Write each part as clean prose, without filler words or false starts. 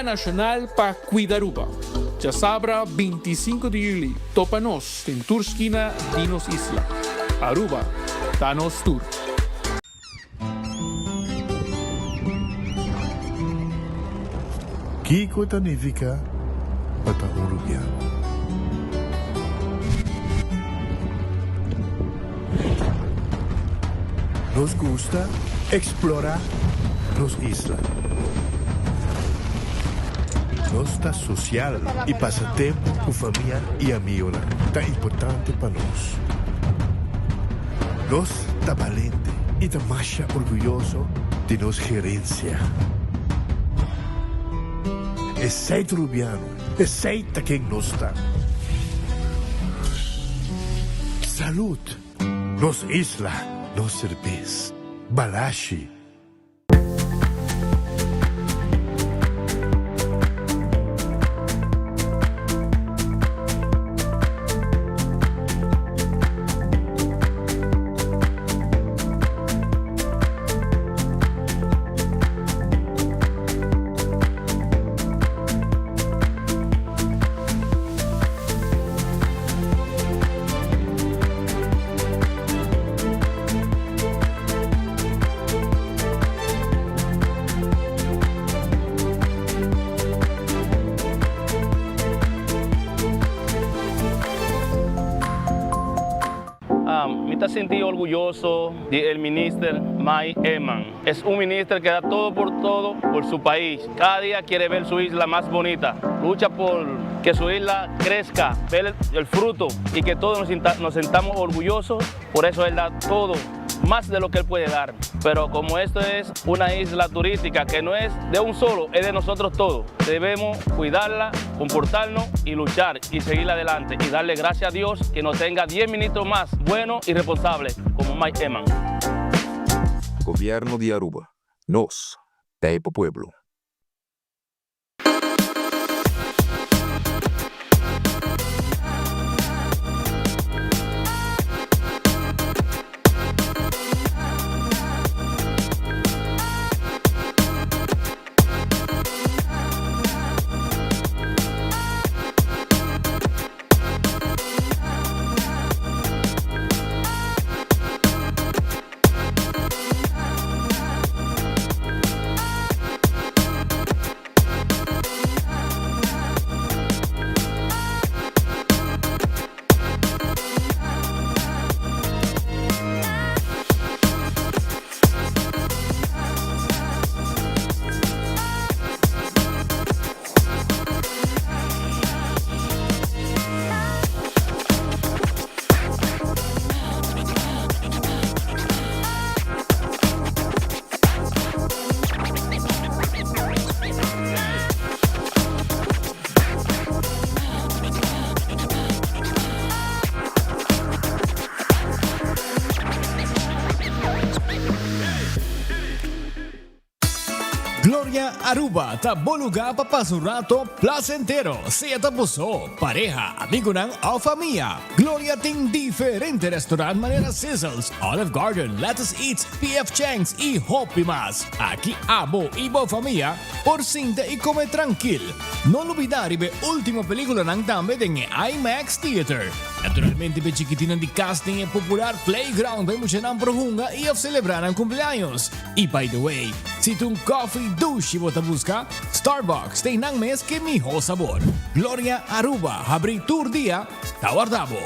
Nacional para Cuidaruba. Ya sabra 25 de julio, topanos en Turskina, Dinos Isla. Aruba, Danos Tour. Kiko Tanivika, Bata Uruguayano. Nos gusta explorar las islas. Nuestra social y pasatiempo con familia y amigos tan importante para nosotros. Nos está valiente y está más orgulloso de nuestra gerencia. Es seis rubiano, es seis quien nos está. Salud, nos isla, nos cerveza, Balashi. Me sentí orgulloso del ministro Mike Eman. Es un ministro que da todo por su país. Cada día quiere ver su isla más bonita. Lucha por que su isla crezca, ver el fruto y que todos nos sintamos orgullosos. Por eso él da todo, más de lo que él puede dar. Pero como esto es una isla turística que no es de un solo, es de nosotros todos. Debemos cuidarla, comportarnos y luchar y seguir adelante y darle gracias a Dios que nos tenga 10 ministros más buenos y responsables como Mike Eman. Gobierno de Aruba. Nos, Taipa Pueblo. Gloria Aruba, tabo lugar para pasar un rato placentero. Sea tapuso, pareja, amigo o familia. Gloria tiene diferentes restaurantes, manera Sizzles, Olive Garden, Lettuce Eats, PF Chang's y Hopi más. Aquí abo y bo familia, por cinta y come tranquilo. No olvidar ver última película nang también en IMAX Theater. Naturalmente, be chiquitina de casting en popular playground be mucha nan prohunga y of celebrar ang cumpleaños. Y by the way, si tu coffee douche bota busca, Starbucks tem nang mes que mijo sabor. Gloria Aruba, abri tour dia, tawardabo.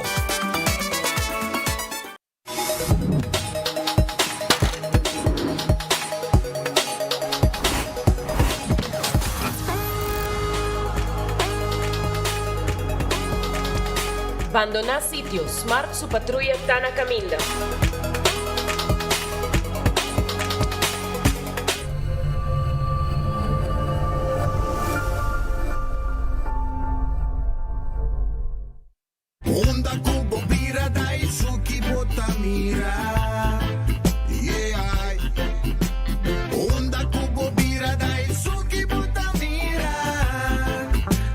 Abandona sitio, Smart su patrulla Tana Caminda. Onda kubo bira dai suki botamira. Yeah. Onda kubo bira dai suki botamira.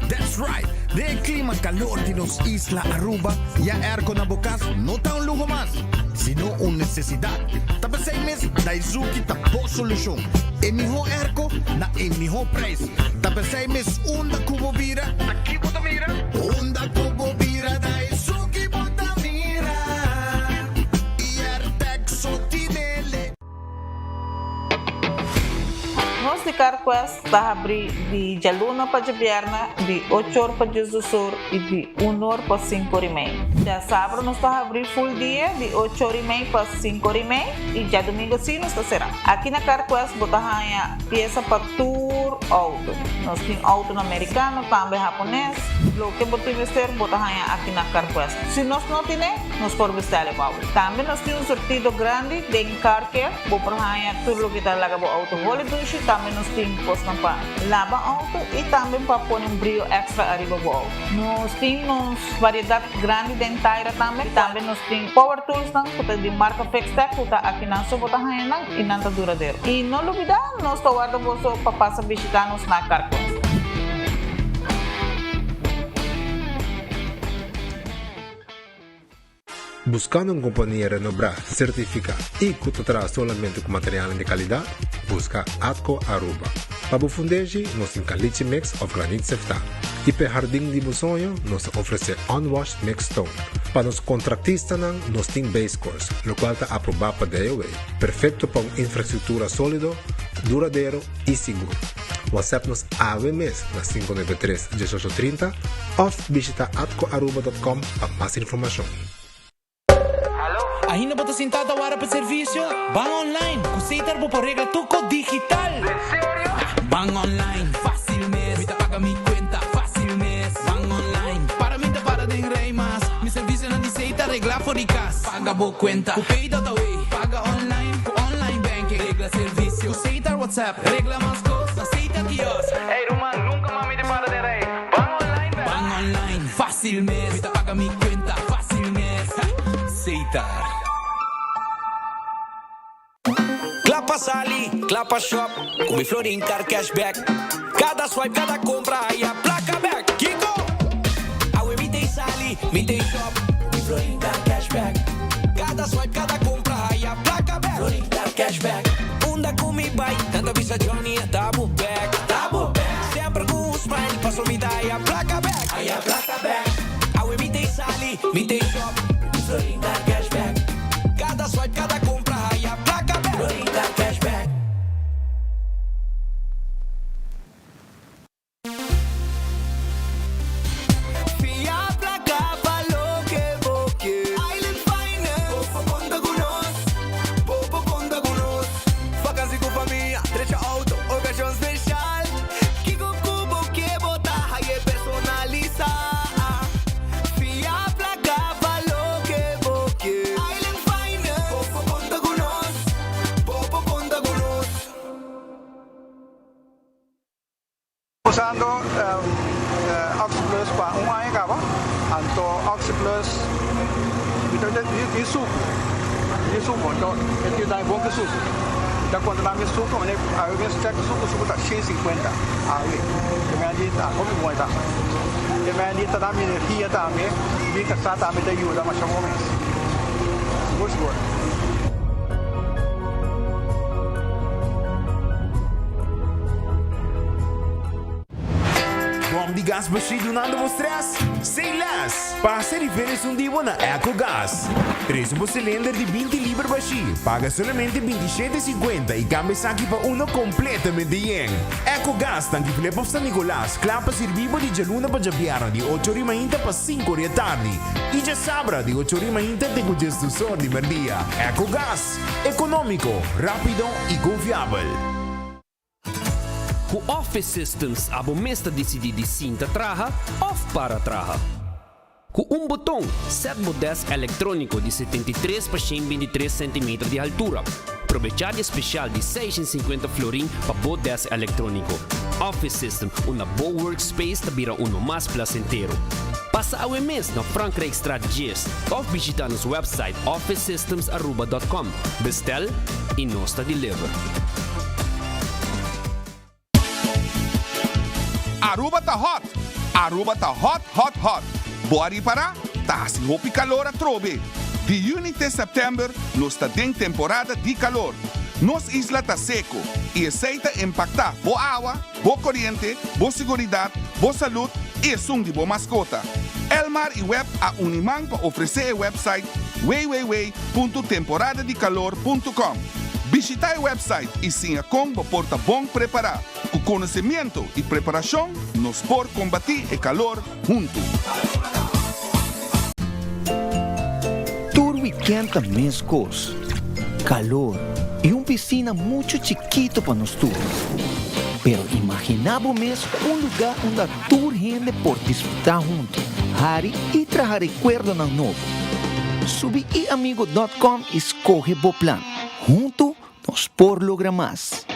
That's right. De clima calor de nos isla Aruba, ya erco na bocas no está un lujo más, sino una necesidad. Tapa 6 meses, Daisuki tapo solución. En mi erco, na en mi precio. Empecé mis unda kubo vira. Aquí bota mira. Unda kubo vira dai suki bota mira. Iertek tinele. Nós de Carquest está abrir de Jaluna para Javierna, de 8 horas para Jesus e de 1 hora para 5 horas e meia. Já sábado nós está abrir full dia, de 8 horas e meia para 5 horas e meia, e já domingo sim nós está será. Aqui na Carquest bota a peça para tour auto. Nós temos auto americano, também japonês. Lo que bota investir bota aqui na Carquest. Se nós não temos, nós podemos vestir o auto. Também nós temos sortido grande de car care, bota tudo lo que está lá para auto holiday. Também nós temos coisa para lavar auto e também para pôr brilho extra arriba do auto. Nós temos variedade grande de inteira também. Também nós temos power tools de marca Fextec, que está aqui na sua bota e não está duradouro. E não olvidar, nós estamos guardando para passar visitar-nos na Carquest. Buscando una compañía renombrada, certificada y que te trae solamente con materiales de calidad, busca Atco Aruba. Para fundeji, nos encaliche mix of granite sefta. Y para jardín de sonho, nos ofrece unwashed mixed stone. Para los contratistas, nos tiene base course, lo cual está aprobado para DOA. Perfecto para una infraestructura sólido, duradero y seguro. WhatsApp nos AWMS na 593-1830 o visita atcoaruba.com para más información. Ainda bota sentado agora para serviço? Bang online, kusitar po por regla tuco digital. ¿En serio? Bang online, fácil mes. Mita paga mi cuenta, fácil mes. Bang online, para mí te para de rey más. Mi servicio no dice regla for the cash. Paga bo cuenta, kupay away. Paga online, ku online banking. Regla servicio, kusitar WhatsApp. Regla más cosas, aceita kios. Hey Roman, nunca mami te para de rey. Bang online, bang online, fácil mes. Mita paga mi cuenta, fácil mes. Aceitar. Clapa Sali, Clapa Shop, com Florin Car Cashback. Cada swipe, cada compra, aí a placa back. Kiko! Aue, me tem Sali, me tem Shop, com Florin Car Cashback. Cada swipe, cada compra, aí a placa back. Florin Car Cashback. Unda com me vai, tanta visa Johnny, tabo back. Tabo back. Sempre com um smile, passou me dar, aí a placa back. Aí a placa back. Aue, me tem Sali, me tem Shop, com Florin Car Cashback. Cada swipe, cada compra, aí a placa back. Florin Car Cashback. Usando Oxyplus para un año acaba, anto Oxyplus de suco, entonces dá bom que suco. Então quando dá meu suco, a eu vejo que suco tá 150, aí, que me adita, como bom tá. Que me adita dá minha energia também, vi que está também da ajuda mais ou menos. Good. Bom de gás baixo nada vos stress? Sem less! Passa e férias dia na EcoGás. 3 por cilindro de 20 libras baixo. Paga somente 27,50 e cambia aqui para uno completamente yen. EcoGás tanque flepa San Nicolás. Clapa servivo de Jaluna para Javiera de 8 horas mainta para 5 horas tarde. E já sabra de 8 horas mainta tem o gesto só de merdia. EcoGás. Econômico, rápido e confiável. O Office Systems abo mesta decidi de cinta traja of para traja. Com botão, set desk eletrônico de 73 por 123 cm de altura. Provechade especial de 650 florin para desk eletrônico. Office System, uma boa workspace que vira mais placentero. Passa ao mês na Frankrijkstraat 10 ou visita nosso website officesystemsaruba.com. Bestel e nós deliver. Aruba tá hot! Aruba tá hot, hot, hot! Bora para? Tá se roupa calor a trobe. De junho até setembro, nós está em temporada de calor. Nos isla está seco y aceita impacta bo agua, bo corriente, bo seguridad, bo salud y es un de bo mascota. Elmar y Web a Unimán para ofrecer el website www.temporadadecalor.com. Visita el website y siga con porta bom preparar. Con conocimiento y preparación nos por combatir el calor juntos. Turbo esquenta mescos, calor y una piscina mucho chiquito para nosotros. Pero imaginamos un lugar donde toda gente por disfrutar junto, Harry y traer recuerdo na novo. Subi iamigo.com e escoge o plan. Junto nos por lograr más.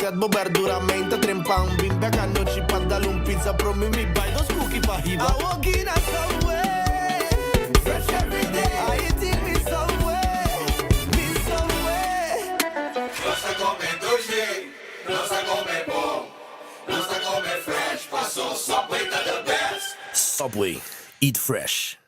Set bo verduramente trempang bimbe a noite para dar pizza pro mim me buy dos cookie para riba. I walk in a subway, fresh every day. I eat me subway, me subway. Nós a comer dois jeito, nós a comer bom, nós a comer fresh. Passou Subway tá the best. Subway, eat fresh.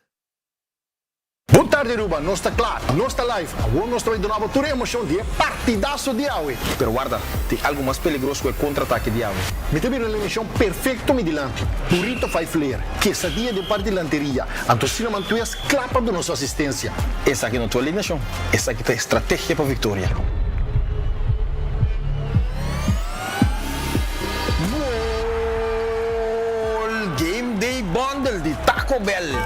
Boa tarde, Aruba. Não está claro, não está live. Agora nós estamos de novo toda a emoção de partidaço de Aue. Pero guarda, tem algo mais perigoso que o contra-ataque de Aue. Me teve uma emissão perfeito midilante. Burrito faz flair, quesadilla de parte de lanteria. Antocina mantuas clapa de nossa assistência. Essa aqui não é tua eliminação. Essa aqui tem estratégia para vitória. Gol! Game Day Bundle de Taco Bell.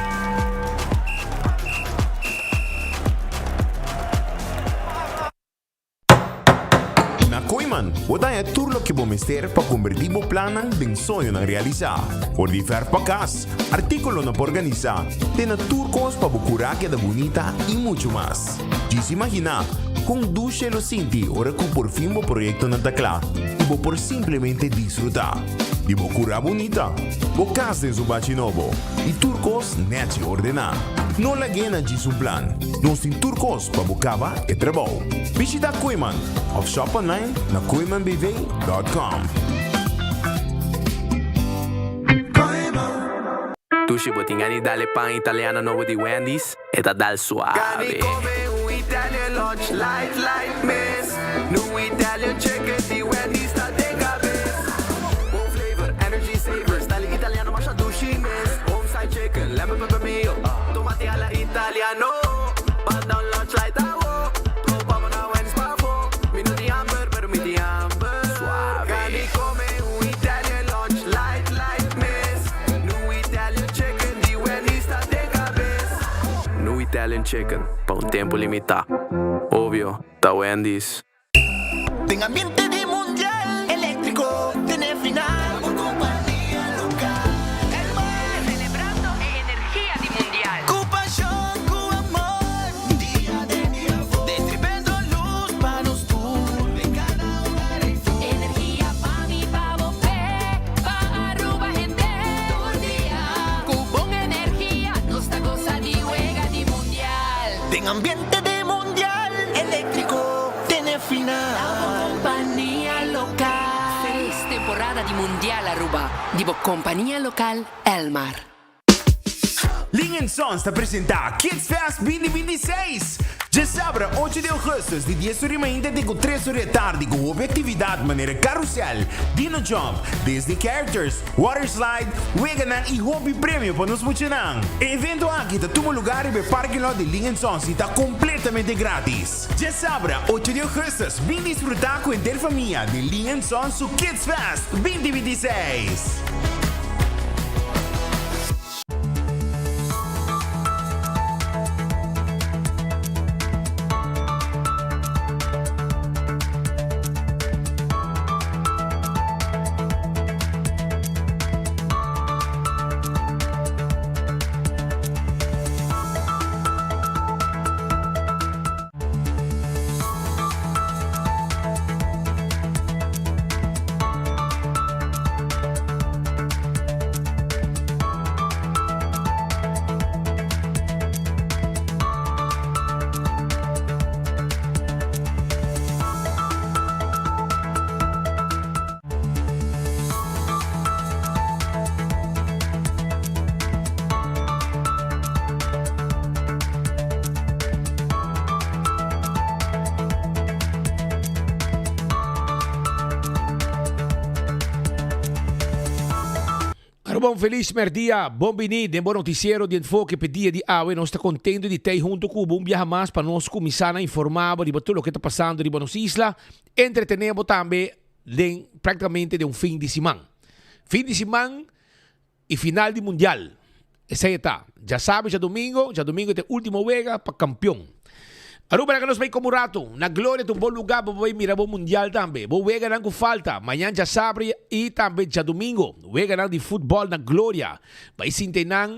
Koiman, wat é tudo que vamos ter para convertir o plano em sonho na realizar. Por viver para casa, artículo na organizar, tem turcos para curar que é bonita e muito mais. Diz imaginar, com duche lo sinti, ora que por fim o projeto na tecla, e vou por simplesmente disfrutar. E vou curar bonita, vou casa em subate novo, e turcos nete ordenar. Não la gena de um plan, nós tem turcos para bocava e trabalho. Visita Koiman, of shop online na koimanbv.com. Tu ci potingani dalle pan italiano nuovo di Wendy's e da dal suave. Cani come un Italian lunch, light miss. New Italian chicken di Wendy's sta de cabeza. One flavor, energy saver, style italiano ma shadushi miss. Home side chicken, lemon pepper mayo, tomati alla italiano. Pan down lunch light awo, proviamo una Wendy's pavo. Minuti hamburger, per minuti hamburger. Suave. Cani come un Italian lunch, light miss. New Italian chicken di Wendy's sta de cabeza. New Italian chicken, pa un tempo limitato. Ovvio, da Wendy's. En ambiente de mundial eléctrico, tiene final. Compañía local. El mar celebrando energía de mundial. Con pasión, con amor. Día de día. Distribuyendo luz para los tours. De cada hogar y full. Energía pa' mi pavo fe. Pa' Aruba gente. Todo el día. Cupón energía. Nuestra cosa de juega de mundial. En ambiente de mundial eléctrico, tiene final. Compañía local. Feliz temporada di Mondiale Aruba. Divo Compagnia Local Elmar. Ling Sons está apresentando Kids Fest 2026. Já sabe, 8 de agosto, de 10 horas da manhã até 3 horas da tarde, com uma atividade maneira carrossel, Dino Jump, Disney Characters, Water Slide, Weganan e Hobby Prêmio para nos funcionar. O evento aqui está todo lugar e o parque lá de Ling Sons está completamente grátis. Já sabe, 8 de agosto, vem desfrutar com a família de Ling Sons o Kids Fest 2026. bom, feliz merdia, bom bem-vindo, bom noticiero de enfoque pedia de awe, nós está contente de ter junto com um viaja mais para nós começar a informar de tudo o que está passando de nossa isla, entretenemos também praticamente de fim de semana. Fim de semana e final de mundial. Essa aí está. Já sabe, já domingo é a última vega para campeão. Aruba que nos vai como rato. Na glória de bom lugar, vou mirar o mundial também. Vou ver ganhar com falta. Amanhã já sabe e também já domingo. Vou ganhar de futebol na glória. Vai sentar,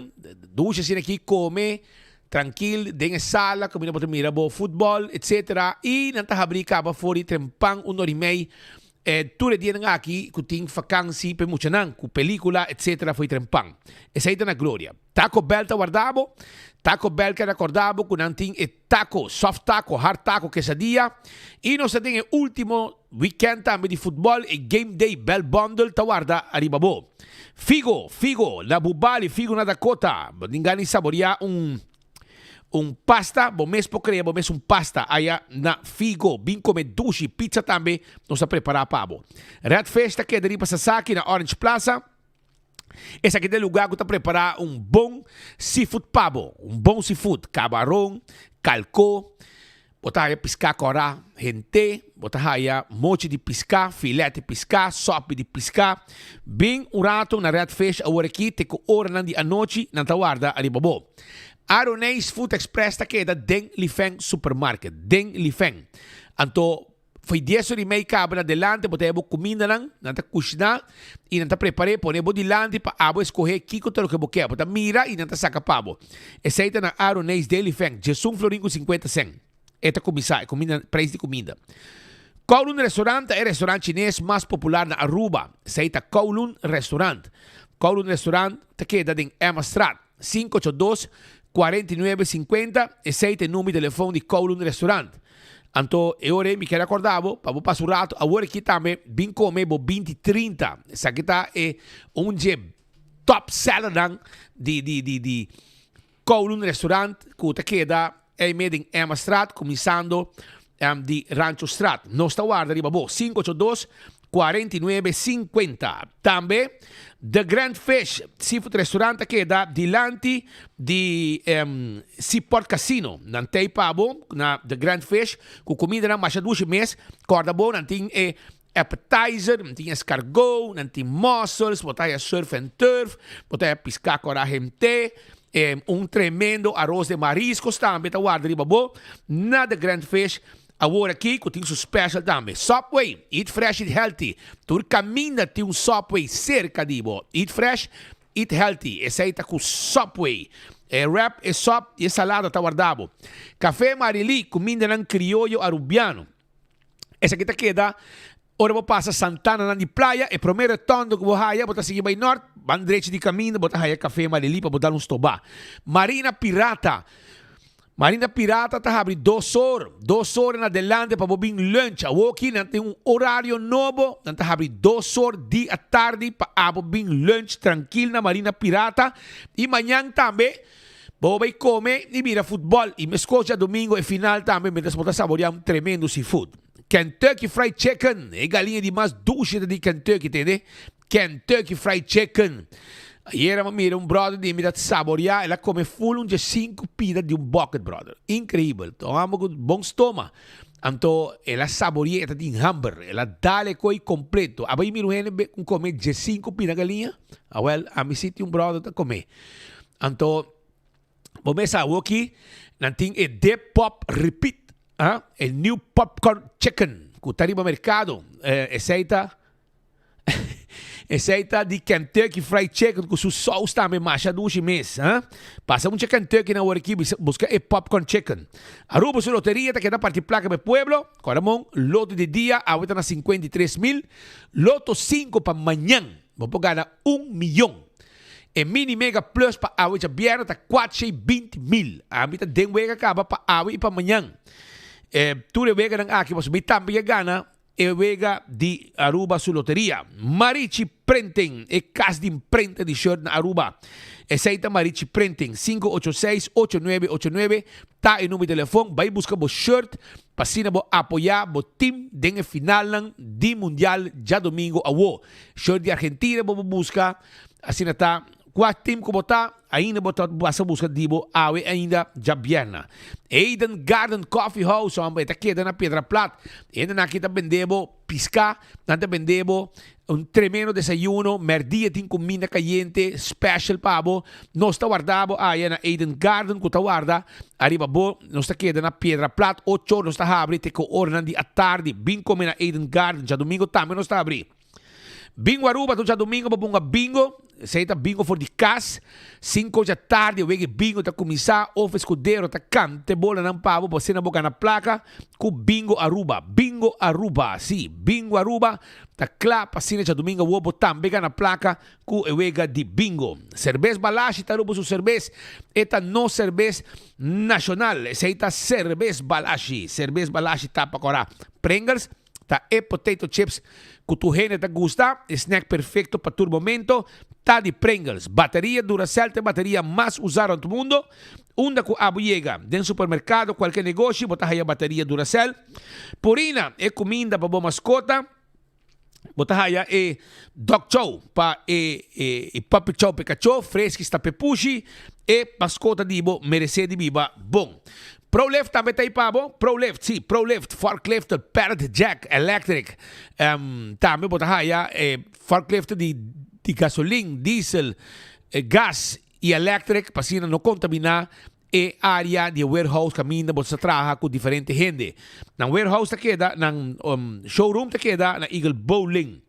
duas assim aqui, comer, tranquilo, dentro da sala, combina para mirar o futebol, etc. E não tá abrir caba fora, trempang, 1 hora e meia. Tudo dia aqui, que tem vacância, para muito não, com película, etc. Foi trempang. Essa aí tá na glória. Taco Bell tá guardado. Taco Bell que recordava que não tem taco, soft taco, hard taco, quesadilla. E nós temos o último weekend também de futebol e Game Day Bell Bundle, tá guarda arriba bo. Figo, na Bubali, figo na Dakota. Ninguém saborear pasta, bom mês pocreia, bom mês pasta aí na Figo, bem comer dushi, pizza também, nós está preparar para bo. Red Festa que é de Sasaki na Orange Plaza. Esse aqui é o lugar que está preparar bom seafood pabo, bom seafood, camarão, calco, botar aí piscar corá, gente, botar aí mochi de piscar, filete de piscar, sopa de piscar, bem rato na Red Fish, agora aqui, tem que hora de a noite, na tawarda, ali babo. Aronês Food Express está aqui, é da Deng Lifeng Supermarket, Deng Lifeng. Então, foi 10 horas e meia cabra adelante, botamos comida não está cozinhar e não está preparando, ponemos delante para escolher kiko todo o que você quer, bota mira e não está saca pabo. Essa aí está na Aronês Daily Feng, Jesus Floringo 50 cent. Esta comida, preço de comida. Kowloon Restaurant é o restaurante chinês mais popular na Aruba. Essa aí está Kowloon Restaurant. Kowloon Restaurant está queda em Emma Strat, 582-4950. Esse aí é o número de telefone de Kowloon Restaurant. Então, eu me quero acordar, para passar o rato, agora aqui também, bem comer, 20-30. Essa aqui é dia top seller de Kowloon Restaurant, que queda em Emma Strat, começando de Rancho Strat. Nós está guarda, 582-4950. Também, The Grand Fish Seafood Restaurant que dá delante de Seaport Casino. Não tem pabo na The Grand Fish, com comida na mais de 2 meses. Corda boa, não tem appetizer, não tem escargot, não tem mussels, botar surf and turf, botar piscar com a gente. Tremendo arroz de mariscos também, tá guarda ali, babo. Na The Grand Fish. Agora aqui, que tem special também. Subway, Eat Fresh, Eat Healthy. Tu caminha, tem Subway cerca de bo. Eat Fresh, Eat Healthy. Esse aí está com Subway. Wrap, sop e salada tá guardado. Café Marili, comida ng criollo arubiano. Esse aqui tá queda. Ora vou passar Santana na de praia. E primeiro tondo que vou raia, botar seguir by norte. Van direito de caminho, botar raia Café Marili para botar stobá. Marina Pirata. Marina Pirata está abrindo 2 horas. 2 horas na adelante para bobin lunch. Aqui tem horário novo. Está abrindo 2 horas à tarde para bobin lunch tranquilo na Marina Pirata. E amanhã também vou comer e mira futebol. E me escucha domingo e final também. Mientras vou saborear tremendo seafood. Kentucky Fried Chicken. É galinha de mais dulce de Kentucky, entende? Kentucky Fried Chicken. Ieri mira brother di mi da saborear, ela come full de 5 pida de bucket, brother. Incrível. Tomamos com bom estômago. Então, ela saboreia de hamburger, ela dá-lhe coi completo. Aí miro ele comer de 5 pida galinha. Well, a mi sitio brother tá comer. Então, vamos começar aqui. Não tem The Pop Repeat, o new popcorn chicken que está no mercado. Esse aí tá de Kentucky Fried Chicken com seu sauce também mais de 2 meses. Passa um Kentucky na hora aqui, busca popcorn chicken. Aruba sua loteria, tá que dá parte placa do pueblo. Coramon, loto de dia, ahorita na 53 mil. Loto 5 para amanhã. Vamos ganhar 1 milhão. E Mini Mega Plus para ahorita viernes tá 420 mil. Ahorita den wega acaba para ahorita para amanhã. Tu de wega nang aqui, mas também gana. Ewega di Aruba su loteria. Marici Printing, e cas di imprenta di shirt na Aruba. Essaita Marici Printing, 586-8989. Ta e número de telefone, vai buscar bo shirt, pasina bo apoiar bo team den final lang di mundial já domingo awo. Shirt de Argentina bo busca, assim tá. Qua team ko bota, ainda bota basa busca dibo awe ainda já bierna. Eden Garden Coffee House, ita queda na Pedra Plat. Ainda na kita vendebo pisca, nanta vendebo un tremendo desayuno, merdia tin comida caliente, special pabo. Nós está guardado aí na Eden Garden, que está guarda, arriba bo, nós está queda na Pedra Plat, 8 nós está abre, te ko ornan di a tarde, bem como na Eden Garden, já domingo também nós está abrir. Bingo Aruba, tu já domingo, babunga bingo. Seita bingo for de cas. 5 da tarde, wege bingo tá começar. Of escudeiro tá cante bola ng pavo. Você na boca na placa. Com bingo Aruba. Bingo Aruba. Sim, bingo Aruba. Tá claro, pasina já domingo. Wo botam bega na placa. Com wega de bingo. Cerveza Balashi, tá rubo su cerveza. Eta no cerveza nacional. Seita cerveza Balashi. Cerveza Balashi tá para cora. Pringles. Tá e potato chips. Que tu gente te gusta, snack perfecto para tu momento, tá de Pringles, bateria Duracell, a bateria mais usada no mundo, onde que abu llega, dentro supermercado, qualquer negócio, botar aí a bateria Duracell, Purina, é comida para boa mascota, botar aí e Dog Chow, para e Puppy Chow Pikachu, fresco está pepushi, e mascota de bo, merece de biba, bom. ProLift também tá aí, pabo. ProLift, sim, ProLift, forklift, Parrot Jack, electric. Também botar aí, forklift de gasolina, diesel, gas e electric, para não contaminar e área de warehouse caminho você trabalha com diferente gente. Na warehouse tá queda, na showroom tá queda, na Eagle Bowling.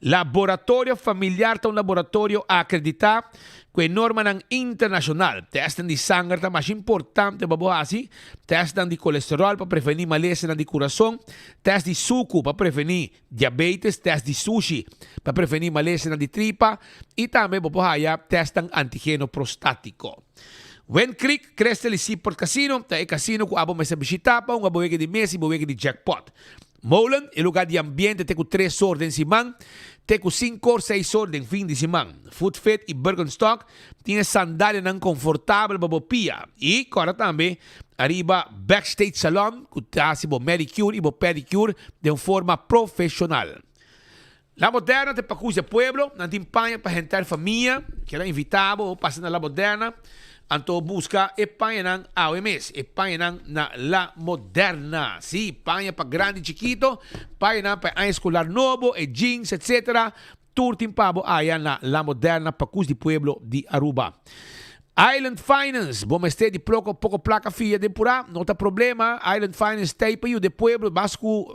Laboratório familiar tá laboratório acreditado com norma internacional. Testam de sangue tá mais importante para boasi. Testam de colesterol para prevenir maleza de coração. Teste de suco para prevenir diabetes. Teste de sushi para prevenir maleza de tripa. E também para testam antígeno prostático. When Creek, Crestel e Seaport Casino. Tá é casino com abo mesa bisitapa, abo wege de mesa e wege de jackpot. Molen, el lugar de ambiente, tem 3 ordens de semana, tem 5 ou 6 ordens fim de semana. Food Fit e Birkenstock tem sandália não confortável para bopia. E agora também, arriba Backstage Salon, que tem manicure e pedicure de forma profissional. La Moderna tem para cuidar pueblo, não tem panha para rentar família, que ela invitava ou passar na La Moderna. Anto busca e panha AOMS, e panha na La Moderna. Sí, panha para grande e chiquito, panha para escolar novo, e jeans, etc. Turtin pabo aya na La Moderna para cus de pueblo de Aruba. Island Finance, bom este de pouco placa fia de pura, não tem problema. Island Finance tem para de pueblo, basco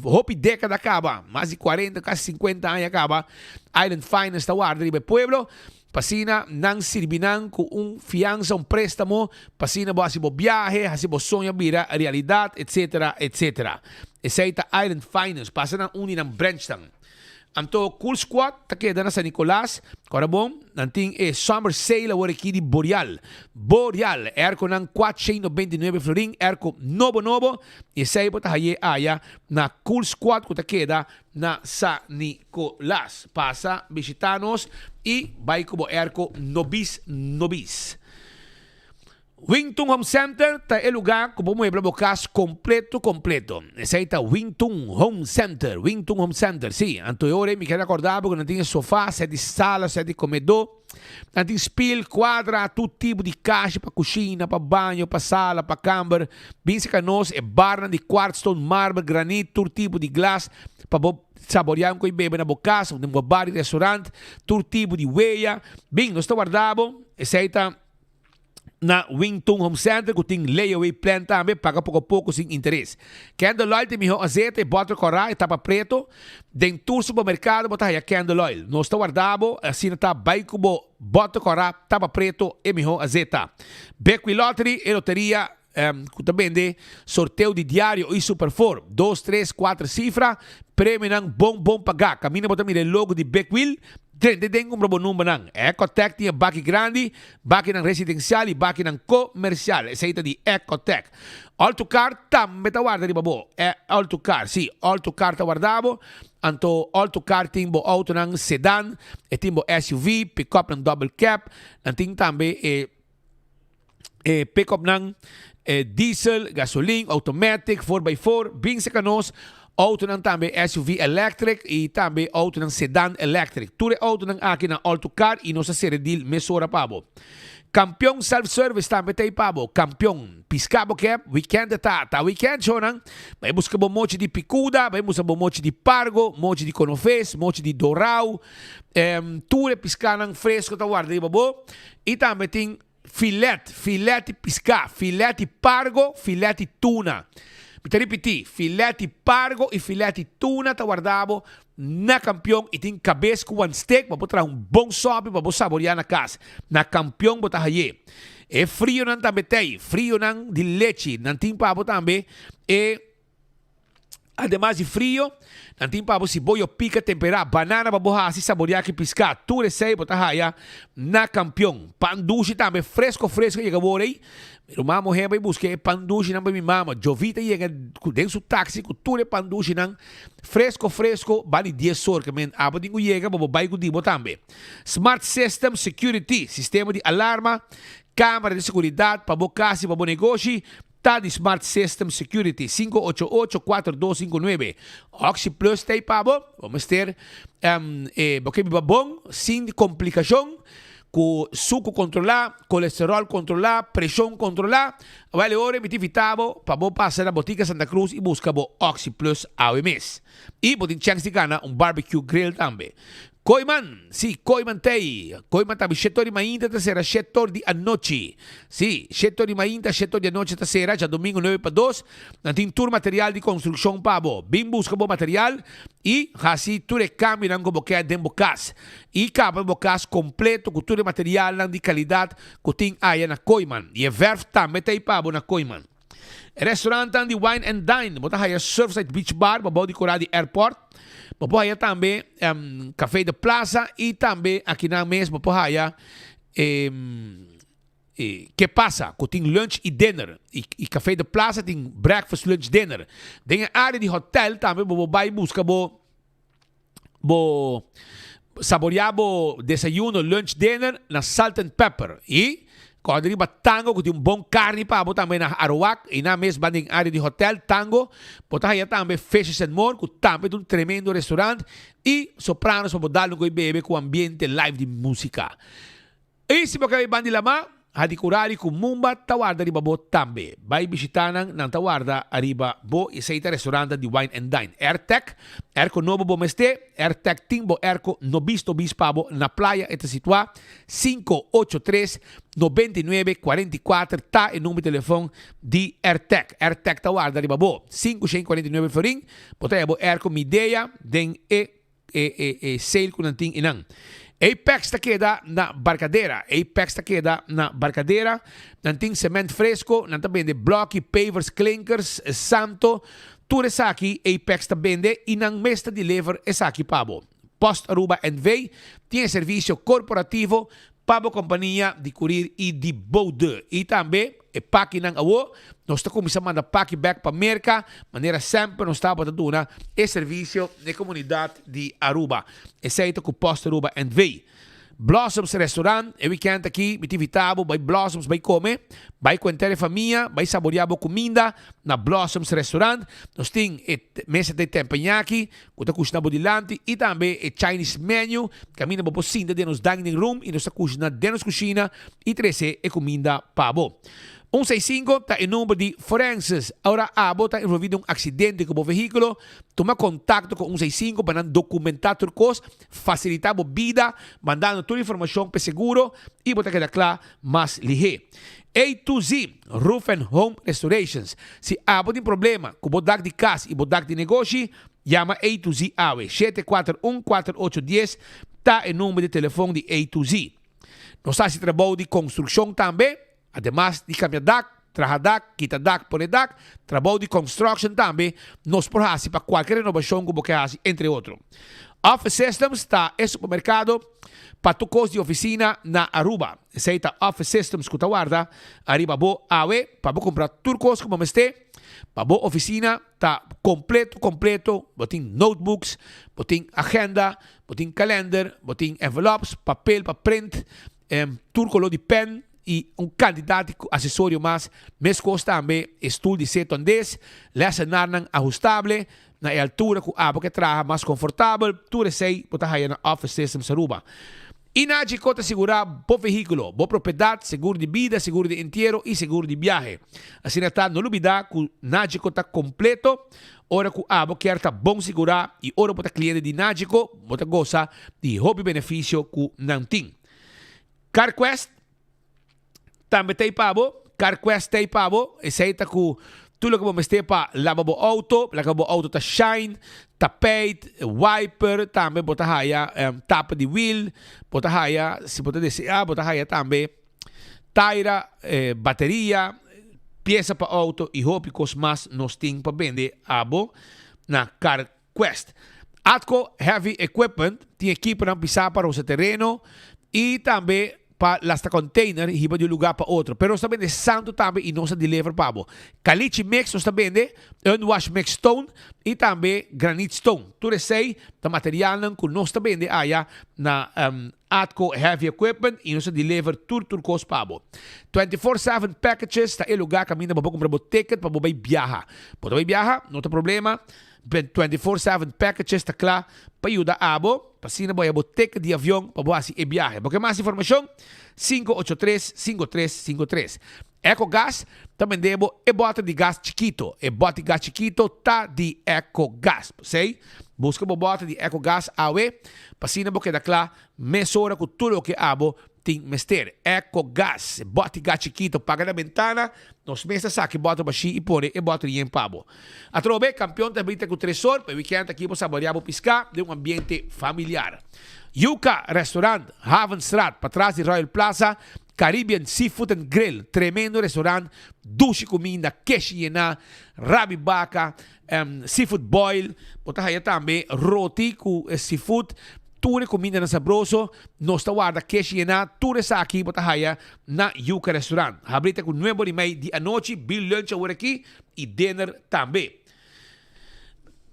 hopi década acaba, mais de 40, quase 50 anos acaba. Island Finance está guarda de pueblo. Pasina nang sirbinan com fiança, préstamo, pasina bo asibo viaje, asibo sonho vira realidade, etc, etc. Essa Island Finance, passa na uninang Branchtown. Anto Cool Squad, ta queda na San Nicolas, agora bom, nanting Summer Sale agora aqui de Boreal. Boreal, erco ng 499 florin, erco novo, e sa ipo tahaye aya na Cool Squad ko ta queda na San Nicolas. Pasa, visitanos, e vai como erco nobis. Wingtung Home Center tá é lugar com bom mueble bocas completo. Esse aí tá Wingtung Home Center, sim. Anteriormente me quero acordar porque não tinha sofá, set de sala, set de comedor, não tinha spill, quadra, todo tipo de caixa para cozinha, para banho, para sala, para camber. Bem se canos é barra de quartzstone, marble, granito, todo tipo de glass para saborear com bebê na bocas, um bar e restaurante, todo tipo de weia. Bem, nós está guardado, esse aí tá na Wingtung Home Center, que tem layaway plan também, paga pouco a pouco sem interesse. Candle Oil tem melhor azeite e bota corá, etapa preto. Dentro do supermercado, bota aí a Candle Oil. Nós está guardado, assim está, vai como bota corá, tapa preto e melhor azeite. Beckwith Lottery e loteria, que também de sorteio de diário e super for. 2, 3, 4 cifras, prêmio não bom pagar. Camina bota mire logo de Beckwith, Trende dengo brabo number nang. Ecotech tinha baki grande, baki ng residencial e baki ng comercial. Essa aí di Ecotech. Autocar também tá guarda di babo. Autocar, sì, Autocar tá guardavo. Anto Autocar timbo auto ng sedan, e timbo SUV, pick-up ng double cab, nanting tambe pick-up ng diesel, gasoline, automatic, 4x4, bing sa kanos, auto ng tambe SUV electric, e tambe auto ng sedan electric. Ture auto ng akin ng Autocar, ino sa seredil mesora pabo. Kampiyon self-service tambe tayo pabo. Kampiyon piscabo kep, weekend ta weekend show nang may busca bo mochi di picuda, may busca bo mochi di pargo, mochi di conofes, mochi di dorau, ture pisca ng fresco ta guarda di babo. E tambe ting filete pisca, filete pargo, filete tuna. Mi ripeti, filete pargo e filete tuna ta guardavo na Kampiyon iting kabes ko one steak, mabutra un bom sobe, mabu saborear na casa. Na Kampiyon bota haye. E frio nan tambe tay, frio nan di leche, nan ting pabo tambe, además de frio, nan ting pabo si boyo pica tempera, banana baboha si saborear que pisca, ture sei bota haya na Kampiyon. Pandushi tambe fresco llega borei. Pero mamo heba e busque pandushi nang mi mama. Jovita yega den su taxi ku ture pandushi nang fresco bali 10 sor que men abo dingo yega bobo bai ku dibo tambe. Smart System Security, sistema de alarma, câmara de seguridade, pabo kasi, pabo negócio, tá de Smart System Security 588-4259. Oxy Plus tay pabo, vamos ter boke bibabong, sin complicação, com suco controlar, colesterol controlar, pressão controlar. Vale hora me tivitavo para vos passar na botica Santa Cruz e buscar bo Oxy Plus AWMS. E botin chance de ganhar barbecue grill também. Koiman, sì, Koiman tei. Koiman tabi settori mainta stasera, settori di anoche. Sì, settori mainta, settori di anoche stasera, già domingo 9-2. Nantin tour material di construção pabo. Bim busca bo material e hasi ture cambio nang go boquea den bocas. E capa bocas completo com ture material nang di qualidade kuting aya na Koiman. E verf tambe tei pabo na Koiman. Restaurant di Wine and Dine. Bota haya Surfside Beach Bar, babaw di Coradi Airport. Babaw também Café de Plaza e também aqui na mesa babaw que passa? Que tem lunch e dinner. E Café de Plaza tem breakfast, lunch, dinner. Tem a área de hotel também babaw busca bo saborear bo desayuno, lunch, dinner na Salt and Pepper. E quando riba tango, que tem bom carne para botar também na Arawak e na mesma área de hotel tango, botar aí também Fishes and More, que também um tremendo restaurante e sopranos para botar no bebê com ambiente live de música. E se você vai lama, hadi kurari com Mumba tawarda riba bo tambe. Vai visitar nang tawarda arriba bo isaita restaurante di Wine and Dine. Airtech, erco novo bo meste, Airtech timbo erco nobisto bispabo na playa eta situa 583-9944 ta e numero de telefone di Airtech. Airtech tawarda riba bo 549 florin, potebo erco mideia den sale kunanting inang. Apex ta queda na Barcadera. Apex ta queda na Barcadera. Nanting cement fresco. Nanta vende blocky, pavers, clinkers, santo. Ture saki, Apex ta vende. Inang mesta deliver esaki pabo. Post Aruba NV. Tiene servicio corporativo. Pabo companhia de curir e de bode. E também, paki ng awo. Nós está começando a paki back para merca. Maneira sempre nós está botando e serviço de comunidade de Aruba. Esse aí com Post Aruba NV. Blossoms Restaurant, e weekend aqui, mitivitabo, vai Blossoms, vai comer, vai contar a família, vai saborear a comida na Blossoms Restaurant. Nós temos mesa de tempanhaki, que está cozinhando dilante, e também o Chinese menu, caminha para cinta de nos dining room, e nós está cozinhando de nos cozinha, e 13 é comida pabo. 165 está em número de forenses. Agora, está envolvido um acidente com o veículo. Toma contato com 165 para documentar tudo coisa, facilitar a vida, mandando toda a informação para seguro e botar queda claro, mais ligeiro. A2Z, Roof and Home Restorations. Se tem problema com o bodak de casa e bodak de negócio, chama A2Z AWE. 741-4810 está em número de telefone de A2Z. Nós estamos trabalhando de construção também. Además de cambiar DAC, trajar DAC, quitar DAC, poner DAC, trabalho de construction também, nos porrasi para qualquer renovação que você haja, entre outros. Office Systems está é supermercado para tu costo de oficina na Aruba. Aceita Office Systems que guarda arriba bo awe para comprar turcos como este. Para bo oficina está completo. Botin notebooks, botin agenda, botin calendar, botin envelopes, papel para print, turco de pen e candidato acessório mais custa também stoel de 7 ondes, lesenar ajustável na altura que a que traga mais confortável, tudo sei botar aí na Office Systems Aruba. E na Jicota segurar bo veículo, bo propriedade, seguro de vida, seguro de entierro e seguro de viaje. Assim está, não olvidar que na Jicota completo, ora que a quer tá bom segurar e ora para cliente de Nagico, bota goza de hobby benefício que não tem. CarQuest também tem pabo, CarQuest tem pabo, aceita que tudo que vamos ter para lavar o auto tá shine, tapete, wiper, também botar aí tapa de wheel, botar aí, se botar desejar, botar aí também taira, bateria, peça para auto e roupas mais nós temos para vender abo na CarQuest. Atco Heavy Equipment tem equipe para pisar para o terreno e também para lasta container e de um lugar para outro. Pero nós também santo também e nós deliver para abo. Caliche Mix nós também Unwash Mix Stone e também Granite Stone. Tudo sei da material que nós também na Atco Heavy Equipment e nós deliver tudo cost para abo. 24/7 packages está em lugar caminho para comprar ticket para você viajar. Para viajar, não tem problema. 24/7 packages está claro para ajudar a abo. Pasina boy abo ticket de avião para você e viaje. Porque mais informação 583-5353. EcoGas também debo e bota de gás chiquito. E bota de gás chiquito tá de EcoGas. Sei? Busca bo bota de EcoGas awe. Pasina boque da claro mesora com tudo o que abo tem mester. EcoGas. Bota de gás chiquito paga na ventana. Nos meses saque bota baixi e pone e bota de empabo. A trobe campeão também tem com tresor. Para weekend aqui para saborear o piscar de um ambiente familiar. Yuka Restaurant, Havenstraat, para trás de Royal Plaza, Caribbean Seafood and Grill, tremendo restaurante, duche comida, queijo llena, rabi baca, seafood boil, botar aí também roti com seafood, tudo comida na sabroso, nós está guarda queijo llena, tudo isso aqui botar aí na Yuka Restaurant. Abrita com 9:30 de noite, bill lunch agora aqui e dinner também.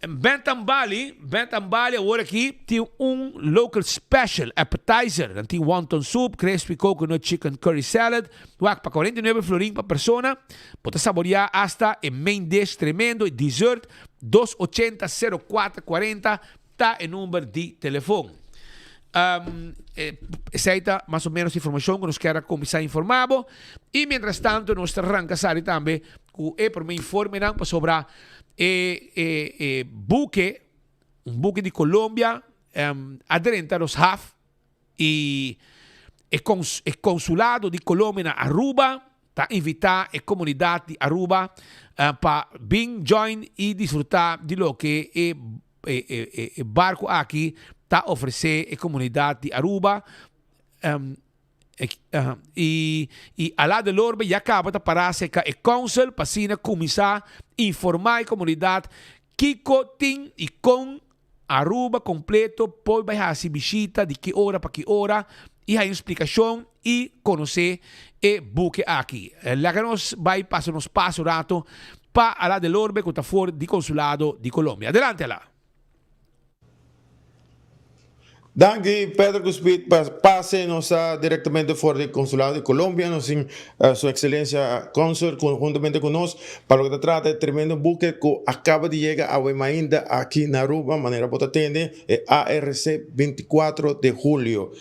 Bentham Valley agora aqui tem local special appetizer. Tem wonton soup, crispy coconut chicken curry salad. Para 49 florin para persona. Pode saborear hasta el main dish tremendo e dessert 280-0440 está el número de telefone. Aceita mais ou menos informação que nos quer começar informado. E, mientras tanto, nós arrancamos também que por me informe sobre buque de Colômbia aderente a los HAF e consulado de Colômbia na Aruba está invitar a comunidade de Aruba para vir join e desfrutar de lo que o barco aqui está oferecer a comunidade de Aruba e lá de Lorbe já acaba de parar seca e council para começar a informar a comunidade que tem e com Aruba completo pode vai se visita de que hora para que hora e a explicação e conhecer e buque aqui. Lá que nós vai passar nos passo rato para lá de Lorbe que está fora do consulado de Colômbia. Adelante lá. Danke, Pedro Cuspit, pase-nos diretamente fora do Consulado de Colômbia, nos Sua Excelência Consul, conjuntamente conosco, para o que trata de tremendo buque que acaba de chegar a ainda aqui na Aruba, maneira para atender, ARC 24 de julio.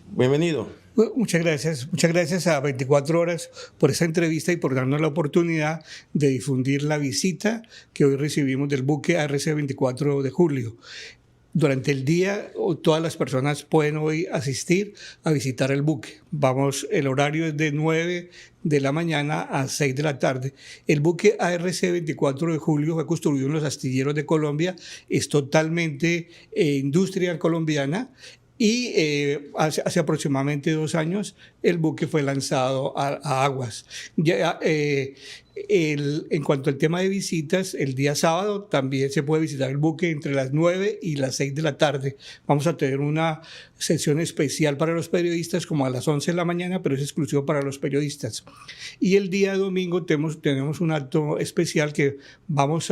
Bienvenido. Muchas gracias a 24 horas por esta entrevista y por darnos la oportunidad de difundir la visita que hoy recibimos del buque ARC 24 de julio. Durante el día, todas las personas pueden hoy asistir a visitar el buque. El horario es de 9 de la mañana a 6 de la tarde. El buque ARC 24 de julio fue construido en los astilleros de Colombia. Es totalmente industria colombiana. y hace aproximadamente 2 años el buque fue lanzado a aguas. Ya, en cuanto al tema de visitas, el día sábado también se puede visitar el buque entre las 9 y las 6 de la tarde. Vamos a tener una sesión especial para los periodistas como a las 11 de la mañana, pero es exclusivo para los periodistas. Y el día domingo tenemos un acto especial que vamos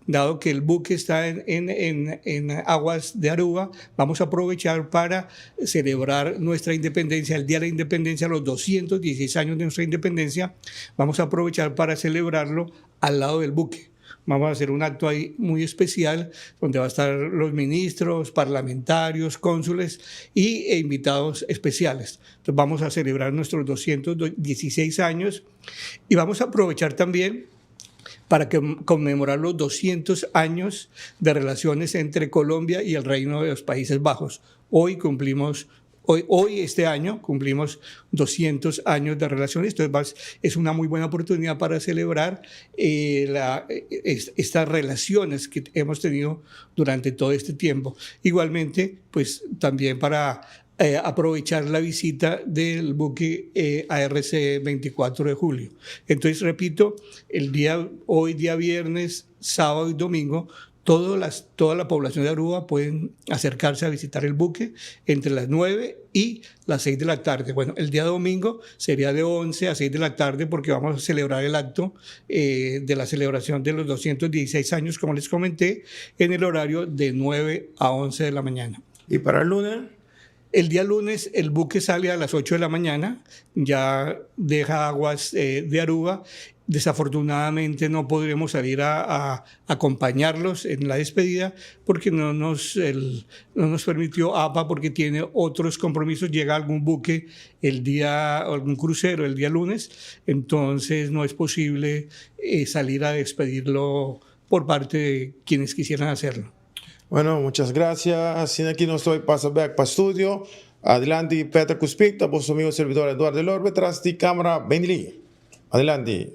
dado que el buque está en aguas de Aruba, vamos a aprovechar para celebrar nuestra independencia, el Día de la Independencia, los 216 años de nuestra independencia. Vamos a aprovechar para celebrarlo al lado del buque. Vamos a hacer un acto ahí muy especial donde va a estar los ministros, parlamentarios, cónsules e invitados especiales. Entonces vamos a celebrar nuestros 216 años y vamos a aprovechar también para conmemorar los 200 años de relaciones entre Colombia y el Reino de los Países Bajos. Hoy este año cumplimos 200 años de relaciones, entonces es una muy buena oportunidad para celebrar estas relaciones que hemos tenido durante todo este tiempo. Igualmente, pues también para aprovechar la visita del buque ARC 24 de julio. Entonces, repito, hoy día viernes, sábado y domingo, toda la población de Aruba pueden acercarse a visitar el buque entre las 9 y las 6 de la tarde. Bueno, el día domingo sería de 11 a 6 de la tarde porque vamos a celebrar el acto de la celebración de los 216 años, como les comenté, en el horario de 9 a 11 de la mañana. ¿Y para el lunes? El día lunes el buque sale a las 8 de la mañana, ya deja aguas de Aruba. Desafortunadamente no podremos salir a acompañarlos en la despedida porque no nos permitió APA porque tiene otros compromisos. Llega algún buque algún crucero el día lunes, entonces no es posible salir a despedirlo por parte de quienes quisieran hacerlo. Bueno, muchas gracias. Sin aquí no estoy, pasa back para estudio. Adelante, Peter Cuspic, vuestro amigo servidor Eduardo Lorbe, tras de cámara, Benny. Adelante.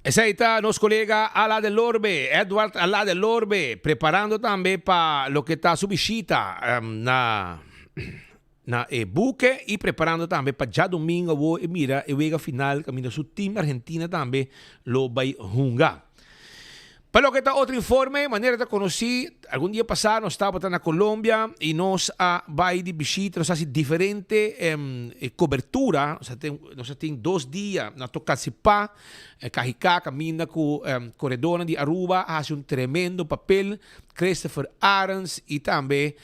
Ese ahí está nuestro colega Ala de Lorbe, Edward Ala de Lorbe, preparando también para lo que está su visita na buque y preparando también para ya domingo. Mira, el juego final, camino su team Argentina también lo va a jugar. Para lo que está otro informe, manera de conocer, algún día pasado nos estaba en Colombia y nos va a ir de visita, nos hace diferente cobertura, nos tiene 2 días, nos toca participar, Cajicá camina con Corredona de Aruba, hace un tremendo papel, Christopher Arons y también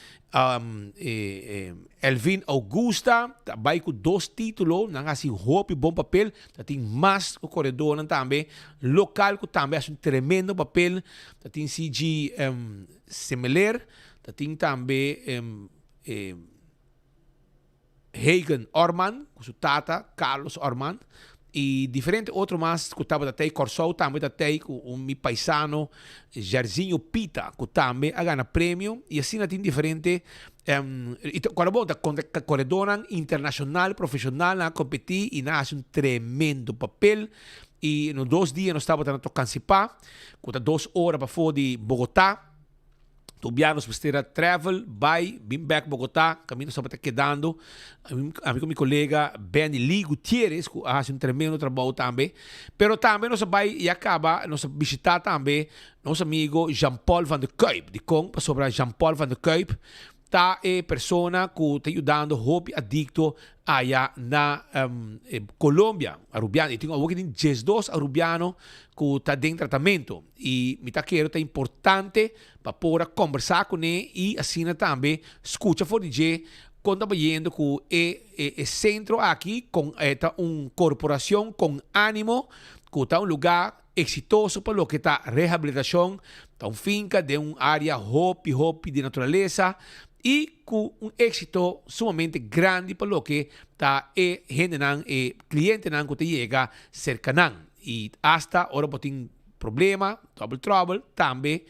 Elvin Augusta, vai com 2 títulos, não assim roupa e bom papel, tem mais o corredor também, local que também é um tremendo papel, tem CG Semeler, tem também Hagen Orman, com seu tata Carlos Orman, e diferente outro mais que estava até Corsol também até com meu paisano Jairzinho Pita que também a ganhar prêmio e assim tem diferente quando volta corredor internacional profissional a competir e nasce um tremendo papel e nos 2 dias nós estava tentando participar com 2 horas para fora de Bogotá. Tubianos vestira travel, vai, bem back Bogotá, caminho só para estar quedando. Amigo meu colega Benny Lee Gutierrez, que faz um tremendo trabalho também. Pero também nós vai e acaba, nós visitar também nosso amigo Jean-Paul van der Kuip, de Kong, sobre Jean-Paul van der Kuip. Tá persona que está ajudando hobby adicto allá na Colômbia, arubiano. E tem alguém que tem 12 arubiano que está em tratamento. E me tá querendo, é importante para poder conversar com ele e assim também escuta for DJ quando está vendo que é centro aqui com uma corporação com ânimo, que está lugar exitoso para o que está reabilitação, está finca de área hobby de natureza. E com éxito sumamente grande para o que está gente cliente que chega cerca e hasta agora tem problema, trouble também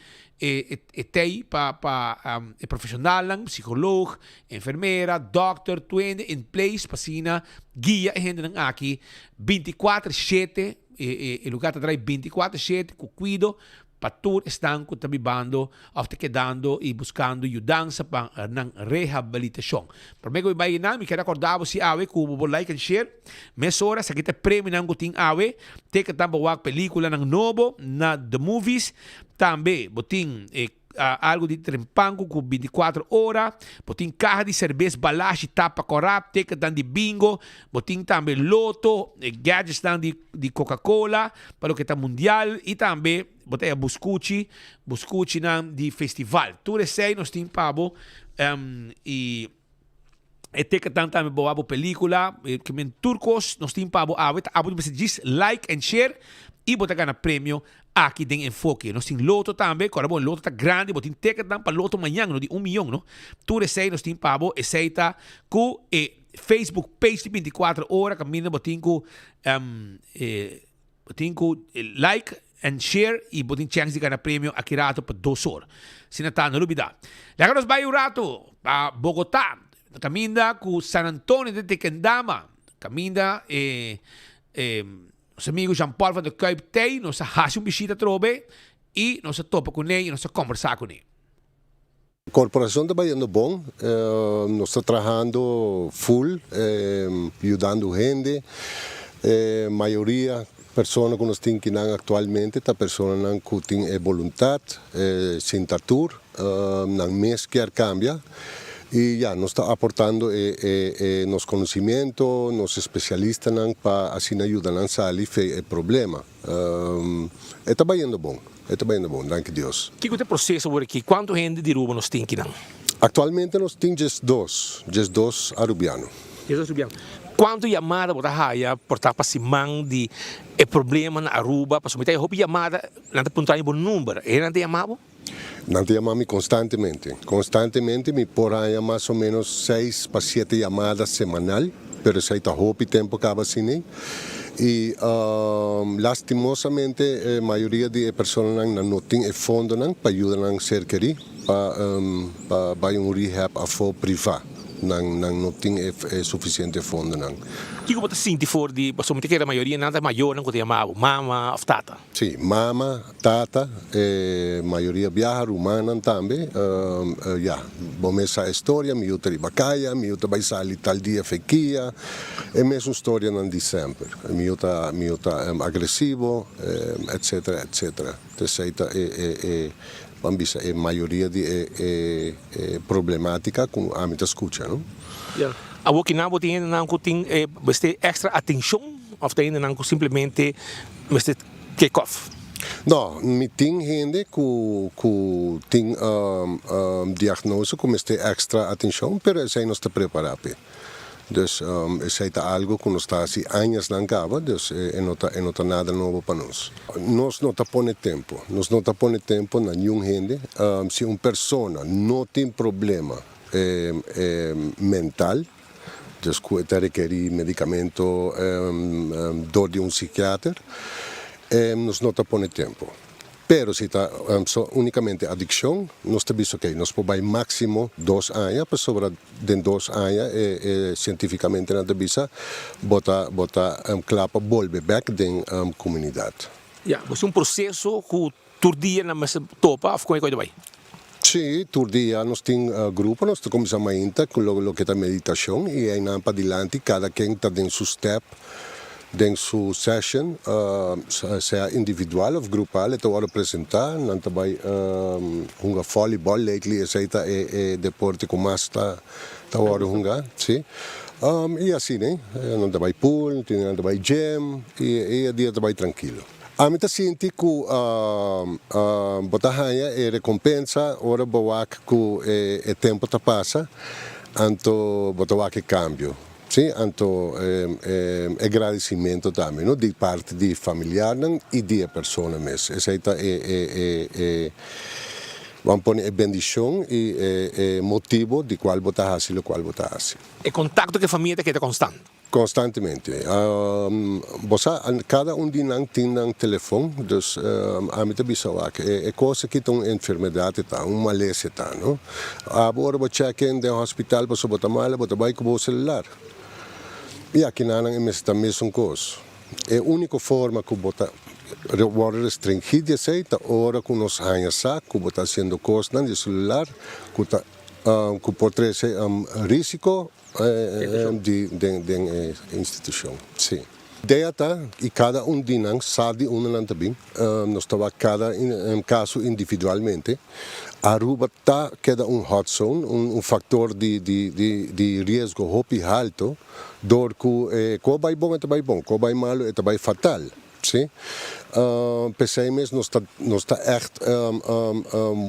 tem para profissional, psicólogo, enfermeira, doctor, tudo em place para guia gente aqui 24/7 e lugar está 24/7 com cuido patur estão kutabibando of te quedando e buscando ayudang sa pang ng rehabilitasyon. Pero may bayi na, may recordavo si Awe, kubo like and share. Mesora sa kita premi ng guting Awe, te katambawag pelikula ng Nobo na The Movies, tambe buting algo de trempango com 24 horas, botin carro de cerveja, balache, tapa corap, teca dan de bingo, botin também loto, gadgets dan de Coca-Cola, para o que está mundial, e também botei a buscuchi nan de festival. Tudo isso aí nós temos pabo, e teca também boa película, que men turcos, nós temos pabo, abo de diz like and share, e botar ganhar prêmio aqui tem enfoque. Nós temos loto também, agora bom, loto tá grande, botin teca dan para loto amanhã, no de 1 milhão, no? Tudo isso aí nós temos pabo, aceita com Facebook page de 24 horas, caminha botin com like and share e botin chance de ganhar prêmio aqui rato para 2 horas. Sinata, não lubida. Agora nós vai o rato para Bogotá, caminha com San Antonio de Tequendama, caminha nosso amigo Jean Paul van de Kuip Tei, nós fazemos visita trobe e nós topa com ele e nós conversar com ele. A corporação está indo bom, nós estamos trabalhando full, ajudando gente, maioria pessoas que nós temos atualmente, tá pessoas que têm vontade, sentatur, não mês quer cambiar. E já nos está aportando nos conhecimento, nos especialistas para assim ajudar a sair o problema. Está indo bom, danke Deus. Que é o processo por aqui? Quanto gente de Aruba nós temos? Atualmente nós temos dois arubianos. Quanto chamada você haya por estar participando de problema na Aruba, para submeter a chamada, não te apontar em bom número, não te chamava? Não te chamamos constantemente, me por aí mais ou menos 6 para 7 chamadas semanal, pero se está hopi tempo acaba assim. E lastimosamente a maioria de pessoas não tem fundo para ajudar a ser querido para um rehab a for privado. Não tem suficiente fundo. O que você sente for de somente que a maioria nada maior não tem chamado mama ou tata? Sim, mama, tata, maioria viaja rumana também. Bom essa história, me outra bacaia, me outra vai sair tal dia fequia, é mesma história não de sempre. Me outra agressivo, etc. Terceira Bambisa é maioria de problemática com a minha escuta, não? A o que não tem extra atenção ou tem não simplesmente kick off. Não, me tem gente que tem diagnose com extra atenção, mas isso não está preparado. Dus isso é algo que nós está há anos não acaba, dus não está nada novo para nós. Nós não está pondo tempo, na nenhum gente. Se uma pessoa não tem problema mental, dus que requer medicamento, dor de psiquiatra, nós não está pondo tempo. Pero se está unicamente adicção, nós temos que nós podemos máximo 2 anos, para sobre de 2 anos cientificamente não devisa botar clapa volve back da comunidade. Mas processo que todo dia na mesa topa, ou como é que vai? Sim, todo dia nós temos grupo, nós começamos a entrar com o que é a meditação e aí para adiante cada quem está em seu step. Dentro sua session, seja individual ou grupal, eu vou apresentar, não também voleibol, lately esse é deporte que mais está jogar, sim. E assim, né? Não também pool, não também gym, e a dia também tranquilo. A mim sinto que botar é recompensa, ora boa que o tempo está passa, então botar que cambio. Sim, então agradecimento também, não, de parte de familiar e de pessoa mesmo. Essa é vamos pôr bendição e motivo de qual botar assim, o qual botar assim. E contato com a família que é constante? Constantemente. Cada de nós tem um telefone, dus a mim também é coisa que tem uma enfermidade, uma malícia, não? Agora vou check-in no hospital, você botar mal, botar vai com o celular. E aqui não é a mesma coisa. A única forma que bota wordt restringido aceita ora que nos hanha que bota haciendo cosas de celular que pode trazer risco de instituição. Sim. Ideia tá e cada de nós sabe também nós estava cada caso individualmente. Aruba tá queda hot zone, fator de risco hopi alto, dor que vai bom é bom, que vai malo é fatal. Sim? Pensamos nós tá echt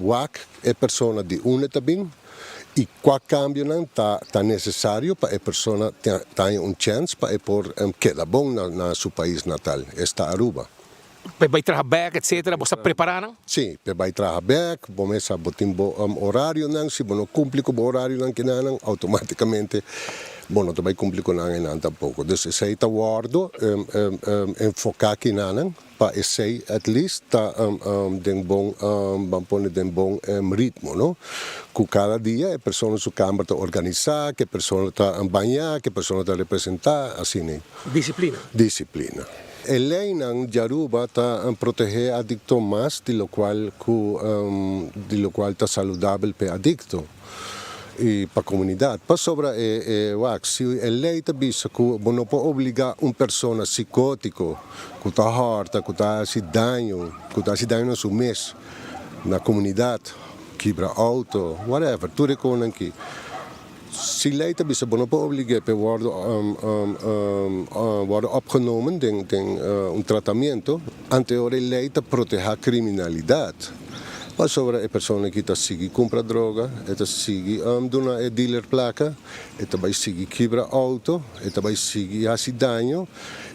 wak é pessoa de também. E qual cambio não está necessário para a pessoa ter chance para quedar bom na seu país natal, esta Aruba. Vai trabalhar, etc. Você preparar? Sim, vai trabalhar, começa a botar horário, se não cumpre com o horário, automaticamente não vai cumprir com nada tampouco. Então, esse é o guardo, enfocar aqui para esse, at least, den bom ritmo, não? Que cada dia a pessoa na sua câmara está organizar, que a pessoa está banhar, que a pessoa está representar, assim, né? Disciplina. A lei de Aruba está a proteger adicto mais, de lo qual está saudável para adicto. E para a comunidade. Para sobre se a lei também que não pode obrigar uma pessoa psicótica que está horta, que está se dano no seu mês, na comunidade, quebra auto, whatever, tudo aqui. Se a lei também não pode obrigar para worden opgenomen em tratamento, ante a lei está proteger a criminalidade. Mas sobre a pessoa que está seguindo compra droga, está seguindo dona dealer placa, está vai seguir quebra auto, está vai seguir acidano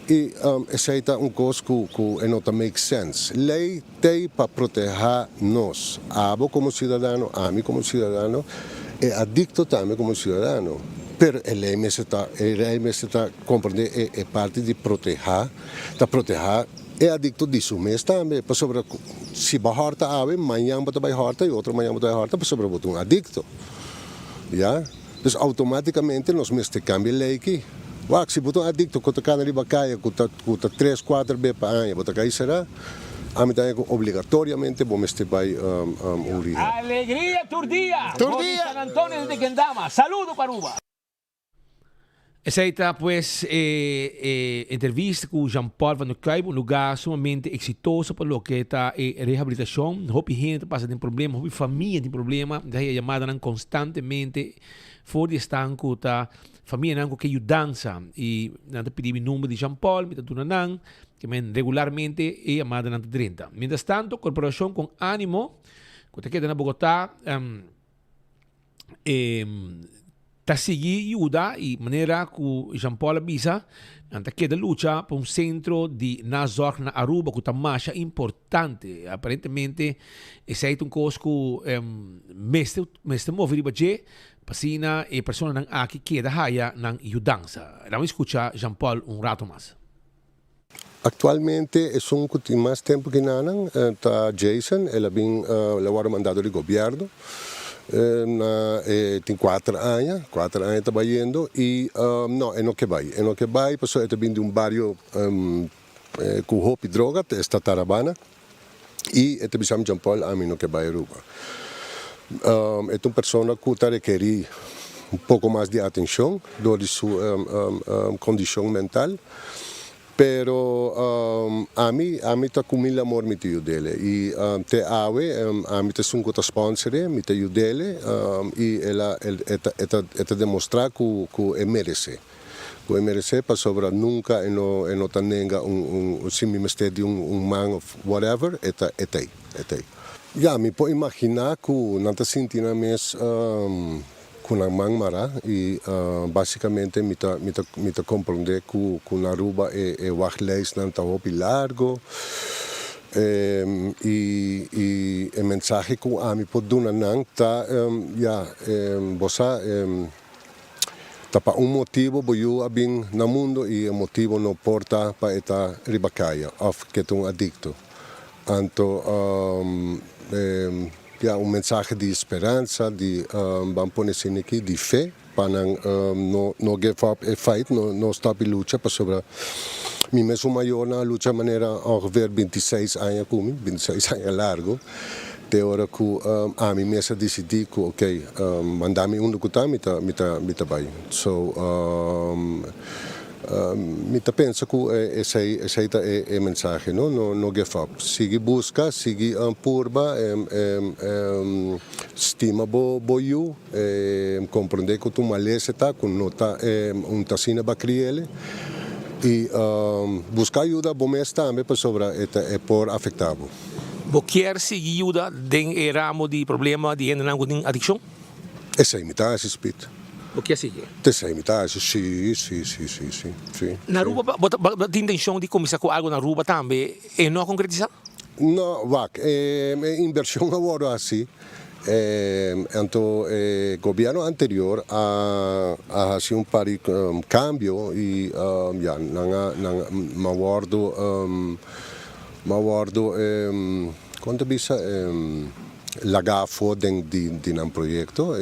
e essa é coisa que não make sense. Lei tem para proteger nós, abo como cidadão, a mim como cidadão, e adicto também como cidadão. Pero a lei me está compreender é parte de proteger, é adicto de seu mês também, para sobre se vai horta amanhã vai horta e outro amanhã vai horta, para sobre um adicto, já? Então automaticamente nós mesmo cambia a lei aqui. Se botar um adicto que está na bacaia, que está 3, 4 vezes por ano, botar aí será, a mim obrigatoriamente vamos vai rir. Alegria Turdia! San Antonio de Kendama. Saludo para Aruba. Essa está, pues, entrevista com Jean Paul Van der Kuip, lugar sumamente exitoso para o que está reabilitação. Hope gente passa tem problema, hope família tem problema, daí a chamada constantemente fora de estanco, tá família não que ajudança e nada pedir o número de Jean Paul, me tá tunanang, que regularmente é chamada na 30. Mientras tanto, corporação com ânimo, que está na Bogotá, está seguir ajuda e maneira que Jean Paul avisa anta queda luta para centro de Nazor na Aruba que está mais importante aparentemente esse é coisa que mestre move de pasina e pessoa não aqui queda haya não ajudança. Vamos escutar Jean Paul rato mais. Atualmente é que tem mais tempo que não está Jason, ele vem o mandado do governo. Tem 4 anos trabalhando e não que vai, pessoa está vindo de um bairro com roupa e droga, esta Tarabana e está bisam Jean Paul a mim não que vai Aruba. É uma pessoa que está requerir pouco mais de atenção do sua condição mental. Pero a mí está com muito amor me tio dele e te awe a mí te sungo ta sponsor me tio dele e ela eta demonstrar que merece para sobre nunca não tenha se me meste man of whatever eta já me pode imaginar que não está sentindo mais com a mangmara e basicamente me tá compreender que na Aruba é wachtlijst não tá muito largo e a mensagem que a mim pode dar não tá você tá para motivo para eu abrir no mundo e o motivo não porta para estar ribacaia of que é adicto então mensagem de esperança, de vamos pôr aqui de fé para não give up a fight, não stop a luta para sobre Mi mesmo maior na luta maneira ongeveer 26 anos comigo, 26 anos largo. De hora que a mim mesmo decidi que, ok, mandar-me que mita vai. So, mita pensa que essa é a mensagem, não give up. Sigue busca, sigue purba, estima bo you, compreender que tu malese tá, que não tá tassina ba criele. E buscar ajuda bom mês também para sobrar é por afetado. Você quer seguir ajuda em ramo de problema de adicção? Essa imitação, Spit. O que é seguir? Essa imitação, sim. Na Aruba, você tem intenção de começar com algo na Aruba também e não concretizar? Não, inversão agora assim. Então, o governo anterior ha sido cambio e quando bisa lagafo de um projeto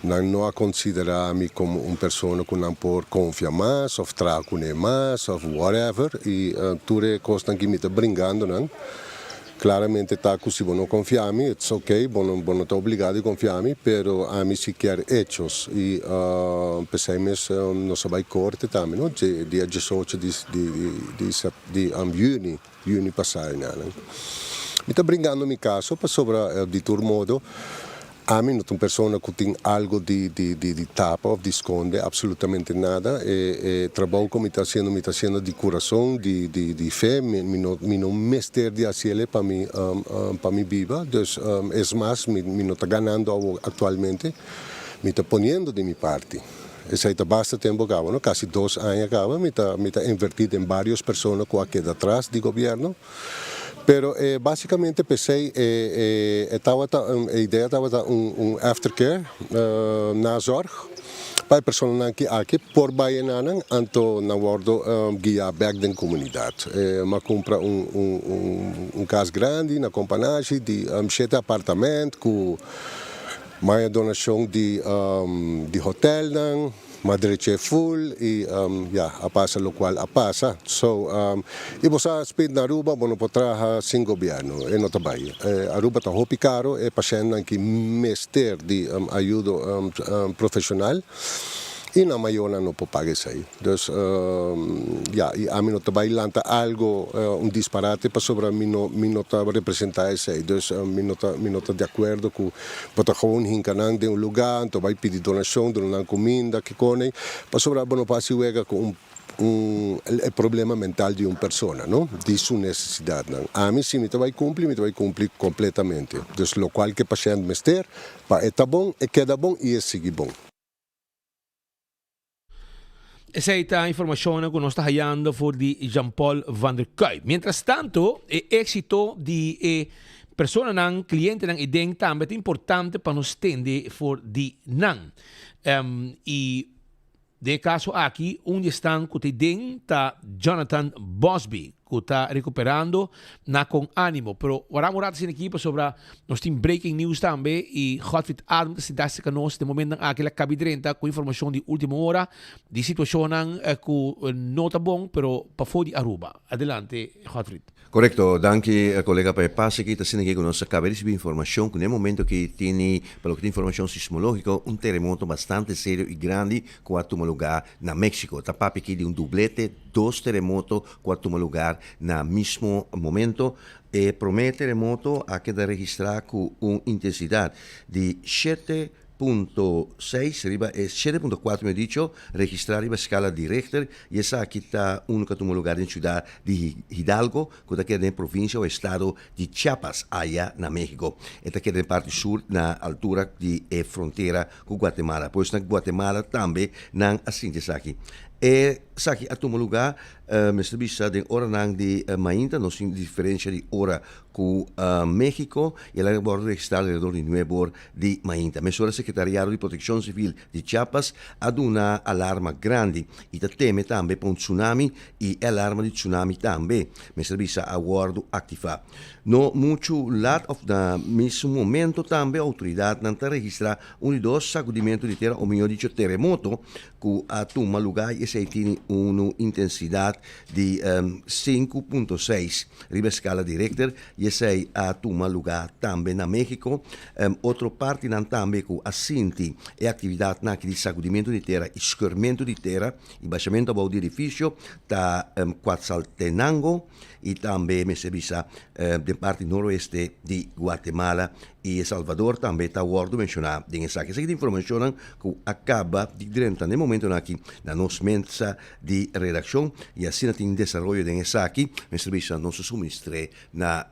não a considerar-me como uma pessoa que não pode confiar mais, ou trabalhar mais, ou whatever, e tudo é coisa que me está brincando, não? Claramente está que se não confiar em mim, it's ok, não está obrigado a confiar em mim, mas a mim se quer hechos e pensei mesmo não se vai corte também, não? Dia 18 de junho passado, não? Me está brincando no meu caso, para sobre de todo modo. A mim não é uma pessoa que tem algo de tapa ou de esconde, absolutamente nada. Trabalho como está sendo de coração, de fé, não mestre de hacerle para mim viva. Então, é mais, não está ganhando atualmente, me está ponendo de minha parte. Esse é bastante tempo acaba, ¿no? Casi 2 anos acaba, me está invertido em várias pessoas que aqui atrás do governo. Pero basicamente pensei, a ideia estava aftercare, na zorg, para pessoas que aqui por baianan, anto na bordo guia back da comunidade. Mas compra casa grande na companhia de 7 apartamentos com mais donação de hotel não. Madrid é full e a passa lo qual a passa. So, e você speed na Aruba, não pode trabalhar sem governo, e não trabalha. Aruba está muito caro, e paciente que mestre de ajuda profissional. E na maior não pode pagar isso aí. Então, a mim não trabalha algo, disparate para sobre mim não representar isso aí. Então, mim não está de acordo com botar gewoon hincanang de lugar, então vai pedir donação, donar comida, que conem, para sobre não passa com problema mental de uma pessoa, não? De sua necessidade. Não? A mim sim, me vai cumprir completamente. Então, o qual que o paciente mestre, para estar bom, queda bom e seguir bom. Esa es la información que nos está hallando por Jean-Paul Van der Kuy. Mientras tanto, el éxito de personas, clientes, y den también es importante para nos entender por de nan. Y de caso aquí, onde están que den está Jonathan Bosby, que está recuperando con ánimo. Pero ahora vamos a hablar equipo sobre nos team breaking news también y Godfried Adam se da que nos de momento aquí la cabidrenta con información de última hora de situación que no está bon, pero para fuori Aruba. Adelante, Godfried. Correcto, danke collega per passe che sta che conosce acaba di informazione nel momento che tiene per lo che informazione sismologica un terremoto abbastanza serio e grande quattro lugar na México. Tapapi che di un dublete, 2 terremotos quattro lugar na mismo momento e promette terremoto a che da registrare con un'intensità di 7.6 arriba 7.4 mi dicho registrare a scala di Richter e sa che sta un lugar in ciudad di Hidalgo che queda in provincia o estado di Chiapas allá na México e queda in parte sur na altura di frontiera con Guatemala poi na Guatemala tambe nan asinte saki e saki a tumo lugar Mr. Bisa den ora nang di Mainta non sin differenza di ora con México e la bordo registrare alrededor di 9 horas di Mainta. Mesura Secretariado di Protección Civil di Chiapas ad una allarma grande e da teme tambe per un tsunami e allarma di tsunami tambe. Mr. Bisa a guardo activa. No mucho lat of da mismo momento tambe autoridad nanta registra un 2 sacudimento di terra o meglio dice terremoto que a toma lugar e esse tem uma intensidade de 5.6 riba escala de Richter e esse a toma lugar também na México. Outra parte não também que assinti é atividade na de sacudimento de terra, escorrimento de terra e baixamento do edifício da Quetzaltenango e também me serviça de parte noroeste de Guatemala e El Salvador também está o mencionar essa informação que acaba de durante no momento aqui na nossa mesa de redação e assim tem desenvolvimento dessa aqui me serviça nosso suministro na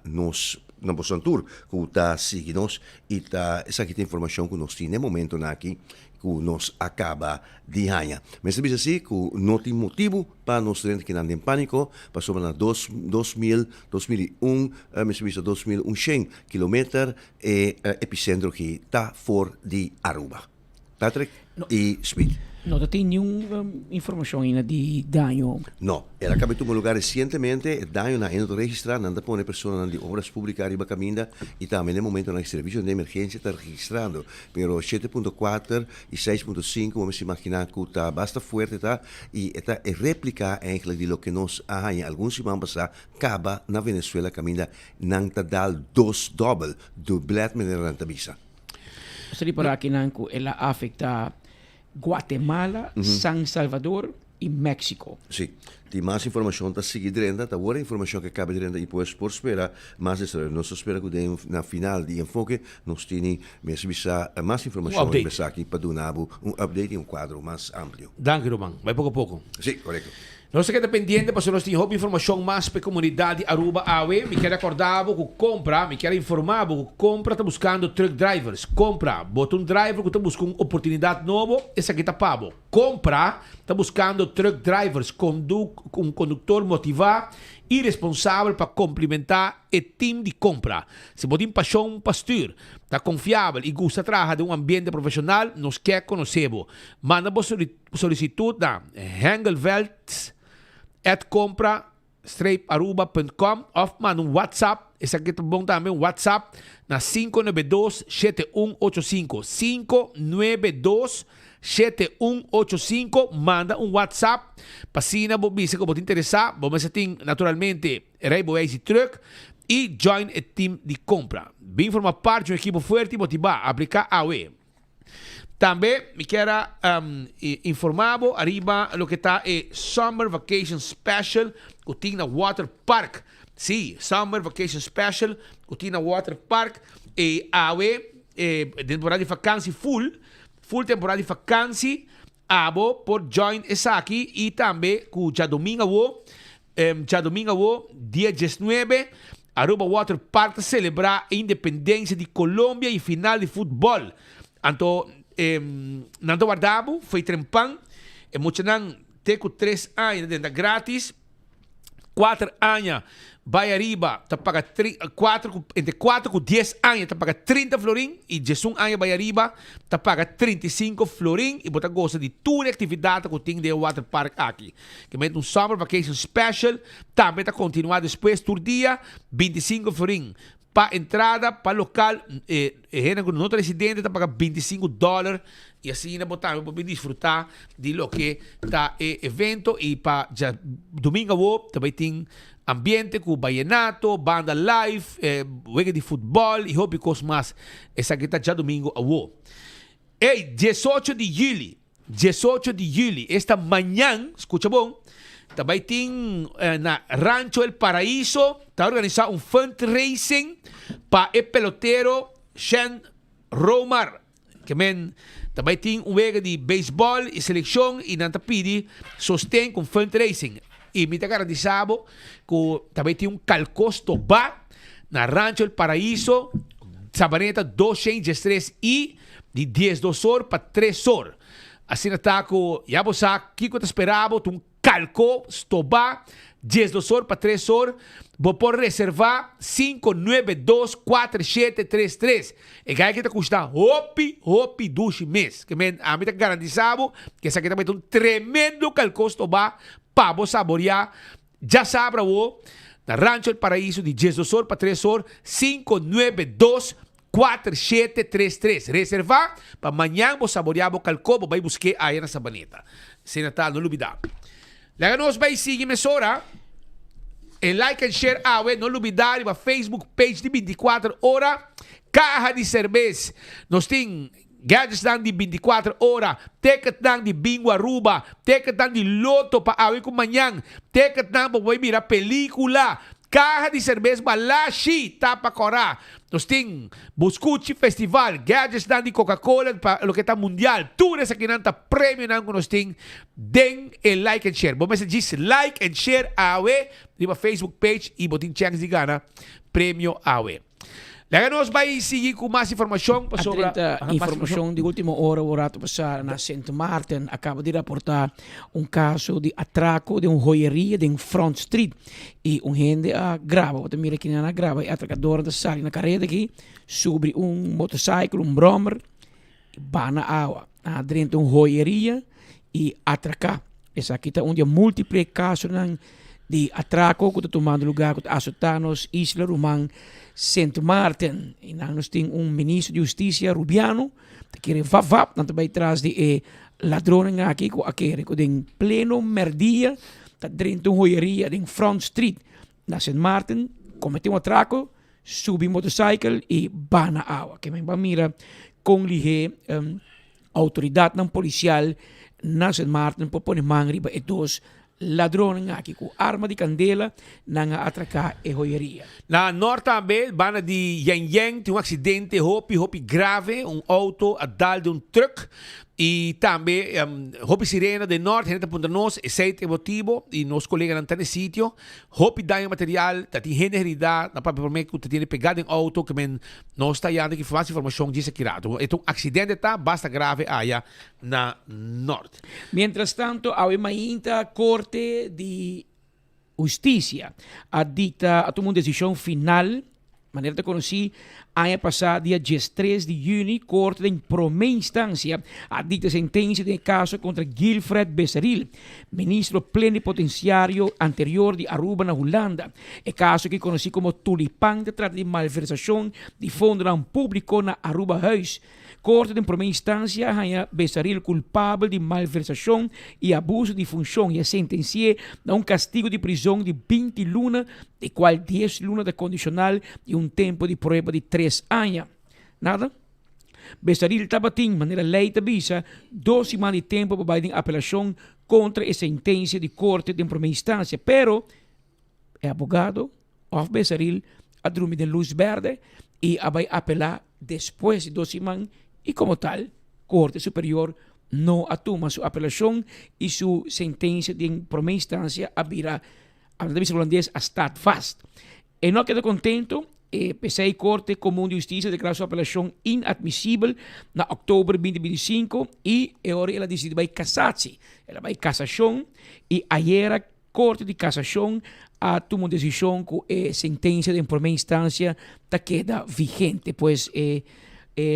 Bosantur que está seguindo e essa aqui tem informação que nós temos no momento aqui que nos acaba de ganhar. Mas se assim, que não tem motivo para nós que não em pânico, passou na 2001, mas 2100 km e epicentro que está fora de Aruba. Patrick e Smith. Não tem nenhuma informação ainda de dano. Não, ela acaba de um lugar recentemente, dano na ainda registrado, não põe pessoas de obras públicas arriba caminda e também no momento na serviço de emergência está registrando, pero 7.4 e 6.5 vamos imaginar que está bastante forte tá e está réplica eigenlijk de lo que nos há alguns semanas passar acaba na Venezuela caminda não está dal dos double do bled mineral tabisa. Seria para aqui nanco ela afeta Guatemala, San Salvador e México. Sim, tem mais informação está seguindo, está agora informação que acaba de renda e depois por esperar, mas nós espera que na final de enfoque nós temos mais informação aqui para dar um update e um quadro mais amplo. Danke, Roman. Vai pouco a pouco. Sim, correto. Nós queda pendiente para nós temos informação mais para a comunidade Aruba Awe. Me quero acordar que compra, me quero informar que compra está buscando truck drivers. Compra, bota driver que está buscando oportunidade nova, essa aqui está pago. Compra, está buscando truck drivers, condutor motivado e responsável para complementar o time de compra. Se você tem paixão, pastor, está confiável e gosta de trabalhar de um ambiente profissional, nos quer conhecer. Manda a solicitude na hengelveld@compra-aruba.com ou manda um WhatsApp. Esse aqui é bom também, um WhatsApp na 592-7185. 592-7185. Manda um WhatsApp. Passina, se você interessar, vamos ter naturalmente Rainbow Easy Truck e join o time de compra. Bem formar parte de uma equipe forte e motivada a aplicar a UE. Também me quero informar arriba o que está é Summer Vacation Special que tem na Water Park. Sim, Summer Vacation Special que tem na Water Park e a temporada de vacância full temporada de vacância por join essa aqui e também que já domingo dia 19 Aruba Water Park celebrar a independência de Colômbia e final de futebol. Então Nando guardavo, foi trempão, e muito não tem 3 anos dentro grátis, 4 anos vai arriba, tá paga entre 4 e 10 anos, tá paga 30 florim, e 11 anos vai arriba, tá paga 35 florim, e você gosta de toda a atividade que tem de Water Park aqui. Que é um Summer Vacation Special, também tá continuar depois do dia, 25 florim. Para entrada, para local, gente que não é residente, está pagando $25 e assim botamos para desfrutar de lo que está evento e para domingo também tem ambiente com vallenato, banda live, juego de futebol e hobby coisas mais. Essa aqui está já domingo Ei, 18 de julho, esta manhã, escucha bom, também tem na Rancho El Paraíso, está organizado um fundraising para o pelotero Shen Romar, que também tem um jogo de beisebol e seleção e não pede sostém com fundraising. E me está garantizado que também tem um calcosto na Rancho El Paraíso, Sabaneta 203 e de 10 horas para 3 horas. Assim está que já você sabe que você esperava, um calco, estoba, 10 horas para 3 horas, vou por reservar 592-4733. E que está custando hopi, 2 meses. Que a mim está garantizado que essa aqui também tem um tremendo calco, estoba, para você saborear. Já sabe, na Rancho El Paraíso, de 10 horas para 3 horas, 4733. Reservar para amanhã vos saborear o calcobo, vai buscar aí na Sabaneta. Sem Natal, não olvidar. Lá nós vai seguir emissora. E like and share não olvidar a Facebook page de 24 horas. Caja de cerveja. Nós temos gadgets de 24 horas. Ticket de bingo Aruba. Ticket de loto para awe com manhã. Ticket para vai mirar película. Caja de cerveja Balashi, Tapa Corá. Nós temos Buscuchi Festival, gadgets de Coca-Cola para o que está mundial. Tudo isso aqui nanta prêmio que nós temos. Den e like and share. Bom, mas diz like and share awe na Facebook page e botin chance de ganhar prêmio awe. Lá nós vai seguir com mais informação sobre a informação de última hora, o rato passar na St. Martin acaba de reportar caso de atraco de joieria de Front Street e gente grava, você mira aqui na grava, e atracador da sala na carreta aqui sobre motociclo, brommer, vai na água, dentro de joieria e atracar. Essa aqui está onde múltiplos casos de atraco que está tomando lugar com Azotanos, Isla Román, St. Martin. E nós temos ministro de Justiça, Rubiano, que quer vavap, não vai atrás de ladrões aqui, que em pleno merdia, está dentro de uma joieria em Front Street, na St. Martin, cometeu atraco, subiu motociclo e vai na água. Que me mira com autoridade policial na St. Martin, para pôr mangri para dois ladrões aqui com arma de candela na atracar a joieria. Na norte também, bana de Yang tem acidente hopi grave, auto a dar de truck e também hopi sirena de norte, gente aponta nós, aceite emotivo e nos colegas não estão no sítio, hopi dano material, tá tem gente herida, na própria forma que tem pegado em auto que men nós está yando que faz informação disso aqui rato. Então acidente tá basta grave aí na norte. Mientras tanto, há uma corte de justiça a dicta a tomar uma decisão final, maneira de conhecer, ano passado, dia 13 de junho, corte em primeira instância a dicta sentença de caso contra Gilfred Becerril, ministro plenipotenciário anterior de Aruba na Holanda. É caso que conheci como Tulipán de trata de malversação de fundos público na Aruba House. Corte de primeira instância hanya Becerril culpável de malversação e abuso de função e sentenciou a castigo de prisão de 20 lunas, de qual 10 lunas de condicional e tempo de prueba de 3 anos. Nada? Becerril estava de maneira lei de visa 2 semanas de tempo para a apelação contra a sentença de corte de primeira instância, pero o abogado of Becerril a dormir de luz verde e vai apelar depois de 2 semanas. E como tal, Corte Superior não atoma sua apelação e sua sentença de primeira instância a justiça holandesa está fast. E não queda contento, PCI Corte Comum de Justiça declarou sua apelação inadmissível na outubro 2025 e agora ela decidiu vai casar-se. Ela vai cassação e ayer a Corte de Cassação a tomou decisão com a sentença de primeira instância da queda vigente, pois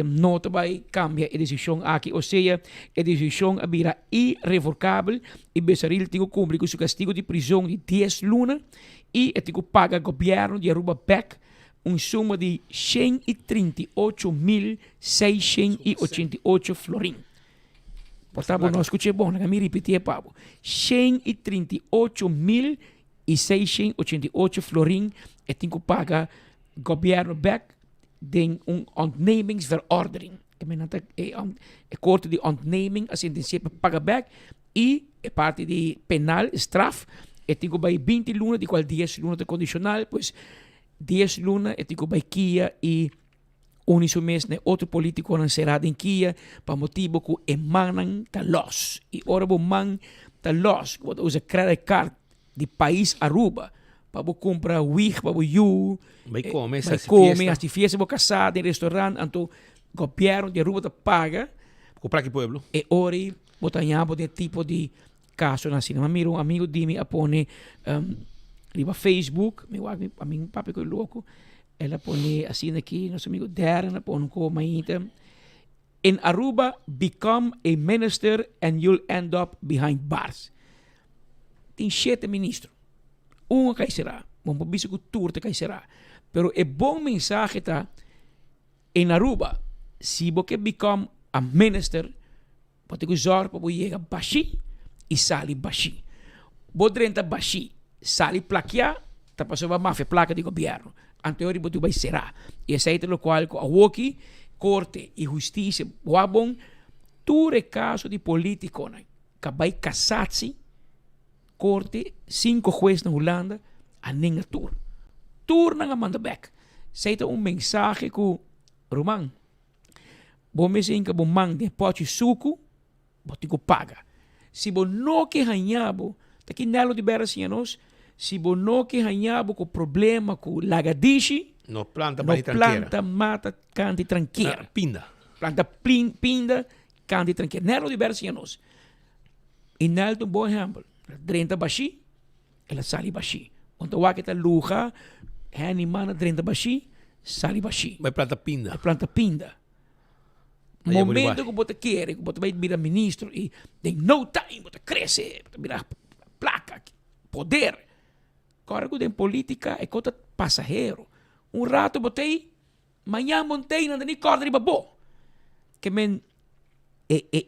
não vai cambiar a decisão aqui, ou seja, a decisão virá irrevogável e Becerril tem que cumprir com seu castigo de prisão de 10 lunas e tem que pagar ao governo de Aruba Beck suma de 138.688 florim. Portanto, não escutei bom, não me repetir, Pablo. 138.688 florim e tem que pagar ao governo Beck de ontnemingsverordening. A corte de ontneming a sentencia para pagar back e a parte de penal, straf, e tem que vai 20 lunas, de qual 10 lunas de condicional, pois 10 lunas e tem que vai Kia e uniso mês, outro político não será em Kia, para motivo que emanan da los. E ora o man da los, quando usa credit card de país Aruba, para comprar wig, para vai comer, se fiesta vou casar em restaurante, então o governo de Aruba te paga. Comprar que pueblo? E ora, botamos de tipo de caso na cinema. Miro um amigo de mim a pone riba Facebook, a mim papi que é louco, ela pone assim aqui, nosso amigo Darren, pone como ainda. In Aruba, become a minister and you'll end up behind bars. Tem 7 ministros. Cai será, vamos ver se o turte cai será. Pero é bom mensagem tá In Aruba, se você become a minister, pode usar para você chegar baixi e sair baixi. Você entra baixi, sair plaquear, tá passando a máfia placa de governo. Anterior você vai será. E esse é o qual a Woki, corte e justiça, bom, tudo é caso de político, né? Que vai casar-se, corte, 5 juízes na Holanda, a nenhum tour. Tour não manda back. Seita mensagem que Roman, bom me sim que bom mande pode suco, botigo paga. Se bom não que ganhabo, tá que nelo de beira assim nós, se bom não que ganhabo com problema com lagadishi, No planta, no planta mata canti tranqueira. Pinda. Planta pinda canti tranqueira. Nelo de beira assim nós. E nelo um bom exemplo. 30 baixi, ela sali baixi. Quando o que tá luja, é animada 30 baixi, sali baixi. Vai planta pinda. Planta pinda. Momento que você quer, que você vai virar ministro e em no time você cresce, você virar placa, poder. Agora que tem política é coisa passageiro. Rato botei, amanhã montei na nem corda de babo. Que men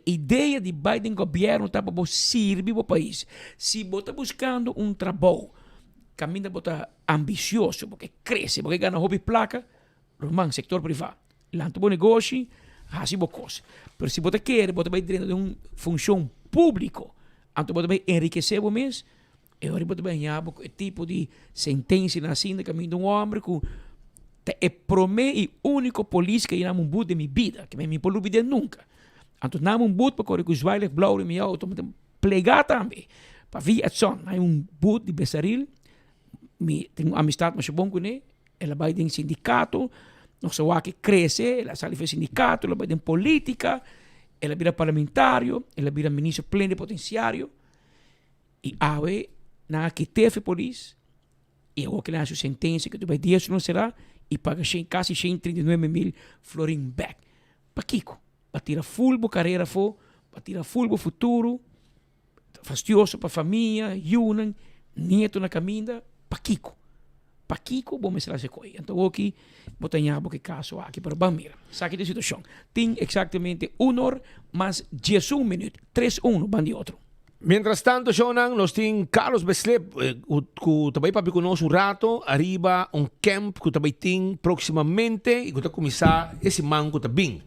ideia de Biden governo está para servir o país. Se você está buscando trabalho, caminho você ambicioso, porque cresce, porque ganha hobby placa, román, sector privado. Lanto bom negócio, assim boa coisa. Mas se você quer, você vai dentro de uma função pública, então você vai enriquecer o mês, e agora você vai ganhar o tipo de sentença assim, de caminho de homem, que é promete e único polícia que eu não vou de minha vida, que me pode olvidar nunca. Então, não boot para correr com os bailes, blauw em meu auto, plegar também. Para vir a som, há boot de Bessaril, tenho amistade mais bom com ele, ela vai em sindicato, não sei o que cresce, ela sai do sindicato, ela vai em política, ela vira parlamentário, ela vira ministro plenipotenciário, e aí, na que teve polícia, e eu que sua sentença, que tu vai 10 não será, e paga quase 139 mil florin back. Para Kiko. Para tirar full a carreira, para tirar full o futuro, fastioso para a família, Yunan, neto na caminha, para Kiko. Para Kiko, vamos ser essa coisa. Então, aqui, vou ter que caso aqui, para Bamira. Sabe que situação. Tem exatamente 1 hora, mas 10 minutos, 3-1, bandi outro. Mientras tanto, Shonan, nós temos Carlos Beslep, que também para conosco rato, arriba camp que também tem proximamente, e que está começar esse manco também.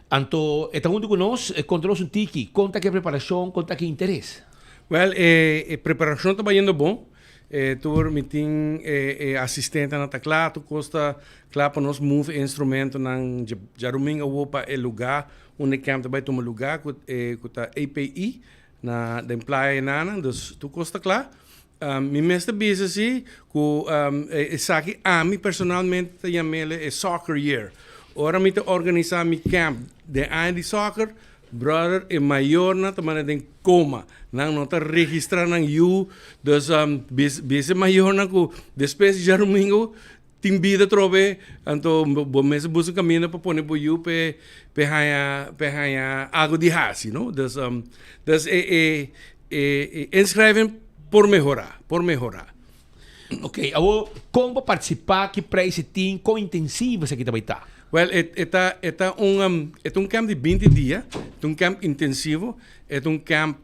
Então, está junto conosco, conta-nos tiki, conta que preparação, conta que interesse. Well, preparação está indo bom. Tu me tem assistente na tecla, tu custa para nós move instrumento na jaruming ou para o lugar, onde camp também toma lugar, que está API na da employee nana, dus tu custa claro. Mi mestre business que sabe a mim personalmente chamele soccer year. Ora me te organizar mi camp de de soccer, brother e maior na tamana den coma, não tá registrar na you, dus base maior na ku depois de domingo tem vida trove, então bom mês busca caminho para pôr para you pe haya algo de hasi, não? Dus inscrevem por melhorar. Ok, agora como participar que para esse team com intensivo aqui também tá? Well, é camp de 20 dias, é camp intensivo, é camp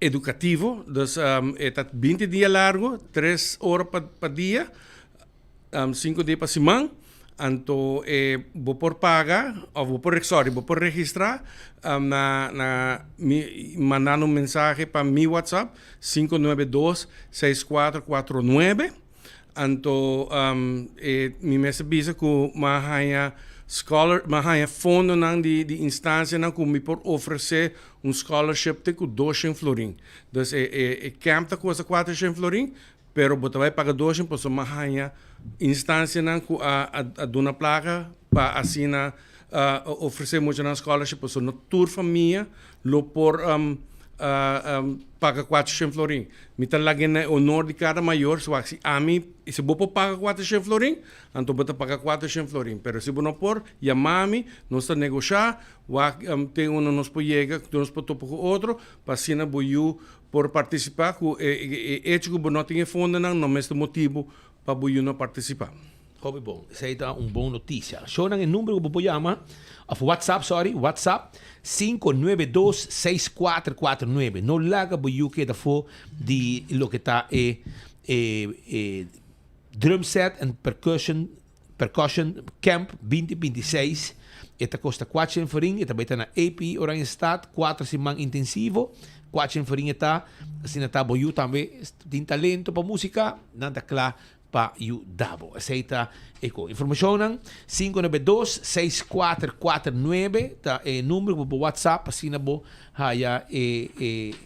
educativo, dus é 20 dias largo, 3 horas para dia, 5 dias para semana. Então, vou por pagar, ou vou por registrar, mandando mensagem para meu WhatsApp, 592-6449. Então, me avisa que mahaya fundo de instância que me pode oferecer scholarship de 200 florin. Então, camp está custa 400 florin, pero você vai pagar 200 por mahaya instância que a dona placa para assim oferecer muito na scholarship, por no tour família, lo por paga 400 florin. Me tá lagi na honor de cada maior, so assim, a mim, se vou pagar 400 florin, então vou pagar 400 florin. Pero se vou não por, chamar-me, nós está negociar, tem nos pojega, nos pode topar com outro, para assim na boiu por participar, que é que não tem fundo não mesmo motivo para boiu não participar. Hobby bom. Essa aí tá boa notícia. Show o número que você chama, of WhatsApp, 592-6449. Não larga para o que da for de lo que está drum set and percussion camp 2026. Esta custa 400 farinha, esta vai na AP Orange Stad, 4 semanas intensivo. 400 farinha tá, assim tá boiu também, tem talento para música, nada claro para o dabo. Aceita eco. Informação 592-6449, tá número para WhatsApp, assim na bo haya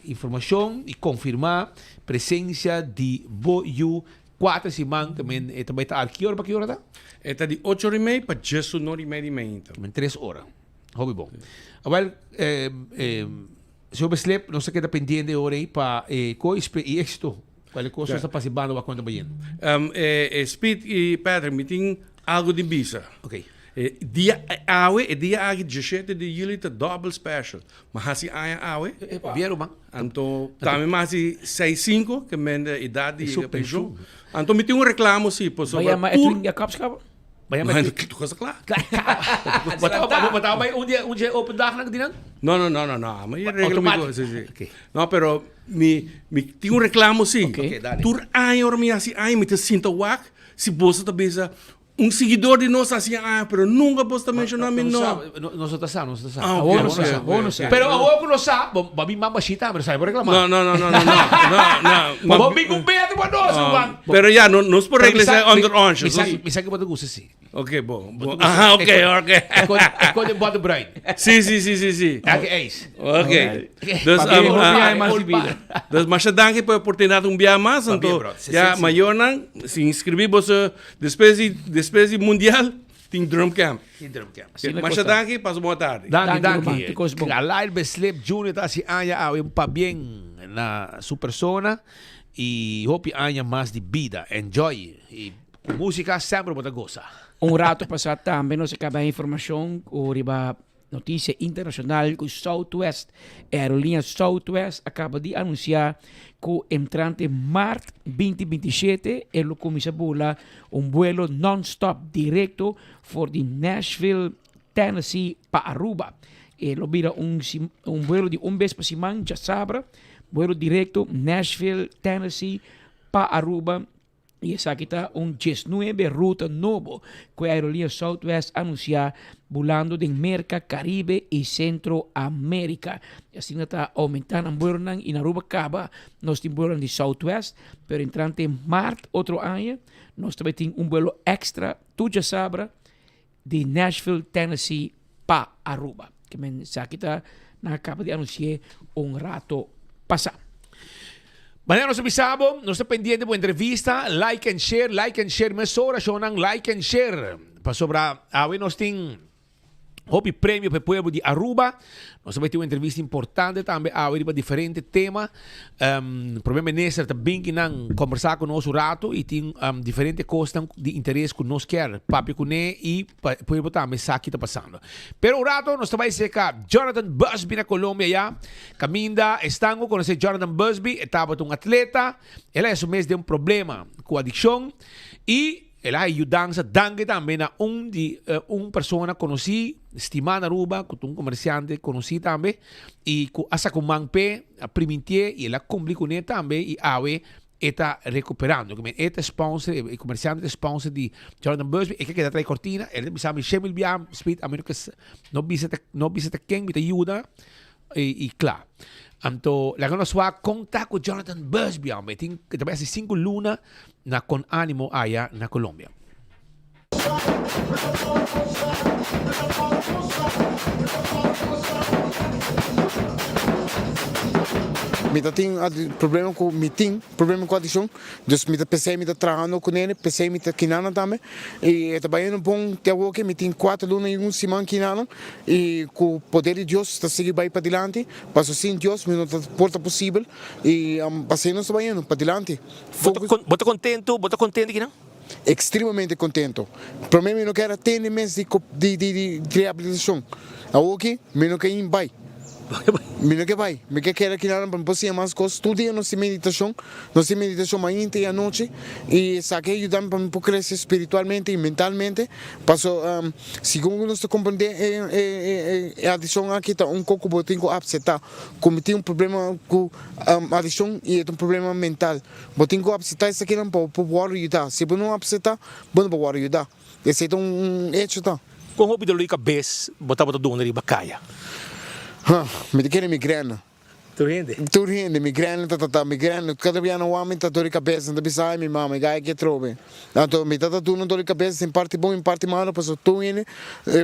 informação e confirmar presença de boiu 4 semanas também, também tá aqui hora para que hora tá? Está de 8h30 para 10h30. Também 3 horas. Hobby bom. Well, se eu beslep, não sei o que está pendente agora aí para êxito. Qual é coisa está participando para quando vai indo? Speed e Patrick, me tem algo de bisa. Ok. Dia 17 de julho está double special. Mas assim, awe. Vieram, man. Então, também mais 6-5, que é a idade de pension. Então, me tem reclamo, sim. Vai amar, tu a capscaba? Vai amar, coisa clara. Botava bem um dia open dag na dinan? Não. Mas é regra me Não, pero me tem reclamo, sim. Tu aí, me assim, me te sinto wak, se você tá bisa seguidor de nós assim, pero nunca posta mencionar meu nome. Nós não sabemos. Pero a não sabe, babi mama chita, mas sai por reclamar. Não. Babi com beto para nós, pero já, nós por regra é under orange. Me sabe que você gosta sim. Ok, bom. Ok. Quando bota brain. Sim. É isso. Ok. Dus mas danke por oportunidade dia mais, então já maior não se inscrever você depois de mundial tem drum camp. Mas danke, passo boa tarde. Danke. Alair Beslep Junior tá se anya pa bem na sua persona e hope anya mais de vida. Enjoy e música sempre para gozar. Rato passado também nós acabamos a informação sobre a notícia internacional que o Southwest, a aerolínea Southwest, acaba de anunciar que o entrante março 2027 ele começa a voar vuelo non-stop directo por de Nashville, Tennessee para Aruba. Ele vira vuelo de vez por semana, já sabe, vuelo directo Nashville, Tennessee para Aruba. E essa aqui está 19 ruta novo que a aerolínea Southwest anuncia volando de América, Caribe e Centroamérica. E assim está aumentando a vuelo e na Aruba acaba nós temos vuelo de Southwest, pero entrante em março outro ano nós também temos vuelo extra, tu já sabes, de Nashville, Tennessee para Aruba. Que essa aqui está acaba de anunciar rato passado. Mañana nos avisamos, no está pendiente de entrevista, like and share, mes horas, like and share. Para sobrar, hoy nos tiene hobby premio para el pueblo de Aruba. Nos vai ter uma entrevista importante também, para diferentes temas. Provavelmente também que não conversar conosco rato e tem diferentes coisas de interesse que nós queremos. Papi com ele e o povo também sabe o que está passando. Pero o rato nós vai ser com Jonathan Busby na Colômbia já. Caminda, estamos com esse Jonathan Busby, estava um atleta. Ele é mês de problema com adicção e ele ajudança danke também a pessoa conhecida, estimada Aruba, com comerciante conhecido também, e com essa com mangpe, a primitie, e ela cumpre com ele também, e está recuperando. Este sponsor, o comerciante sponsor de Jonathan Busby, e que está atrás cortina, ele sabe Michel Milbiam, speed, a menos que não visita quem me ajuda, e claro. Então, la nos va a contar con Jonathan Busby, que también hace 5 lunas con ánimo allá en Colombia. Me tem problema com a adicção, dus me pensei me trabalhando com ele, pensei me quinana também, e trabalhando bom até hoje me tem 4 lunas e 1 semana quinana, e com o poder de Deus está seguindo para adiante, passo sem Deus me não porta possível, e passei nós trabalhando para adiante. Bota contento que não? Extremamente contento. Para mim não quero ter meses de reabilitação, a hoje me não quero ir bem. Mira que vai, me que quer aqui na para você mais coisas, todo dia nós temos meditação manhã e à noite e isso aqui ajuda para me crescer espiritualmente e mentalmente. Passo, segundo nós compreender a adição aqui tá pouco botinho upsetar, como tem problema com adição e é problema mental. Botinho upsetar isso aqui não pode ajudar. Se não upsetar, não pode ajudar. Esse é hecho tá. Como o dor de cabeça, botar dor de bacaia. Me quer migrana. Turrende, migrana, migrana. Cada vez não homem tá dor de cabeça, não bisa minha mama, gai que trobe. Então, me tá dando dor de cabeça, em parte bom, em parte malo, passo tu ele,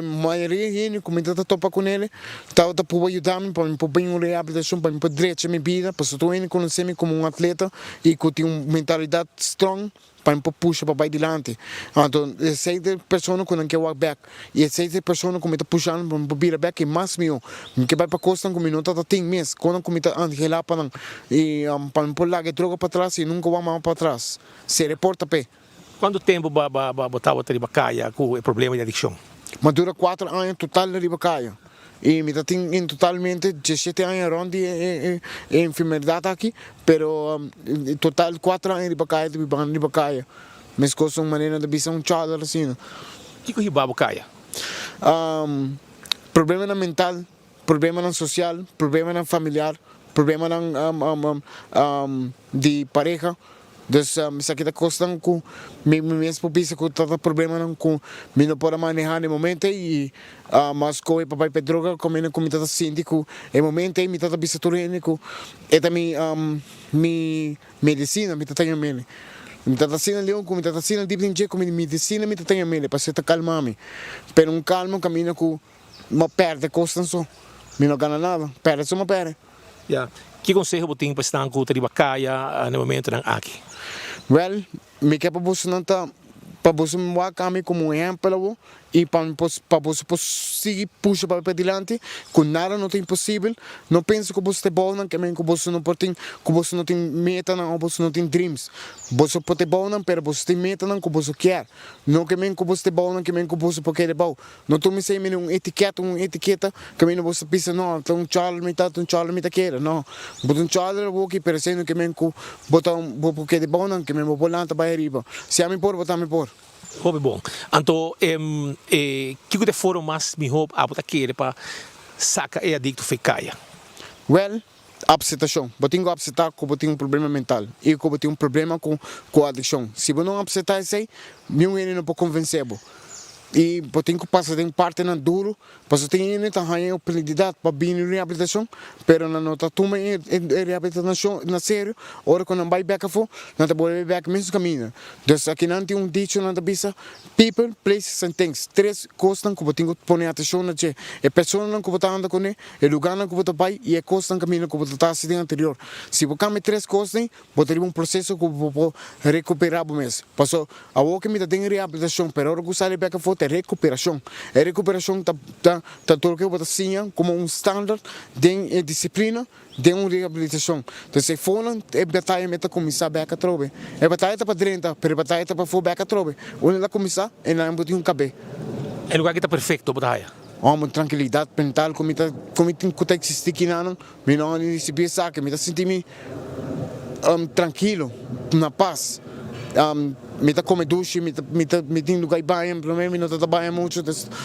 maioria ele, como tá topa com ele, tá para ajudar-me para me pôr uma reabilitação, para me pôr direito minha vida, passo tu ele conhecer-me como atleta e que tem uma mentalidade strong. Para me puxar para baixo delante. Então, essa pessoa que não quer walk back. E essa pessoa que me está puxando para me virar back é mais meu. Que vai para a costa com minuto até 10 meses. Quando me está angelando para me pôr lá que droga para trás e nunca vai mais para trás. Se reporta pé. Quanto tempo botar outra bacaia com o problema de adicção? Mas dura 4 anos total de bacaia. E me tem totalmente 17 anos around de enfermedade aqui, pero total 4 anos de bacaia. Mas coisas maneira de visão chada assim. O que é bacaia? Problema mental, problema social, problema familiar, problema de pareja. Dus isso aqui está custando com minhas pupis que está problema com me não pode manejar no momento e mas com o papai pedroga como ele como está sentindo no momento e me está bisturando com é também medicina me está tendo mele me está sendo leão como está sendo tipo de como medicina me está tendo mele para se tá calmar-me pero calmo caminho com uma perde custa só me não ganha nada perde só uma perde. Que conselho você tem para estar com o bacaia no momento aqui? Well, me quer para você não tá para você me colocar como exemplo e para você conseguir puxar para adiante com nada não tem possível não penso que você é bom não que você não pode que você não tem meta não você não tem dreams você pode ser bom não pero você tem meta não que você quer não que você é bom não que você pode querer bom não tu me sei uma etiqueta que você pensa não um Charles me tá quer não um Charles vou que pero sendo que botar vou querer bom não que vou volar para arriba se a mim por botar me por Hobby bom. Então, que que foram mais melhor a botar querer para sacar é adicto fecaia? Well, upsetação. Botinho upsetar que botinho problema mental e que botinho problema com a adicção. Se você não upsetar isso aí, nenhum não pode convencer. E botinho que passa tem parte na duro, passa tem ele tá ganhando oportunidade para vir em reabilitação, pero na nota toma reabilitação na sério, ora quando vai back for, não tá pode back mesmo caminho. Então aqui não tem dicho na bisa, people, places and things. 3 coisas que botinho põe atenção na che. É pessoa não que botar anda com ele, é lugar não que botar vai e é coisa caminho que botar assim anterior. Se você cambia 3 coisas, botaria processo que pode recuperar mesmo. Passou a que me tem reabilitação, pero ora que sai back for é recuperação. A recuperação tá tudo que eu assim como standard de disciplina de uma reabilitação. Então se for é batalha meta começar back a trobe. É batalha para 30, pero batalha para for back a trobe. Onde ela começar e não botar cabé. É lugar que está perfeito batalha. Uma tranquilidade mental como tem que existir aqui não, me não se pensa que me tá sentindo tranquilo, na paz. Me tá come duche, me tem lugar banho, pelo menos me não tá banho muito,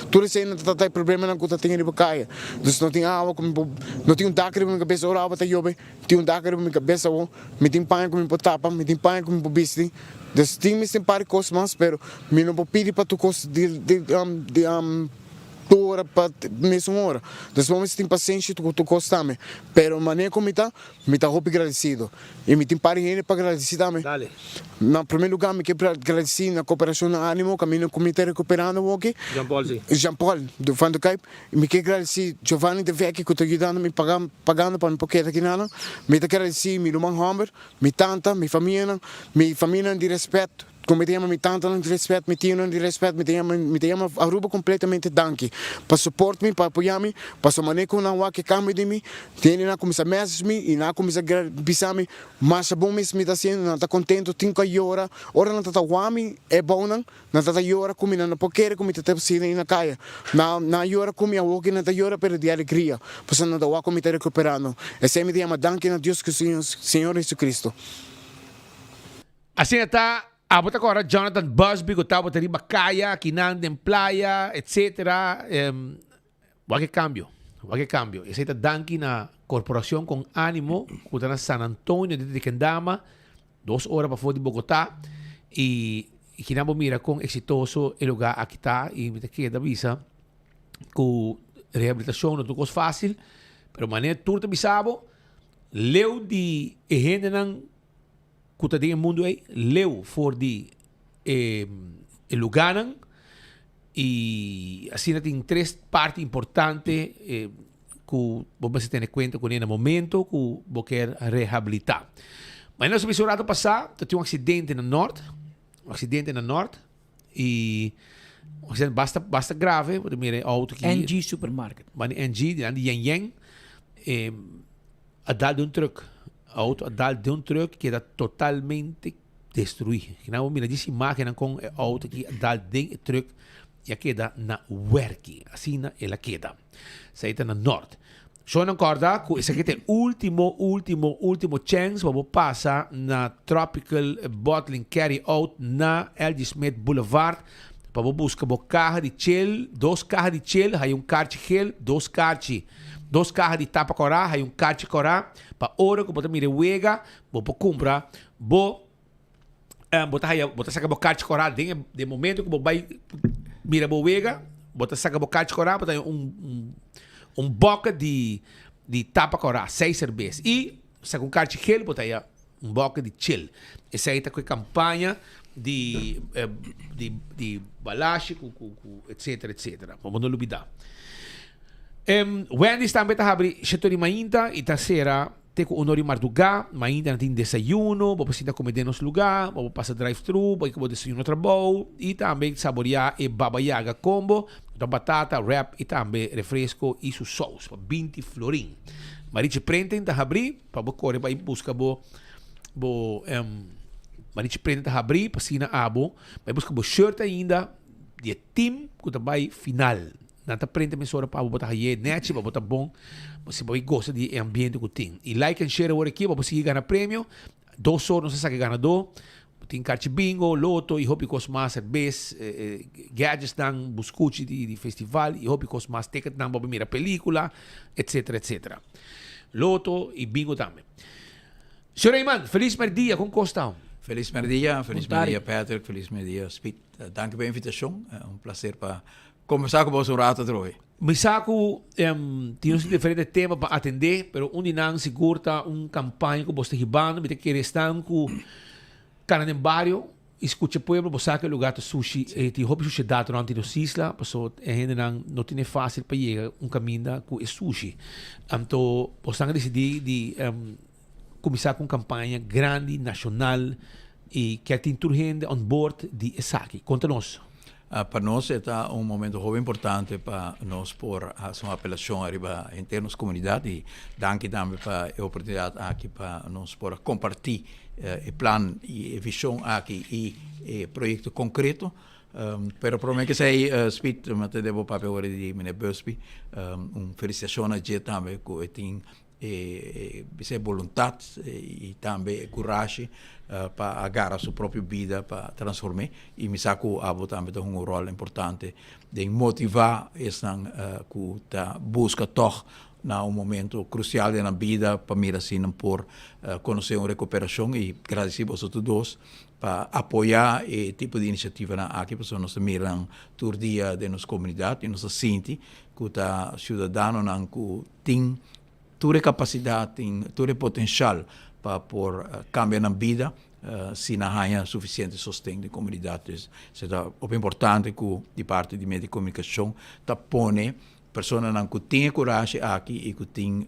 tudo isso aí não tá problema não que tá tendo de caia. Então não tem água, não tem dácaro na minha cabeça, ora tá yobe, tem dácaro na minha cabeça, me tem banho com me tapa, me tem banho com me bisti. Então tem me sempre coisas mais, pero me não pode pedir para tu coisa de hora para mesmo hora. Dos momentos tem paciência tu gostame, pero maneira como me tá roupa agradecido. E me tem parente para agradecer também. Na primeiro lugar me quero agradecer na cooperação na ânimo, caminho como me tá recuperando aqui. Jean Paul do Van do Cape, me quero agradecer Giovanni de Vecchi que tá ajudando me pagando para me poqueta aqui nada. Me tá agradecer meu irmão Homer, minha tanta, minha família de respeito. como te llama mi tante não respeito, mi tio não respeito, me te llama Aruba completamente danke. Para suportar me, para apoiar-me, para só manejar com a que cambia de mim, tem na começar mesmo e na começar pisar me, mas é bom mesmo me tá sendo, não tá contente, tem que ora não tá wami é bom não tá ora como não porque como te tá sendo na caia. Na ora como a walk não tá ora per de alegria, pois não tá wa como te recuperando. Esse me chama danke a Deus que o Senhor Jesus Cristo. Assim está. Abot agora Jonathan Busby, que estava ali Bacaya, Kinanden Playa, etc. Wag cambio. Esse está danke na corporação com ânimo, que está na San Antonio, de Kendama, 2 horas para fora de Bogotá, e Kinabo mira com exitoso o lugar aqui está, e me queda visa, com reabilitação não é fácil, mas maneira turta bisabo, leu de ehendenan kuta di mundo ay leu for di luganan y así natin 3 partes importantes que vamos a tener cuenta con en el momento que vos quer rehabilitar. Mas nós episódio passado teve um acidente no norte, e um acidente basta grave, porque mire auto que NG Supermarket. Mas NG de Yang a dar de truck. Auto a de um truck que era totalmente destruído. Não, mira, disse máquina com auto que a de truck e queda na werking. Assim ela queda. Saída na norte. Só não acorda que esse aqui tem último chance para passar na Tropical Bottling Carry Out na L.G. Smith Boulevard para buscar o carro de Shell, 2 carros de Shell, aí carro de Shell, 2 carros de tapa corá, aí carro de corá, para hora que você mira uega, vou comprar, vou sacar o carro de corá, de momento que você vai mira o uega, você saca o carro de corá, para boca de tapa corá, 6 cervejas, e saca carro de Shell, você boca de Shell. Essa aí está com a campanha de balache, etc. Vamos não olvidar. Wendy's também está abrindo setor de mainta e terceira tem com honor madrugada, mainta tem desayuno, vou precisar comer nos lugar, vou passar drive-thru, vou desayuno trabalho e também saborear e baba yaga combo, da batata, wrap e também refresco e su sauce, 20 florin. Mariche prende está abrindo para você correr para ir buscar Mariche prende está abrindo para assinar abo, vai buscar o shirt ainda de team que vai final. Nata prende mesora para botar aí net para botar bom, você vai gostar de ambiente que tem. E like and share agora aqui para você ganhar prêmio. 2 horas não se sabe ganhador. Tem carte bingo, loto e hobby mais cerveja, gadgets dan buscuchi de festival e hobby mais ticket dan para mirar película, etc. Loto e bingo também. Senhor Iman, feliz merdia com Costa. Feliz merdia, Patrick, feliz merdia, Speed. Dank pela invitação, é prazer para conversar com você rato hoje. Me saco, temos diferentes temas para atender, mas não segura campanha que você está ribando, me quer estar com cara no barrio, escuta pueblo, você sabe que o lugar de sushi, tem hobby sushi dado durante as islas, porque a gente não tem fácil para chegar caminho com sushi. Então, você decidir de começar com campanha grande, nacional, e que tem toda gente on board de Esaki. Conta-nos. Para nós é momento muito importante para nós por uma apelação arriba em termos de comunidade e danke também para a oportunidade aqui para nós por compartilhar o plano e a visão aqui e projeto concreto. Pero para mim que sei Speed, mas devo papel de Mene Busby, felicitação a gente também que tem vontade e também coragem para agarrar a sua própria vida para transformar e me saco a também tem rol importante de motivar essa que busca toch na momento crucial na vida para mim assim por conhecer uma recuperação e agradecer a todos para apoiar esse tipo de iniciativa aqui para nós miram todo dia de nossa comunidade e nós sente que o cidadão que tem toda a capacidade, tem todo o potencial para cambiar na vida se não há suficiente sustento de comunidades. É importante que, de parte de meio de comunicação, põe pessoas que têm coragem aqui e que têm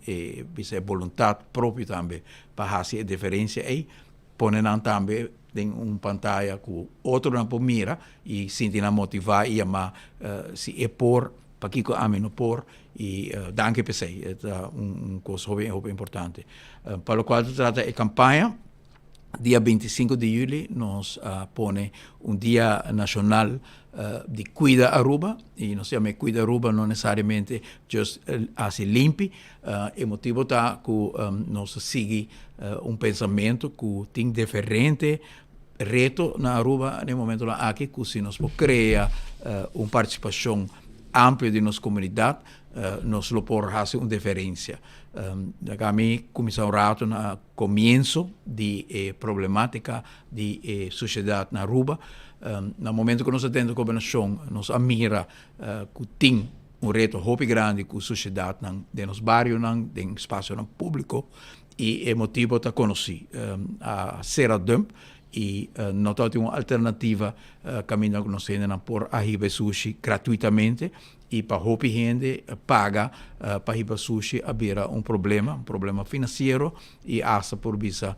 vontade própria também para fazer a diferença e ponen também em pantalla com outro na mira e sentir motivar e amar se é por para que a mim não por e danke per se é coisa bem importante para o qual trata a campanha dia 25 de julho nós põe dia nacional de Cuida Aruba e nós chamamos Cuida Aruba não necessariamente just assim limpe o motivo tá que nós sigue pensamento que tem diferente reto na Aruba no momento lá aqui que se nós cria participação ampla de nossa comunidade nós lo por fazer uma diferença a mim começou um rato no começo de problemática de sociedade na Aruba no momento que nós atendemos a governação nós admira que tem reto muito grande com a sociedade de nos bairros de espaço público e o motivo está conhecido a Serra Dump e não tem uma alternativa caminho que nós temos por arriba sushi gratuitamente e para a gente paga para arriba sushi haver um problema financeiro e essa por visa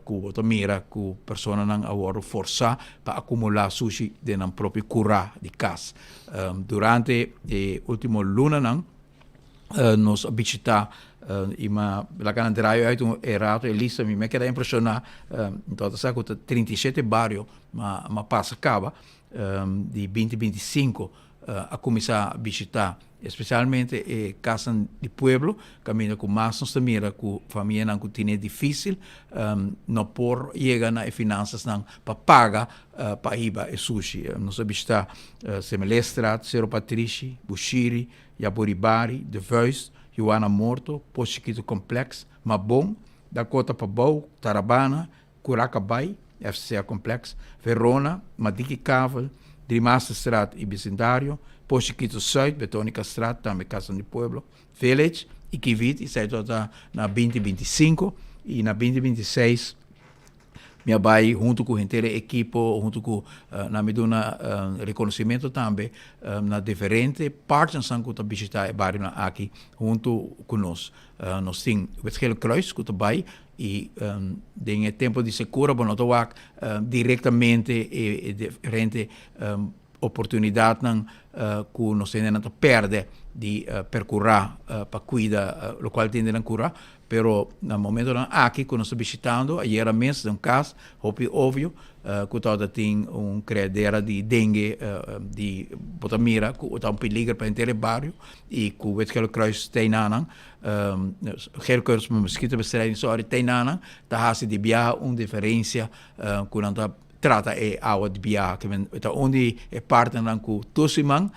que mira que a pessoa não agora forçar para acumular sushi de na própria cura de casa durante o último luna nós visitamos e la canaderaio hai un erato e lista mi queda impressionar então sa que 37 bairros ma passa acaba de 2025 a começar a visitar especialmente casa de pueblo caminho com mais nos mira com família não tem difícil não por chegar na finanças não para pagar para ir e sushi nós visitar Semelestrat, Cerro Patrici, Bushiri, Yaburibari, De Vuist, Joana Morto, Pochiquito Complex, Mabon, Dakota Pabou, Tarabana, Curacabai, FCA Complex, Verona, Madiki Caval, Drimasterstraat e Bicendário, Pochiquito Zuid, Betônica Straat, também Casa de Pueblo, Village, Iquivit, isso aí está na 2025 e na 2026 minha bai junto com a inteira equipe, junto com na meduna reconhecimento também na diferente partes que está visitar o bairro aqui junto conosco. Nós temos o Vesgelo Kruis que está bai e em tempo de segura nós temos diretamente diferente oportunidade que nós temos perde de percorrer para cuidar o qual temos que curar. Pero no momento aqui que nós estamos visitando, ayer mesmo um caso, óbvio, que toda tem criadeira de dengue de Botamira, que está perigo para o inteiro bairro e que o Vesgelo Kruis tem nana, Herkurs mosquitobestrijding sorry tem nana, tá hasi de biar diferença que não está trata água de biar que onde é parte não com tosimang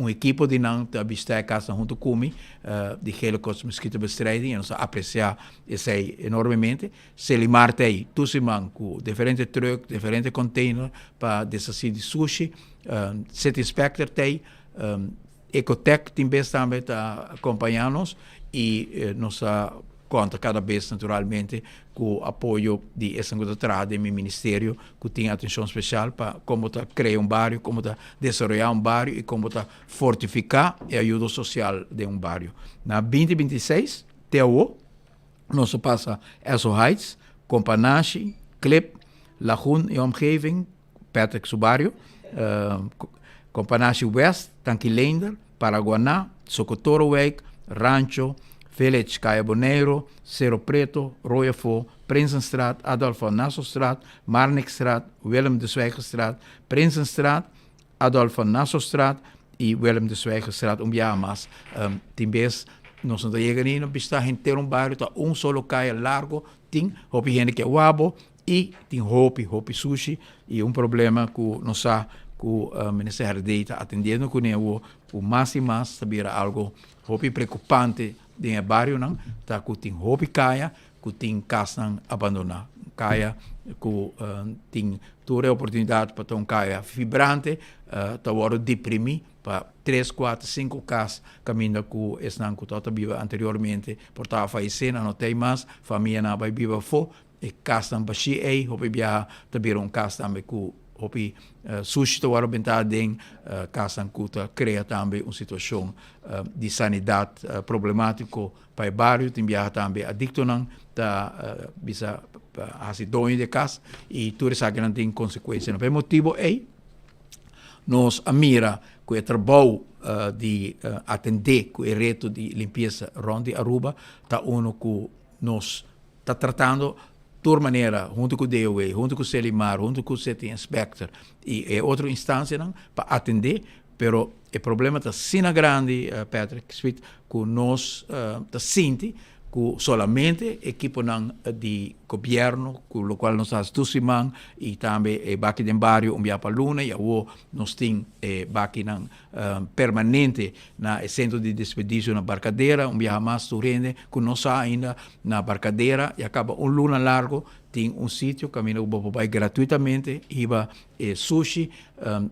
equipe de não tá vistar casa junto comigo de Herkurs mosquitobestrijding e nós apreciar isso enormemente se limar tem tosimang com diferente truck diferente container para desassi de sushi set inspector tem Ecotec também está acompanhando-nos e nos conta cada vez naturalmente com o apoio de essa coisa de meu ministério que tem atenção especial para como criar bairro, como desenvolver bairro e como fortificar a ajuda social de bairro. Na 2026, nós passa Elso Heights, Companache, Clip, Lagoon e omgeving, Patrick Subario, Companache West, Tanquilender, Paraguaná, Socotorowijk, Rancho, Village Caia-Boneiro, Cerro Preto, Royafo, Prinsenstraat, Adolfo Nassaustraat, Marnixstraat, Willem de Zwijgerstraat, Prinsenstraat, Adolfo Nassaustraat e Willem de Zwijgerstraat, mais. Timbes, nós não chegamos não está inteiro bairro, tá solo caia largo, tem hopi gente que é wabo e tem hopi sushi e problema que nós que o Ministério da está atendendo com o mais e mais saber algo hopi preocupante de bairro não tá que tem hopi caia que tem casa abandonada caia que tem toda a oportunidade para ter caia vibrante tá agora deprimir para 3, 4, 5 casas caminho que estão que toda viva anteriormente portava falecendo não tem mais família não vai viva fo e casa baixi hopi viaja também casa também que hopi sushi te waro benta ding kasan kuta crea também situação de sanidade problemático para o bairro, tem viaja também adicto não tá bisa hasi dono de casa e tudo isso que não tem consequência. Não é motivo nós mira que o trabalho de atender com o reto de limpeza ronde Aruba tá que nós tá tratando de maneira junto com o DOE, junto com o Selimar, junto com o City Inspector e outra instância para atender, pero o problema está sendo grande, Patrick, que nós tá sente que solamente equipo de governo, com o qual nós estamos tusimang e também baki den barrio para Luna e nós tem baki permanente na centro de despedício na Barcadeira, mais turende que nós ainda na Barcadeira e acaba Luna largo tem sítio caminho vai gratuitamente iba sushi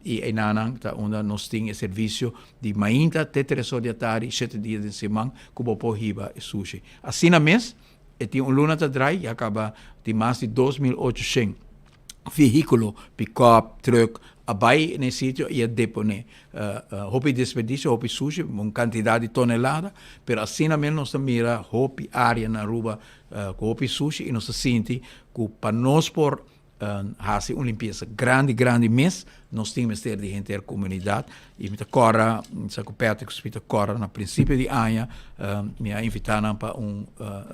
e enanang ta onde nós tem serviço de mainta tetre diário 7 dias de semana que bobo iba sushi assim na mês e tem luna ta dry e acaba de mais de 2.800 veículos pick-up truck abai nesse sítio e depone hopi despedício hopi sushi uma quantidade de tonelada pero assim na mês nós mira hopi área na Aruba hopi sushi e nós sente que para nós por hace uma limpeza grande mês nós temos ter de gente da comunidade e me corra se coperto que me corra no princípio de ano me invitaram para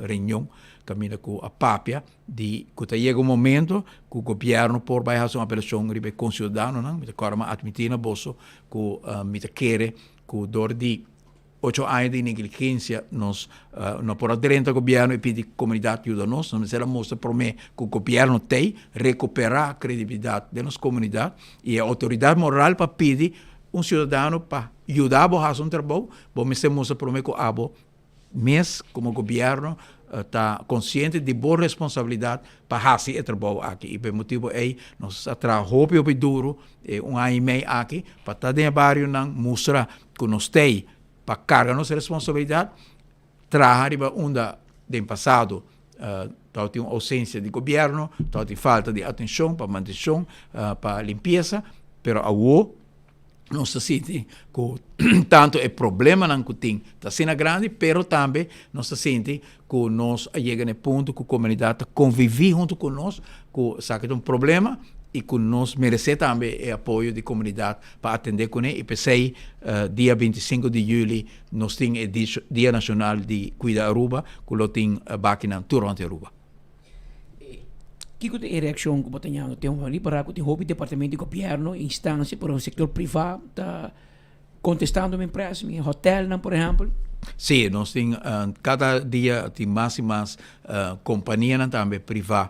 reunião caminha com a papia de que chega momento que o governo por vai fazer uma operação ribe com cidadão não me corra ma admitir na bolso que me querer que dor de 8 anos de negligência, nós não por dentro do governo e pedir comunidade ajuda nós, não será mostra para mim que o governo tem recuperar a credibilidade da nossa comunidade e a autoridade moral para pedir cidadão para ajudar a fazer trabalho, bom me mostra para mim que abo mês como governo está consciente de boa responsabilidade para fazer o trabalho aqui e por motivo aí nós trabalhamos duro ano e meio aqui para estar dentro do bairro não mostrar que nós tem para carregar nossa responsabilidade, trabalhar onda do passado, tal tem ausência de governo, tal tem falta de atenção para manutenção, para limpeza, pero agora nós sentimos que tanto é problema não que tem, está sendo grande, pero também nós sentimos que nós chegamos no ponto que a comunidade convive junto conosco, que sabe que é um problema e que nós merecemos também o apoio da comunidade para atender com ele. E pensei, dia 25 de julho, nós temos o Dia Nacional de Cuidar Aruba, que nós temos aqui na Toronto, Aruba. Que é a reação que você tem ali para que o departamento de governo, instância para o setor privado, está contestando uma empresa, um hotel, por exemplo? Sim, nós temos cada dia tem mais e mais companhias também privadas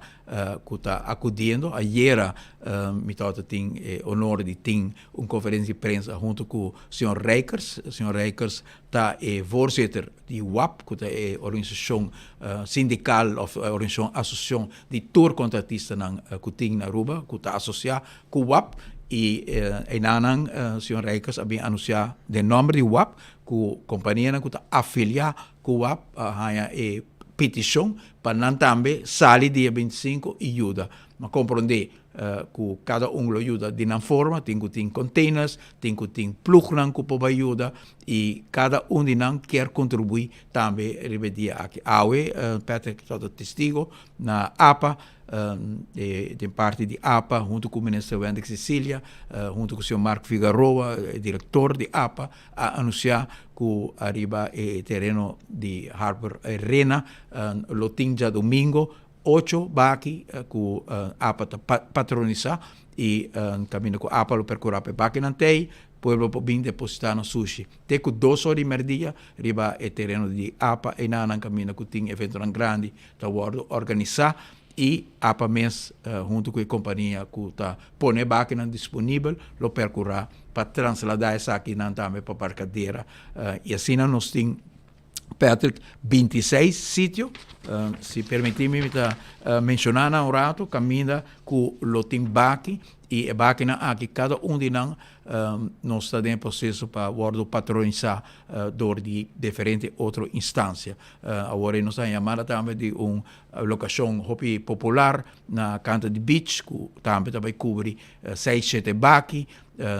que estão acudindo. Ayer, me tem honor de ter uma conferência de imprensa junto com o Sr. Reikers. O Sr. Reikers está voorzitter de WAP, que é a organização sindical, a associação de tourcontratistas que tem na Aruba, que está associada com o WAP. E enanang o Sr. Reikers havia anunciado o nome de WAP, que a companhia que está afiliada com o WAP a petição para não também sair dia 25 e ajuda. Mas compreender que cada ajuda de uma forma, tem que ter containers, tem que ter plug que pode ajudar e cada de nós quer contribuir também dia aqui. Aue, Patrick, todo testigo na APA, de parte de APA, junto com o ministro Wendy Cecília, junto com o Sr. Marco Figueroa, diretor de APA, a anunciar que arriba o terreno de Harbour Arena, lo tem já domingo, 8 baki que APA patroniza e caminho com APA lo percorrer para baki nantei, pueblo bem depositar no sushi. Tem que 2 horas de merdia, arriba o terreno de APA e na caminho que tem evento grande, tá organizar e APA mês junto com a companhia que está pondo máquina disponível, lo percorrer para trasladar essa aqui também para a Barcadeira. E assim nós temos, Patrick, 26 sítios, se permitir-me mencionar um rato, caminha com o Lotimbaki e a máquina aqui cada de nós nós está em processo para ser patronizado por de diferentes outras instâncias. Agora nós estamos chamando também de uma locação hobby popular na Canta de Beach, que também cobre 6-7 baques.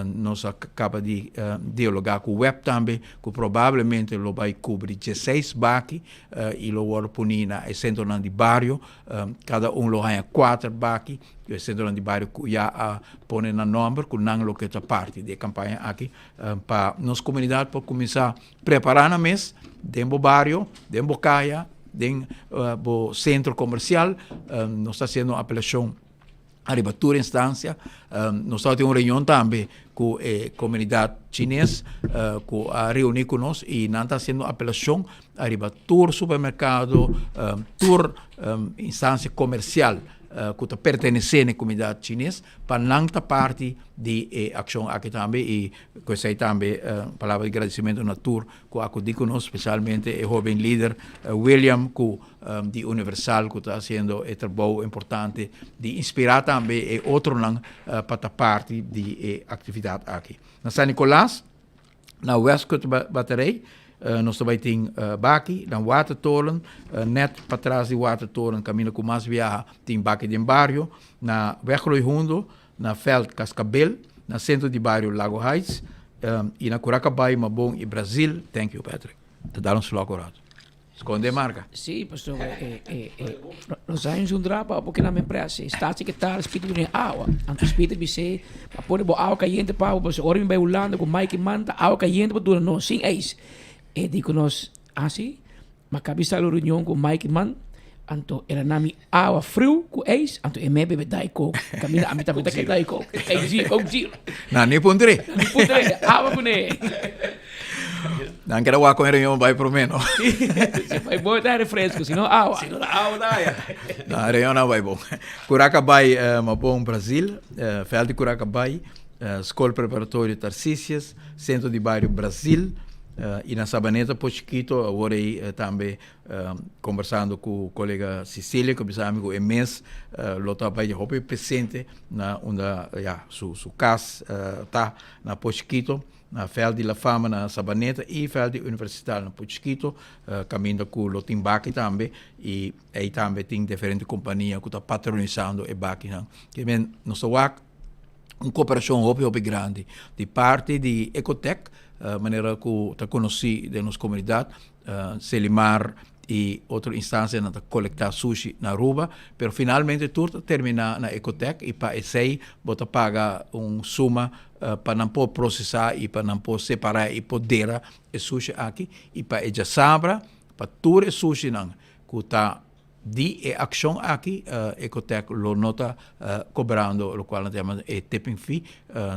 Nós acabamos de dialogar com o web também, que provavelmente lo vai cobrir 16 baques e lo vai punir na centro de bairro. Cada lo ganha 4 baques. O centro de bairro já põe na número, que não lo que está parte da campanha aqui, para nossa comunidade para começar a preparar na mês, dentro do bairro, dentro do caia, dentro do centro comercial. Nós está fazendo uma apelação arriba toda instância. Nós temos uma reunião também com a comunidade chinesa, que a reunir com nós e nós está fazendo apelação arriba todo supermercado, toda instância comercial que está pertencendo à comunidade chinesa, para não estar parte de ação aqui também. E que sei também, palavra de agradecimento na tour, que acudou conosco, especialmente o jovem líder William, que de Universal, que está fazendo um trabalho importante de inspirar também outro para estar parte de atividade aqui. Na São Nicolás, na Westcoast Battery, nós também temos baki, na Watertoren, net para trás de Watertoren, caminho com mais viaja, tem baki de bairro, na Wegroi Hundo, na Veld Cascabel, na centro de bairro Lago Heights, e na Curacabai, Mabon e Brasil. Thank you, Patrick. Te dar um slow corado. Esconde marca. Sì, pastor, lo sai un drapa porque na minha empresa está que tal espírito de água. Antes espírito me sei, para pôr água caliente para o pastor, ora me vai ulando com Mike Manta, água caliente para tudo não, sim, eis. E digo nós, assim, mas cabeça da reunião com Mike Man, anto era nami água frio com eis, anto e me bebe daiko, camina a mitad que daiko, com giro. Não, nem pondré. Nem pondré, água com ele. Não quero água com reunião, vai pro menos. Vai bom dar refresco, senão água. Senão água dá. Não, reunião não vai bom. Curacabai, Mabon, Brasil, Fel de Curacabai, Escola Preparatória Tarcísias, Centro de Bairro Brasil. E na Sabaneta, por chiquito, agora também conversando com o colega Cecília, que é amigo imenso, lo estava presente na sua casa, tá na por chiquito, na Fel de La Fama, na Sabaneta, e Fel de Universidade, na por chiquito, caminhando com o Lotimbaque também, e aí também tem diferentes companhias que estão patronizando o baque. Que bem, nós uma cooperação muito grande de parte de Ecotec, maneira que está conhecido da nossa comunidade, Selimar e outra instância para coletar sushi na Aruba, mas finalmente tudo termina na Ecotec e para esse você paga suma para não poder processar e para não poder separar e poder o sushi aqui e para ela sabra para todo o sushi que está de ação aqui, Ecotec lo nota cobrando, o qual nós chamamos de tipping fee,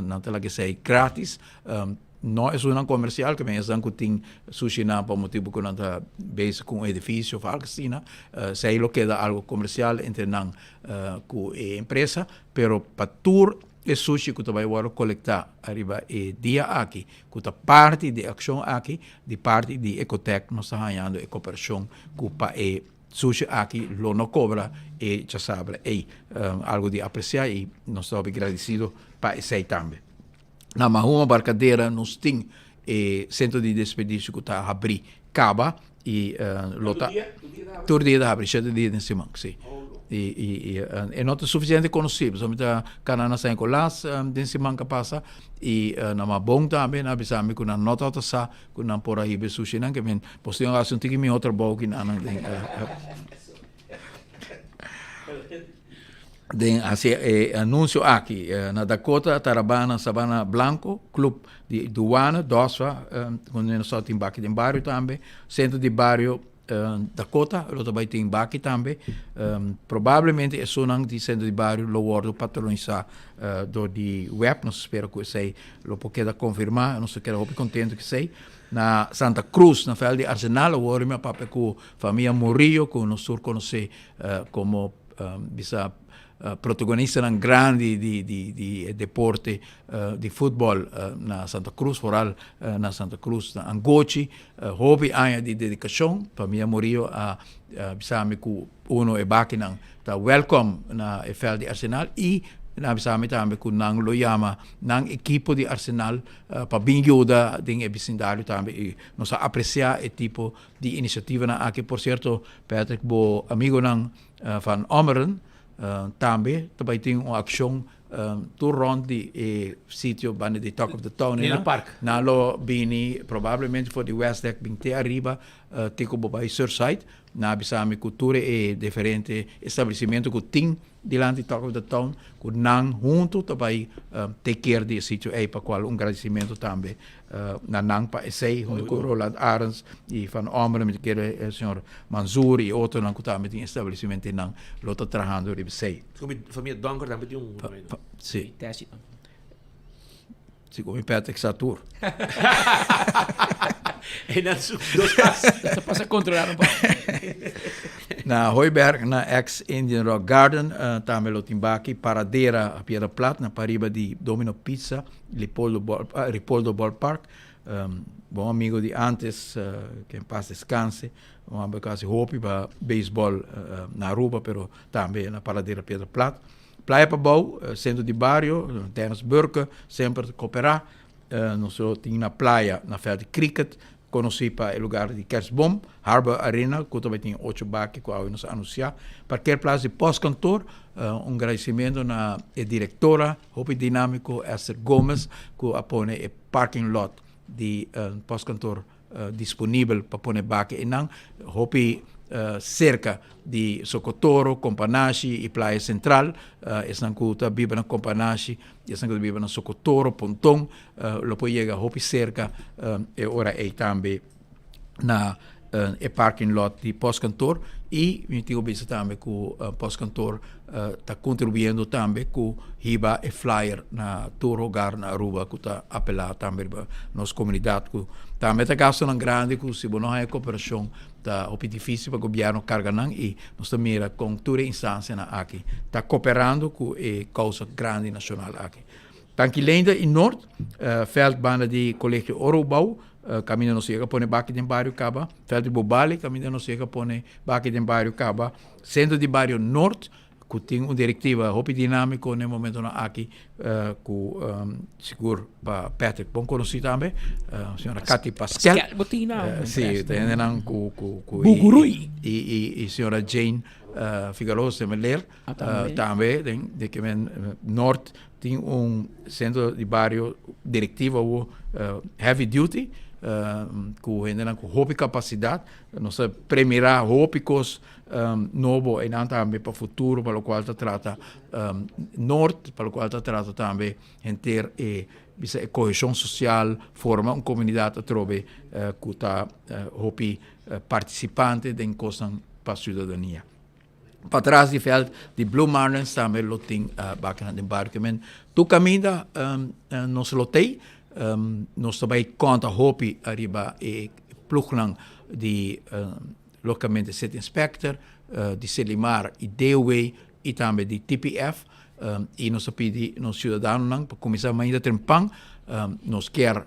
não tem que ser grátis. Não é uma comercial, que mesmo que tem sushi na por motivo que não está base com o edifício, se aí lo queda algo comercial entre não com a empresa, pero para todo o sushi que vai coletar arriba e dia aqui, que está parte de ação aqui, de parte de Ecotec, nós estamos ganhando a cooperação com para sushi aqui lo não cobra e já sabe, algo de apreciar e nós estamos agradecidos para isso também. Na uma barcadeira nós temos centro de desperdício que está a abrir caba e lota todo dia abre 7 dias em semana, sim. E não é suficiente conhecido, somente canana sem colas em semana que passa e na uma bom também na bisami que na nota outra sa que não por aí be sushi não que men posterior a sentir que me outro bom que não tem anúncio aqui na Dakota, Tarabana, Sabana Blanco, Clube de Duana, DOSFA, quando nós só tem baque de bairro também, Centro de Bairro Dakota, lo também tem baque também, provavelmente é só não de Centro de Bairro, lo wordo patronizar do de web, nós espero que sei, lo pode confirmar, nós quero muito contente que sei. Na Santa Cruz, na Fel de Arsenal, o wordo meu papai com família Murillo, que nós conhece como bisa protagonista grande di deporte di football na Santa Cruz, foral na Santa Cruz, na Angochi, hobby anha di dedicação, família Murillo bisami ku uno e baki nang ta welcome na Fel de Arsenal e nabisami também com nang loyama nang equipo de Arsenal para bem ajuda ding e vecindário também e nós apreciar e tipo de iniciativa na aqui por certo Patrick bo amigo nang van Omeren também tem uma ação tour rond di sitio bane di Talk of the Town in park na lo bini probabilmente for di West Deck binte arriba tico bobai Surfside na bisami culture e differente estabelecimento ku ting dilante di Talk of the Town ku nang junto tabai take care di sitio e pa qual un agradecimento tambe na nang pa essay junto ku Roland Arends e van Omeren met kere el signor Manzour e outro nang ku tambe di estabelecimento nang lo ta trabajando di essay come famiglia Donker também tem sì teste come Patrick Satur e nas dos casos passa a controlar um pouco na Hooiberg na ex Indian Rock Garden também lo timbaki Paradera a Piedra Plata na pariba di Domino Pizza Ripoldo Ballpark bom amigo de antes que em paz descanse um amigo quase hopi para beisebol na Aruba pero também na Paradera Piedra Plata Praia Pabau, centro de bairro, terras Burke, sempre cooperar. Nós tínhamos na praia, na feira de cricket, conheci para o lugar de Kersbom, Harbor Arena, que também tinha 8 baques que eu nos anunciar. Para aquele prazo de pós-cantor, agradecimento na diretora, Hopi Dinâmico, Esther Gomes, que apone o parking lot de pós-cantor disponível para pôr baque e não, Hopi cerca de Socotoro, Companashi e Praia Central, estão que vive na Companashi, estão que vive na Socotoro, Pontão, lo pode chegar Hopi cerca e ora é também na e parking lot de pós-cantor e me tenho visto também que o pós-cantor está contribuindo também com riba e flyer na tour lugar na Aruba que está apelado também para nossa comunidade que também está gastando grande que se não há cooperação está difícil para o governo carregar e nós mira com toda a instância aqui está cooperando com a causa grande nacional aqui. Tanque Lenda em norte, veldbana de colégio Orobau, caminho não chega pone baque de bairro Caba, Feld de Bobali, caminho não chega pone baque de bairro Caba, centro de bairro norte, que tem uma diretiva Hopi Dinâmico no momento aqui, com seguro para Patrick, bom conhecido também, a senhora Cati Pascal, sim, tem com Bugurui e senhora Jane Figueroa Semeler, também de que norte tem centro de bairro diretiva heavy duty com ainda com Hopi capacidade nós premirar Hopicos novo e não também para o futuro para o qual está trata norte para o qual está trata também em ter coesão social forma uma comunidade a trobe que está Hopi participante de coisa para a cidadania. Para trás de veld de Blue Marlins também lo tem bacana de embarcamento. Tu caminha nós lo tem nós também conta Hopi arriba e pluglang de localmente City Inspector de Selimar e Dewey e também de TPF e nós pedimos nos cidadãos para começar ainda trempang nós quer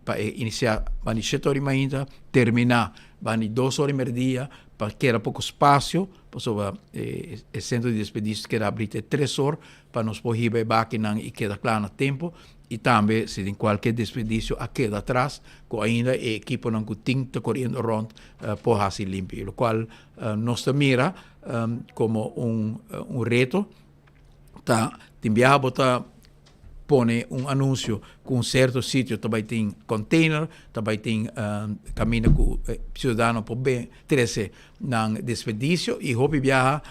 para iniciar bani 7 horas ainda terminar bani 2 horas e meia para que era pouco espaço para o centro de despedício que era abrir 3 horas para nós poder ir back e queda claro no tempo e também se em qualquer despedício a queda atrás com ainda a equipe não que tem correndo rond por assim limpo o qual nós mira como reto tá enviar botar pone anúncio com certo sítio também tem container também tem caminho com cidadão por bem 13 na despedício e hopi viaja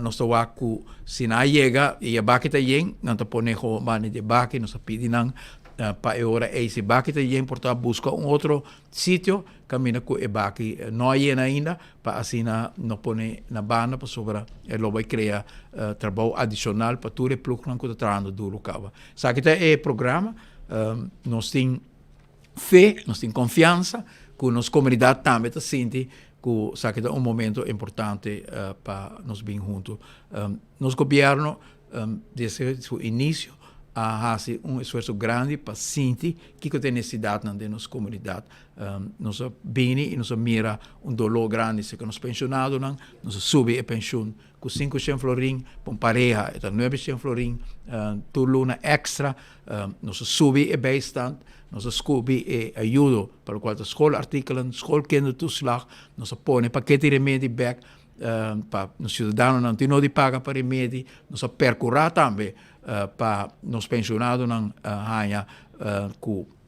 nós toaku se na chega e a baqueta yen não tá pone ho mane de baque nós pedi não para hora esse baqueta yen portar busca outro sítio caminho com e baque não é ainda para assim não pone na banda para sobra ele vai criar trabalho adicional para tudo plug não que está trabalhando duro cava sabe que é programa nós tem fé nós tem confiança que nossa comunidade também está sente que sabe que é momento importante para nós bem juntos nosso governo desde o início a fazer esforço grande para sentir que tem necessidade na nossa comunidade. Nós bem e nós mira dolor grande se que nós pensionados nós sube a pensão com 500 florim para pareja, então 900 florim, tu luna extra, nós subi e bijstand, nós subi e ajuda para o qual a scholartikelen, schoolkindertoeslag, nós põe paquete de remédio back, para os cidadãos não têm de pagar para remédio, nós percurar também para os pensionados não ganhar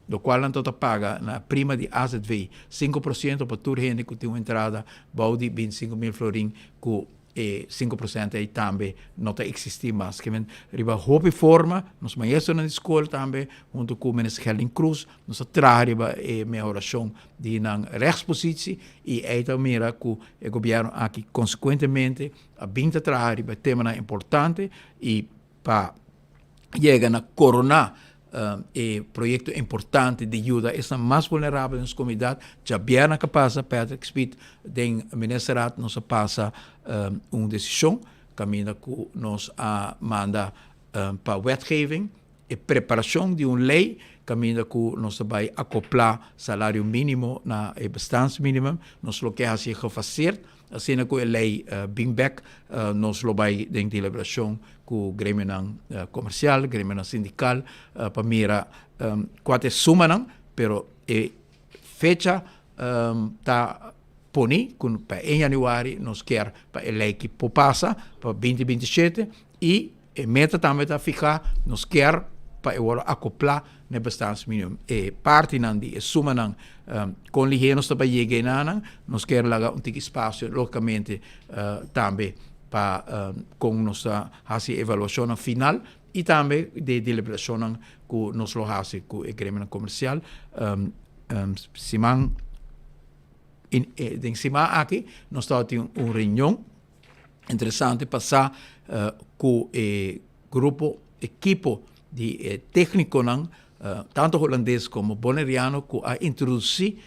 do qual não toda paga na prima de AZV 5% para toda gente que tem uma entrada bom de 25 mil florim que 5% aí também não está existir mais que men riba hope forma nos maestros na escola também junto com o ministro Helen Cruz nos traz riba melhoração de na rechtspositie e aí também mira que o governo aqui consequentemente a binta traz riba tema importante e para chegar na corona projeto importante de ajuda a mais vulneráveis nas comunidades. Já bem capaz, Patrick Speed, den ministerat nos passa uma decisão, caminho que nos manda para wetgeving e preparação de uma lei, caminho que nos vai acoplar salário mínimo na bestaansminimum, nos lo que assim fazer, assim que a lei Bingback nos lo vai de deliberação com o grêmio comercial, grêmio sindical, para mira quatro suma pero fecha tá poni para em januário nos quer para a lei que passa para 2027 e meta também tá ficar nos quer para acoplar na bestaansminimum e parte de suma com ligeiros para chegar nos quer lá espaço localmente também para com nossa avaliação final e também de deliberação que nos lo hace com o grêmio comercial em cima aqui nós temos uma reunião interessante passar com o grupo equipo de técnico tanto holandês como boneriano que a introduzir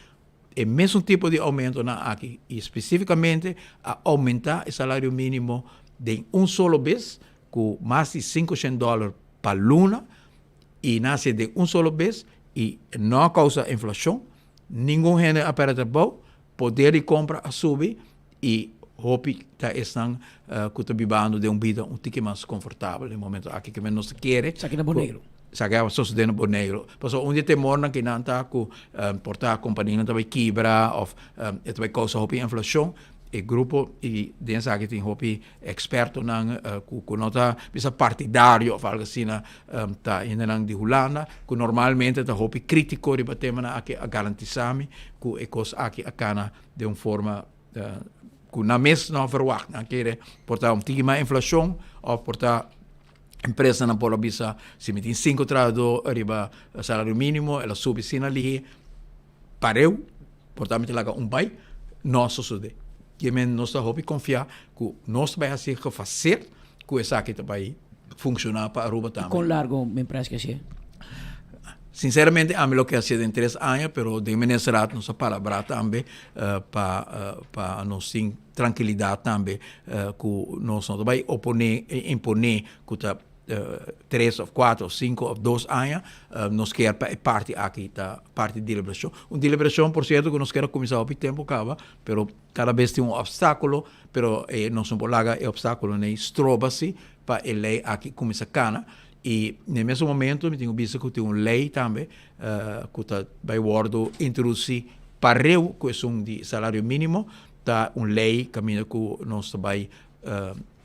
o mesmo tipo de aumento aqui, e especificamente a aumentar o salário mínimo de solo vez, com mais de $500 para luna, e nasce de solo vez, e não causa inflação, nenhum gente aperta bom, poder de compra a subir, e hope que estão vivendo de vida um pouco mais confortável no momento aqui que nós queremos. Aqui na Boneiro. Sagava sostenendo Boneiro. Passou onde tem morna que não está com portar a companhia não vai quebrar ou vai causar hopi inflação. E grupo e dentro aqui tem hopi experto não com nota bisa partidário ou algo assim tá ainda não de Holanda que normalmente tá hopi crítico de tema aqui a garantizar-me que é coisa aqui a cana de uma forma que na mes não verwacht não quer portar um pouquinho mais inflação ou portar empresa na pola bisa se metem 5 trado arriba salário mínimo ela sube sim ali pareu portanto lá bai não sucede que men nós está hope confiar que nós vai assim que fazer que essa aqui vai funcionar para Aruba também com largo me parece que assim sinceramente a mim lo que hacía de 3 anos pero de meneserat nos palabra também para nós ter tranquilidade também que nós não vai imponer que 3 ou 4 ou 5 ou 2 anos nos quer parte aqui da parte de deliberação deliberação por certo que nós quer começar o tempo acaba pero cada vez tem obstáculo pero nós não podemos o obstáculo nem estroba-se para a lei aqui começar cana e no mesmo momento eu tenho visto que tem uma lei também que vai guardo introduzir para a questão de salário mínimo tá uma lei caminho que nós vai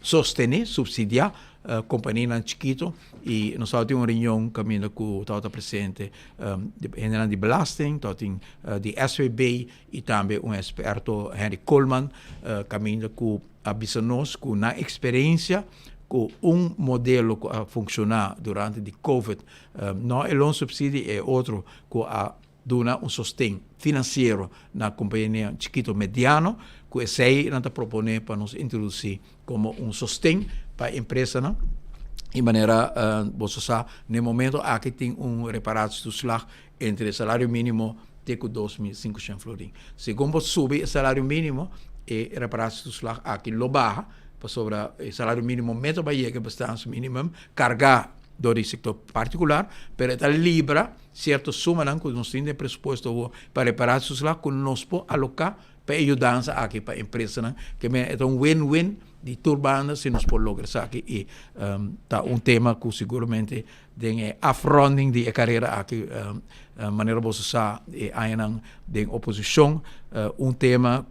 sostener subsidiar companhia chiquito e nós temos uma reunião caminho que está presente general de belasting tem de SVB e também experto Henry Coleman caminho que avisa nós que na experiência que modelo que funcionar durante de COVID não é um subsídio é outro que dona sostén financeiro na companhia chiquito mediano que esse não está propondo para nos introduzir como sostén para a empresa não de maneira você sabe no momento aqui tem reparados do slag entre salário mínimo de 2.500 florim segundo sube o salário mínimo e reparados do slag aqui lo barra para sobre o salário mínimo metro vai chegar bastante mínimo cargar do sector particular, pero está libra certa suma que nós temos de presupuesto para reparar isso lá que nós podemos alocar para ajudar aqui para a empresa, que é um win-win de turbanda se nos pode lograr aqui e tá tema que seguramente tem afronting de carreira aqui maneira você sa ainda de oposição tema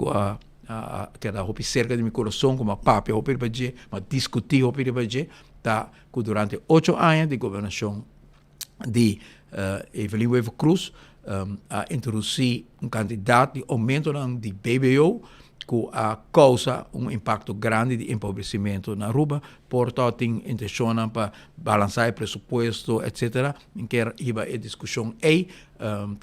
que da hopi cerca de meu coração como papi hopi baje mas discutir hopi baje tá que durante 8 anos de governação de Evelyn Wever Cruz a introduzir candidato de aumento de BBO que causa impacto grande de empobrecimento na Aruba, portanto tem intenção para balançar o presupuesto, etc. Em que iba a discussão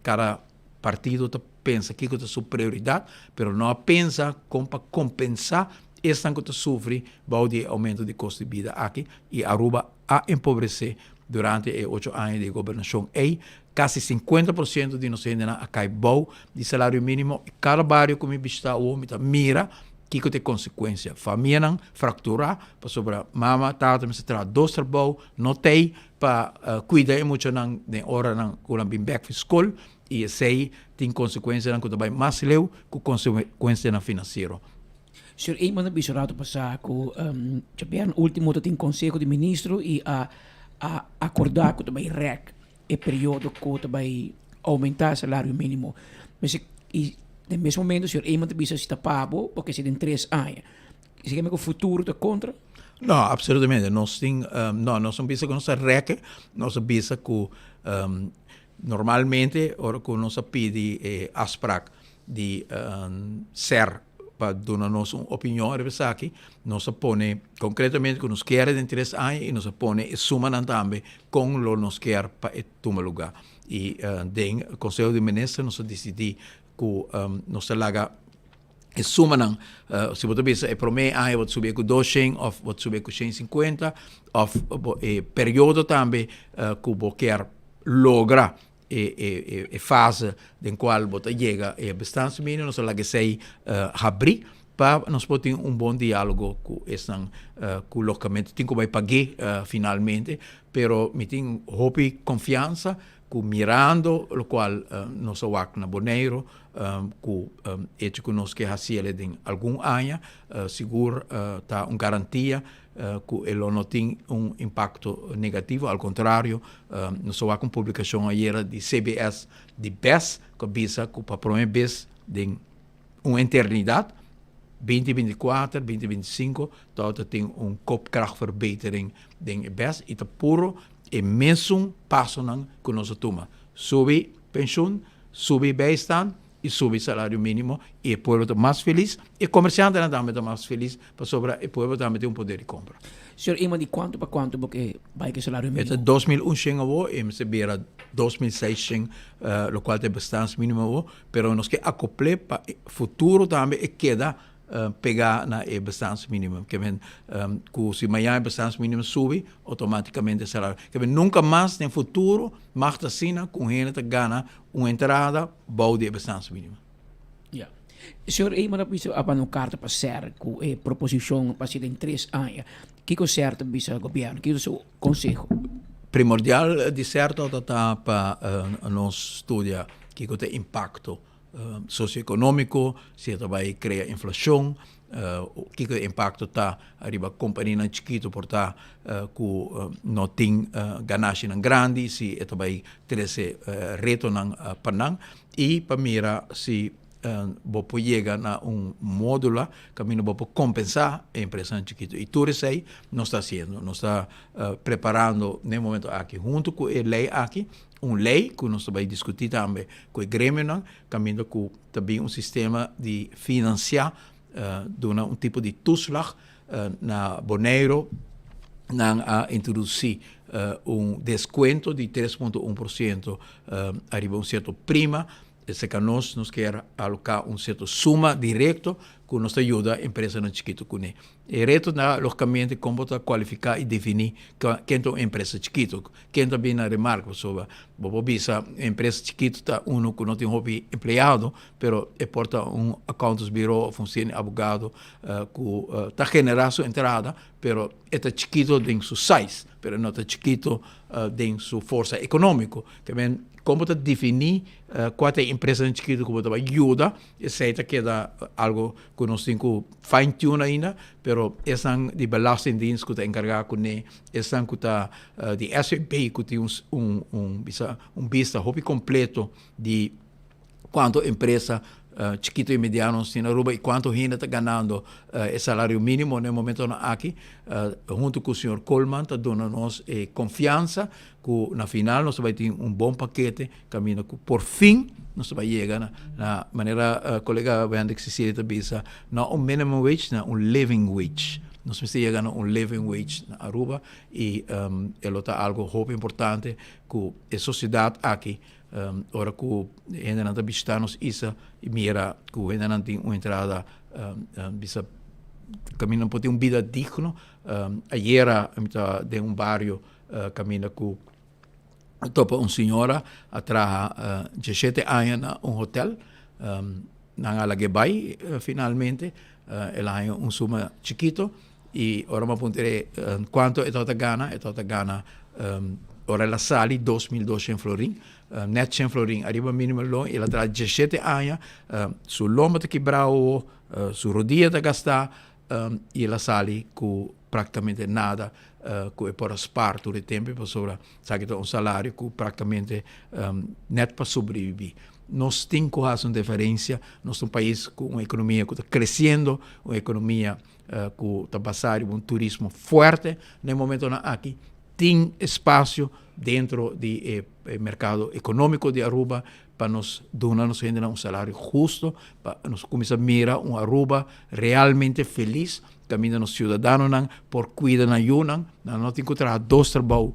cada partido pensa que é sua prioridade, mas não pensa como para compensar esta que sofre o aumento de custo de vida aqui e Aruba a empobrecer durante 8 anos de governação. Quase 50% de nossa gente acabou de salário mínimo e cada bairro como está o mira que tem consequência. Família não fracturar para sobre mama, tata, mas terá 2 trabalhos, não tem para cuidar muito de hora não com bem back escola e esse tem consequência não que vai mais leu com consequência na financeiro. Senhor, een man bisurato passaco, o último tem conselho de ministro e a acordar que também REC é período que vai aumentar o salário mínimo. Mas no mesmo momento, o senhor eenmaal bisa está pago porque se tem 3 anos. Você quer que o futuro está contra? Não, absolutamente. Nós não bisa com nossa REC, nós bisa com normalmente, ora que nós pede ASPRAC de ser para dar-nos uma opinião aqui, nós põe concretamente que nos quer de 3 anos e nós põe e suma também com o que nos quer para tomar lugar. E o Conselho de Ministros nós decidimos que nós laga e suma não, se você pensa, para mim, vou subir com 200 ou vou subir com 150 ou período também que você quer lograr e fase em qual você chega a bastante mínimo, nós laga sei abrir para nós poder ter bom diálogo com esse com o locamento. Tem como vai pagar finalmente, pero me tem hope confiança que mirando o qual nós vamos na Bonaire, que que nós que fazemos em algum ano, seguro tá uma garantia que ele não tem impacto negativo, ao contrário, nós vamos com publicação ayer de CBS de BES, que visa que para a primeira vez de uma eternidade 2024, 2025, tot tem kopkrachtverbetering ding best. Ita puro e mesmo passo que nós toma. Subir pensioen, subir bijstand e subir salário mínimo e o povo está mais feliz e o comerciante também está mais feliz para sobrar e o povo também tem poder de compra. Senhor, ima de quanto para quanto porque vai que salário mínimo? É 2.100 e se beira 2.600 o qual tem bastante mínimo, pero nós que acople para futuro também e queda pegar na bastante mínimo. Que se amanhã o bastante mínimo sube, automaticamente o salário. Que nunca mais no futuro, mais assim, com gente ganha uma entrada, bom de bastante mínimo. Yeah. Senhor, aí manda piso apa no carta para ser com a proposição para ser em 3 anos. Que é certo bisa governo? Que é o seu conselho? Primordial de certo está para nós estudar que é o impacto socioeconômico, se vai criar inflação, o que o impacto está arriba companhia chiquito por tá que não tem ganagem grande, se vai ter esse reto na panang e para mira se você chega na módulo que não pode compensar a empresa chiquito. E tudo isso aí nós está fazendo, nós está preparando no momento aqui junto com a lei aqui. Lei que nós vamos discutir também com o Grêmio, caminhando com também sistema de financiar tipo de toeslag na Bonaire, a introduzir desconto de 3,1% arriba certo prima, se que nós quer alocar certo suma direto que nos ajuda a empresa no chiquito com ele. E reto na logicamente como qualificar e definir quem é uma empresa chiquito, quem também na remarca sobre bisa empresa chiquito tá que não tem hobby empregado, pero porta accounts bureau, funciona advogado que tá generar sua entrada, pero está chiquito em seu size, pero não está chiquito em sua força econômica, que como te definir qual é a empresa chiquita que você vai ajudar, aceita que é algo que nós temos que fine-tune ainda, pero essa de belastingdienst que está encarregado com ele, essa que está de SAP que tem vista hobby completo de quanto empresa chiquito e mediano na Aruba e quanto gente está ganhando o salário mínimo no momento aqui, junto com o senhor Coleman, está dando-nos confiança que na final nós vamos ter bom paquete, caminho que por fim nós vamos chegar na maneira, colega Wendy Cecilia também disse, não minimum wage, não living wage. Nós precisamos chegar a living wage na Aruba e é algo muito importante que a sociedade aqui ora que ainda não está visitando isso e mira que ainda não tem uma entrada bisa caminho para ter uma vida digna ayer de um bairro caminho que topa uma senhora atrás 17 anos na hotel na Alaguebay finalmente ela tem suma chiquito e ora me apunterei quanto é toda gana ora la sali 2.200 florin net 100 florin arriba mínimo lo e la tra 17 anos sul lombo te quebrao su rodilla te gastar e la sali com praticamente nada que é para spar todo o tempo para sobra sabe um salário que praticamente net para sobreviver. Nós temos que fazer uma diferença. Nós somos um país com uma economia que está crescendo, uma economia que está passando um turismo forte. No momento aqui tem espaço dentro do mercado econômico de Aruba para nos dar um salário justo, para nos começar a mirar uma Aruba realmente feliz, caminho nos cidadãos por cuidar na Yunan, não tem que trabalhar 2 trabalhos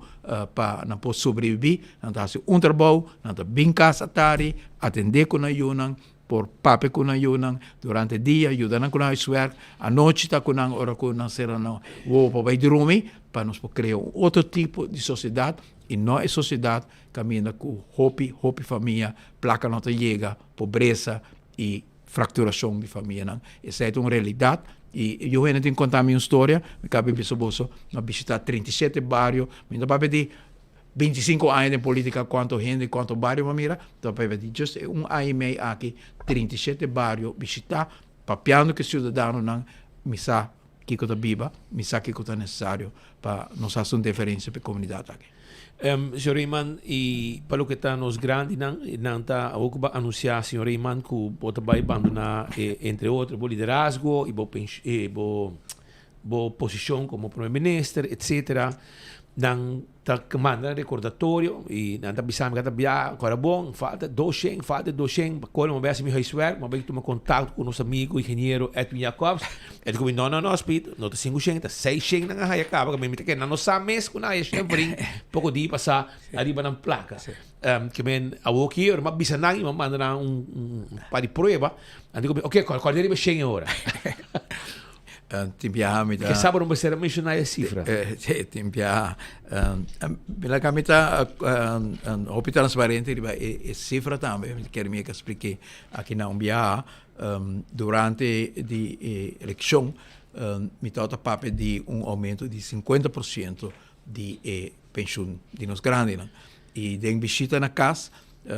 para não poder sobreviver, não tem um trabalho, não tem bem casa tari, atender com a Yunan, por pape com a Yunan, durante o dia, ajudar com a suerte, a noite está com a hora com a serra, ou para dormir, para nos criar outro tipo de sociedade, e não é sociedade caminha com hopi família, placa não chega, pobreza e fracturação de família. Essa é uma realidade. E eu ainda tenho que contar a minha história, me cabe bolso, eu visitar 37 bairros, ainda para pedir 25 anos de política, quanto gente, quanto bairro me mira, então para pedir just um ano e meio aqui, 37 bairros, visitar, papiando que o cidadão não me sabe que está viva, me sabe que está necessário para nos fazer uma diferença para a comunidade aqui. Senhor Iman, e para o que está nos grandes, não está a anunciar, Senhor Iman, que o vai abandonar, entre outros, o liderazgo e a posição como primeiro-ministro, etc. Não está mandando recordatório e não está pensando que está agora bom, falta 200, quando uma vez me resuelve, uma vez que toma contato com nosso amigo engenheiro Edwin Jacobs, ele diz, não, Speed, não está 500, 600 na raia acaba, que não sabe mesmo, não é sempre pouco dia passar arriba na placa. Que men a aqui, uma bisanang, uma manda para de prova, e digo, ok, qual é a 100 hora? Que sabe não vai mencionar a cifra. Pela camita hopi transparente e cifra também, quero me explicar aqui na Umbia durante a eleição me toca papel de aumento de 50% de pensão de nos grandes, e de visita na casa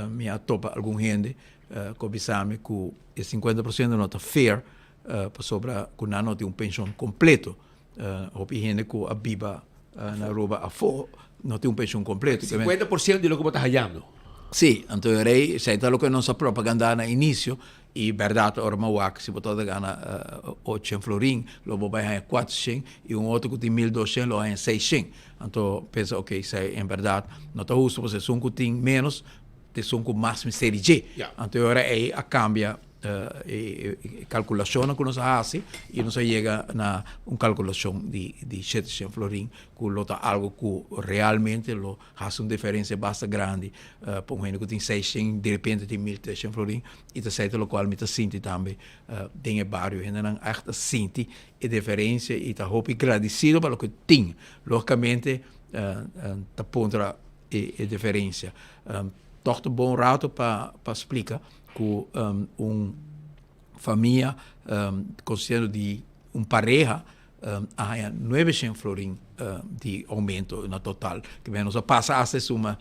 me atopa algum gente que bisame que 50% não está fair para sobra que não tem pensão completo. Hopi gente que a biba na Aruba a fo não tem pensão completo. 50% de lo que você está hallando. Sim, então rei, sei o que nossa propaganda no início, e verdade, ora mauac, se você gana 800 florin, logo vai ganhar 400, e outro que tem 1.200, logo ganha 600. Então, pensa, ok, isso é verdade, não está justo, você são que tem menos, tem são que mais misericórdia. Então, ora aí a cambia calculação que nós fazemos e nós chega na uma calculação de 700 florin que lota algo que realmente lo faz uma diferença bastante grande por um que tem 600 de repente tem 1.300 florin e tá certo o qual me tá sente também tem o bairro ainda não echt sente a diferença e tá hope agradecido pelo que tem logicamente tá contra a diferença torto bom rato para explicar que família considerando de pareja há 900 florin de aumento no total. Que menos passa a suma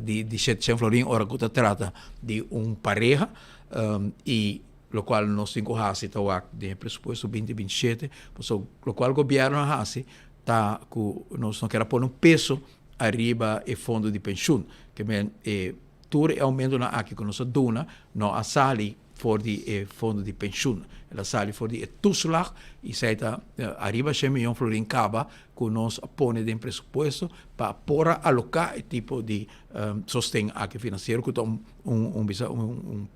de 700 florin, ora que se trata de pareja, e lo qual nós temos de presupuesto 2027, lo qual o governo está nós não queremos pôr peso arriba e fundo de pensão, que todo aumento aqui que nós dona não a sali voor die fundo de pensioen. Ela sali voor die toeslag e saita arriba 100 miljoen florin caba que nós põe de presupuesto para por alocar esse tipo de sostén aqui financeiro que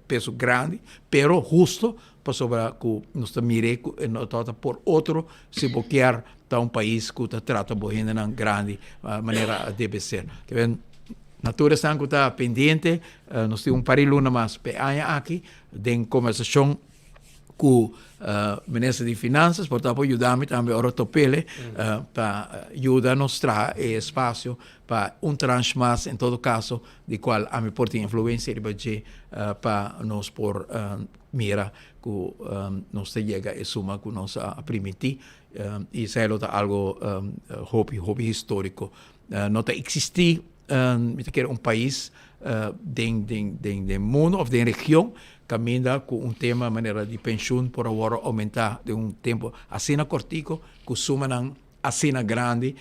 peso grande, pero justo para sobre que nós mire no total por outro se bloquear tá país que trata bohenda na grande maneira deve ser. Que vem Natura Sanco está pendente, nós temos par de luna mais aqui, de conversação com o Ministro de Finanças, portanto, ajudar-me também a Orotopele para ajudar a nos trazer espaço para tranche mais, em todo caso, de qual a me porta influência para nos por mira que nos chega e suma que nos permitir, e isso é algo hobby histórico. Não existe país do mundo ou da região caminha com tema maneira de pensão por agora aumentar de tempo assim cortico que suma assim grande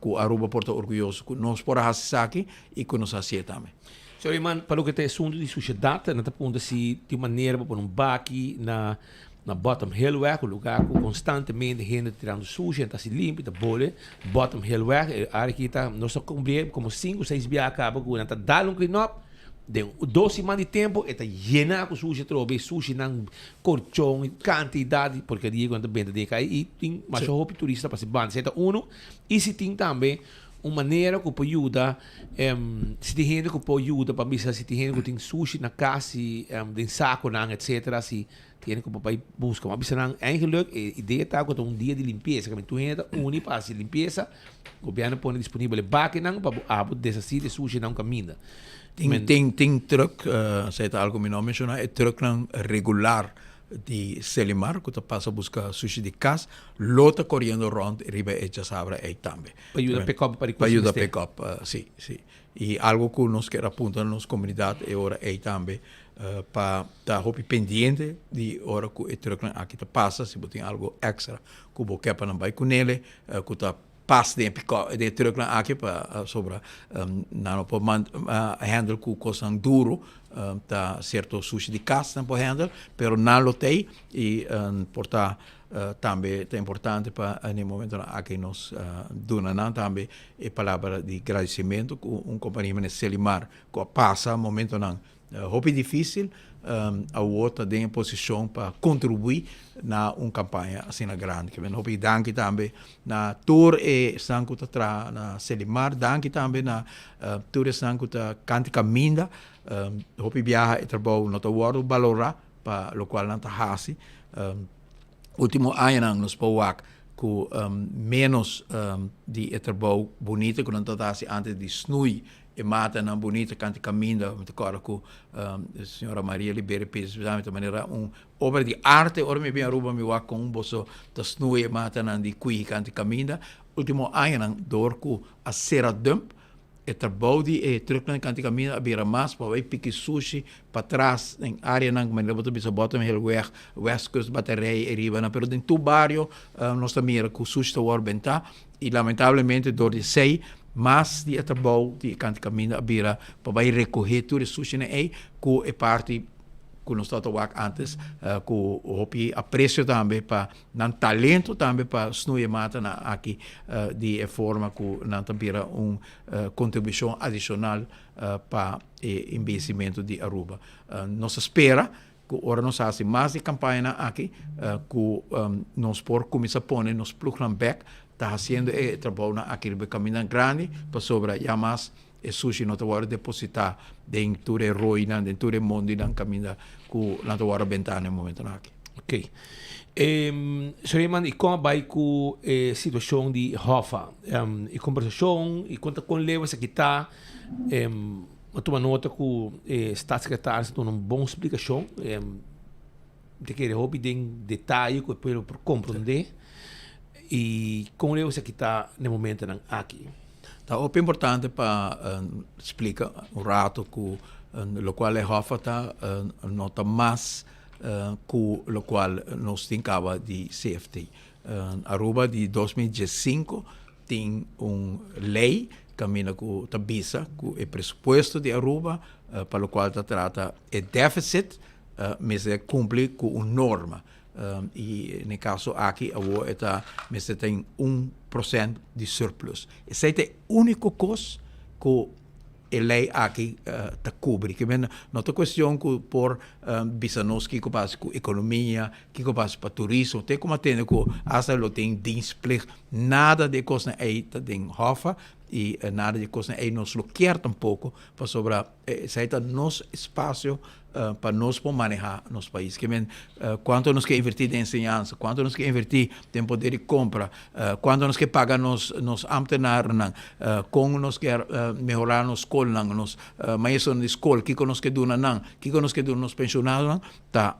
que Aruba porta orgulhoso que nós por aqui e que nos aceita também. Sorry man, para o que é assunto de sociedade, não ponto se de maneira para um baque na Bottom Hillweg, o lugar que constantemente gente tirando sushi, está se limpo, está bole. Bottom Hillweg, a área que está, nós só cumprimos como 5 ou 6 dias acaba com está dando clean up, de 12 semanas de tempo, está llena com sushi, trobe sushi não colchão, quantidade, porque dia quando bem de cair e tem mais roupa turista para se banda, certo? E se tem também uma maneira que pode ajudar, se tem gente que pode ajudar para mim, se tem gente que tem sushi na casa, tem saco, etc. Se tem que papai busca, mas se não, eigenlijk, a ideia está com dia de limpeza, que tu entra, para a limpeza, o governo põe disponível baque não para abo dessa de sushi não caminha. Tem truck, sei algo que não mencionar, é truck regular de Selimar, que tu passa a buscar sushi de casa, lota correndo rond, riba e já sabe aí também. Para ajudar a pick-up para ajudar a pick-up, sim. E algo que nós quer apontar na nossa comunidade é hora aí também, para estar pendiente de hora que o truck aqui passa, se tem algo extra, que o quer para não vai com ele, que tá passa de truck aqui para sobre não pode handle com coisa duro, tá certo sushi de casa não pode handle, pero não lo tem e portar também é importante para no momento aqui nos donam também a palavra de agradecimento com companhia de Selimar que passa momento não hobby difícil, a outra tem posição para contribuir na campanha assim na grande. Que vem hobby danke também na tour e sanco tá na Selimar, danke também na tour e sanco tá Cantica Minda, hobby viaja e trabalho no tawaro valorar para lo qual não tá hasi. Último ano nos pauak com menos de trabalho bonito que não tá hasi antes de snui e mata na bonita Cantica Minda, me acordo com a senhora Maria Libera precisamente de maneira obra de arte, ora me bem Aruba me com boso da snui e mata na de qui Cantica Minda. Último ano dor com a Serra Dump e trabalho de truck na Cantica Minda abrir mais para vai pique sushi para trás em área na maneira botar bisa bottom Hillweg, West Coast Bateria e riba na pero em tu barrio nós também com sushi to benta e lamentavelmente dor de sei mas de trabalho de Cantica Minda abira para vai recorrer tudo sushi na aí com a parte que nós estamos antes com o apreço também para não talento também para snui mata na aqui de forma que não também contribuição adicional para o investimento de Aruba. Nós espera que ora nós fazemos mais de campanha aqui que nós por começar a pôr nos program back está fazendo trabalho aqui no caminho grande para sobre já mais e sushi não está depositar dentro de ruína, dentro de mundo não caminha que não está ventana no momento aqui. Ok. Suleiman, e como vai com a situação de Hofa? E conversação, e quanto com levas aqui está, eu tomo nota que o Estado-Secretário está dando uma boa explicação, de que ele tem detalhe que eu posso compreender. e como ele se está no momento aqui. Tá importante para explicar um rato que lo qual é Hofa tá nota mais com lo qual nós tincava de safety. Aruba de 2015 tem lei caminha com a bisa, com o presupuesto de Aruba, para o qual trata o déficit, mas cumpre com uma norma. E no caso aqui, mas tem 1% de surplus. Essa é a única coisa que a lei aqui cobre. Que não é questão que por bisanos que passa com economia, que passa para turismo, tem como atender que hasta lo tem dienstplicht, nada de coisa aí tem Hofa e nada de coisa aí nos lo quer tampouco para sobre esse nosso espaço para nós poder manejar nosso país. Que quanto nós quer invertir em ensinança, quanto nós quer invertir em poder de compra, quanto nós quer pagar nos ambtenares, como nós quer melhorar nos escola, nos maestros de escola, que nós quer dar, que nós quer dar nos pensionados, tá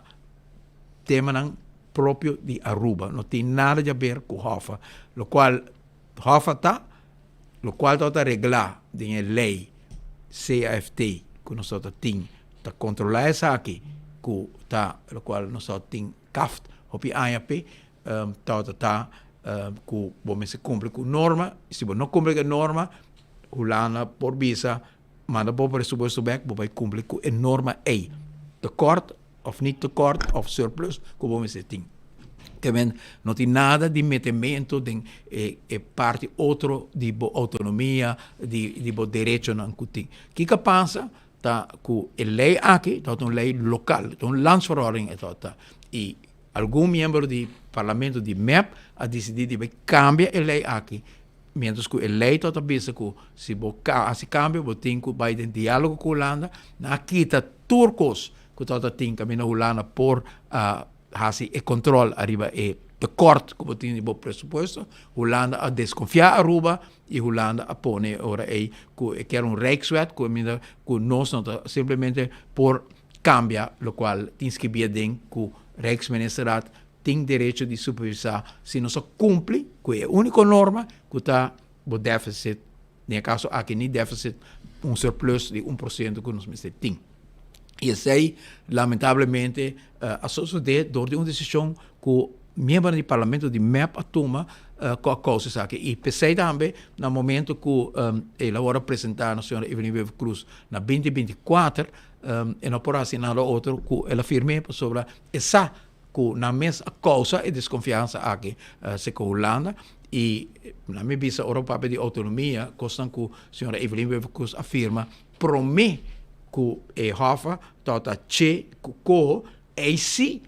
tema próprio de Aruba, não tem nada a ver com Hofa, lo qual Hofa tá, lo qual está regular em lei CAFT que nós temos para controlar essa aqui, que tá, o qual nós temos CAFT, ou ANP, que bom se cumpre com norma, se não cumpre com norma, Holanda por visa, manda por presupuesto back, vai cumprir com a norma A, tekort of niet tekort of surplus, que bom se tem. Que não tem nada de metimento de parte outro de autonomia, de direito não tem. Que passa? Tá com a lei aqui, tá uma lei local, tá uma landsverordening e algum membro do parlamento de MEP a decidido de cambiar a lei aqui, mientras que a lei está bisa que se cambia, você tem que vai em diálogo com a Holanda, aqui está turcos que está tem caminho Holanda por fazer o controle arriba e tekort que tem de presupuesto, Holanda a desconfiar Aruba e Holanda a pone ora que quer rijkswet que nós não simplesmente por cambiar, lo qual tem que ver que o Rijksministeriat tem direito de supervisar se não se cumpre com a única norma que está o déficit, no caso aqui nem déficit, surplus de 1% que nós temos. E isso aí, lamentavelmente, a sociedade, door de uma decisão que o membro do parlamento de MEP toma com a causa aqui. E pensei também, no momento que ela vai apresentar a senhora Evelyn Weber Cruz na 2024, e não por assinar outro que ela firme sobre essa que na mesma causa e desconfiança aqui se com a Holanda. E na minha vista, o papel de autonomia, coisa que a senhora Evelyn Weber Cruz afirma, promete que a Hofa está che co e sim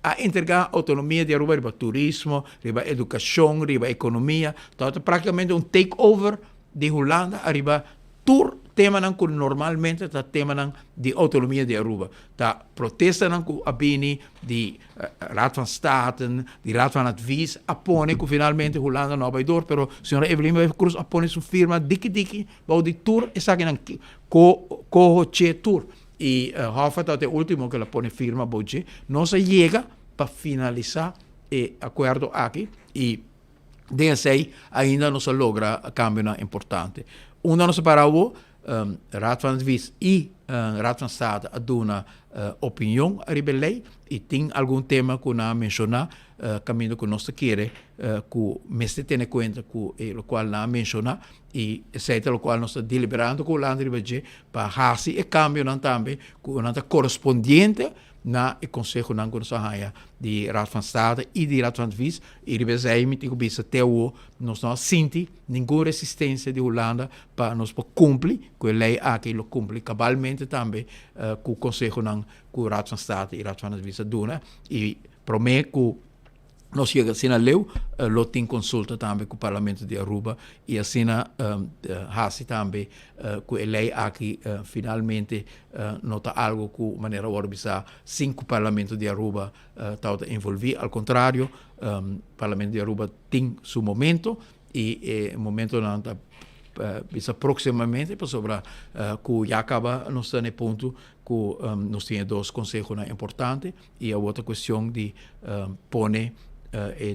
a entregar autonomia de Aruba, riba turismo, riba educação, riba economia, está praticamente takeover de Holanda, riba tur tema que normalmente está tema de autonomia de Aruba. Tá protesta que a bini de Raad van State, de Raad van Advies, apone que finalmente Holanda não vai door, pero senhora Evelyn Weber Cruz apone sua firma diki bau de tour e sabe que co-che tour. E Hofa tá o último que ela pone firma boje, não se chega para finalizar o acordo aqui e desse aí ainda não se logra cambio importante. Não se parou Raad van Advies e Raad van State a dar uma opinião a lei e tem algum tema que não mencionar caminho que nós queremos que mais se tenha conta que o qual não mencionar e etc o qual nós estamos deliberando com o Holanda para fazer e cambio também que não está correspondiente na o conselho não conhece de Raad van State e de Raad van Advies e ribezei me digo bisa teu nós não senti nenhuma resistência de Holanda para nós cumprir com a lei aqui lo cumpre cabalmente também com o conselho não com Raad van State e Raad van Advies dona e promete que nós chega assim a leu lo tem consulta também com o parlamento de Aruba e assim hasi também com a lei aqui finalmente nota algo que maneira orbisa 5 parlamentos de Aruba está envolvido ao contrário parlamento de Aruba tem seu momento e momento não está bisa proximamente sobre que já acaba nós está no ponto que nós temos 2 conselhos importantes e a outra questão de pone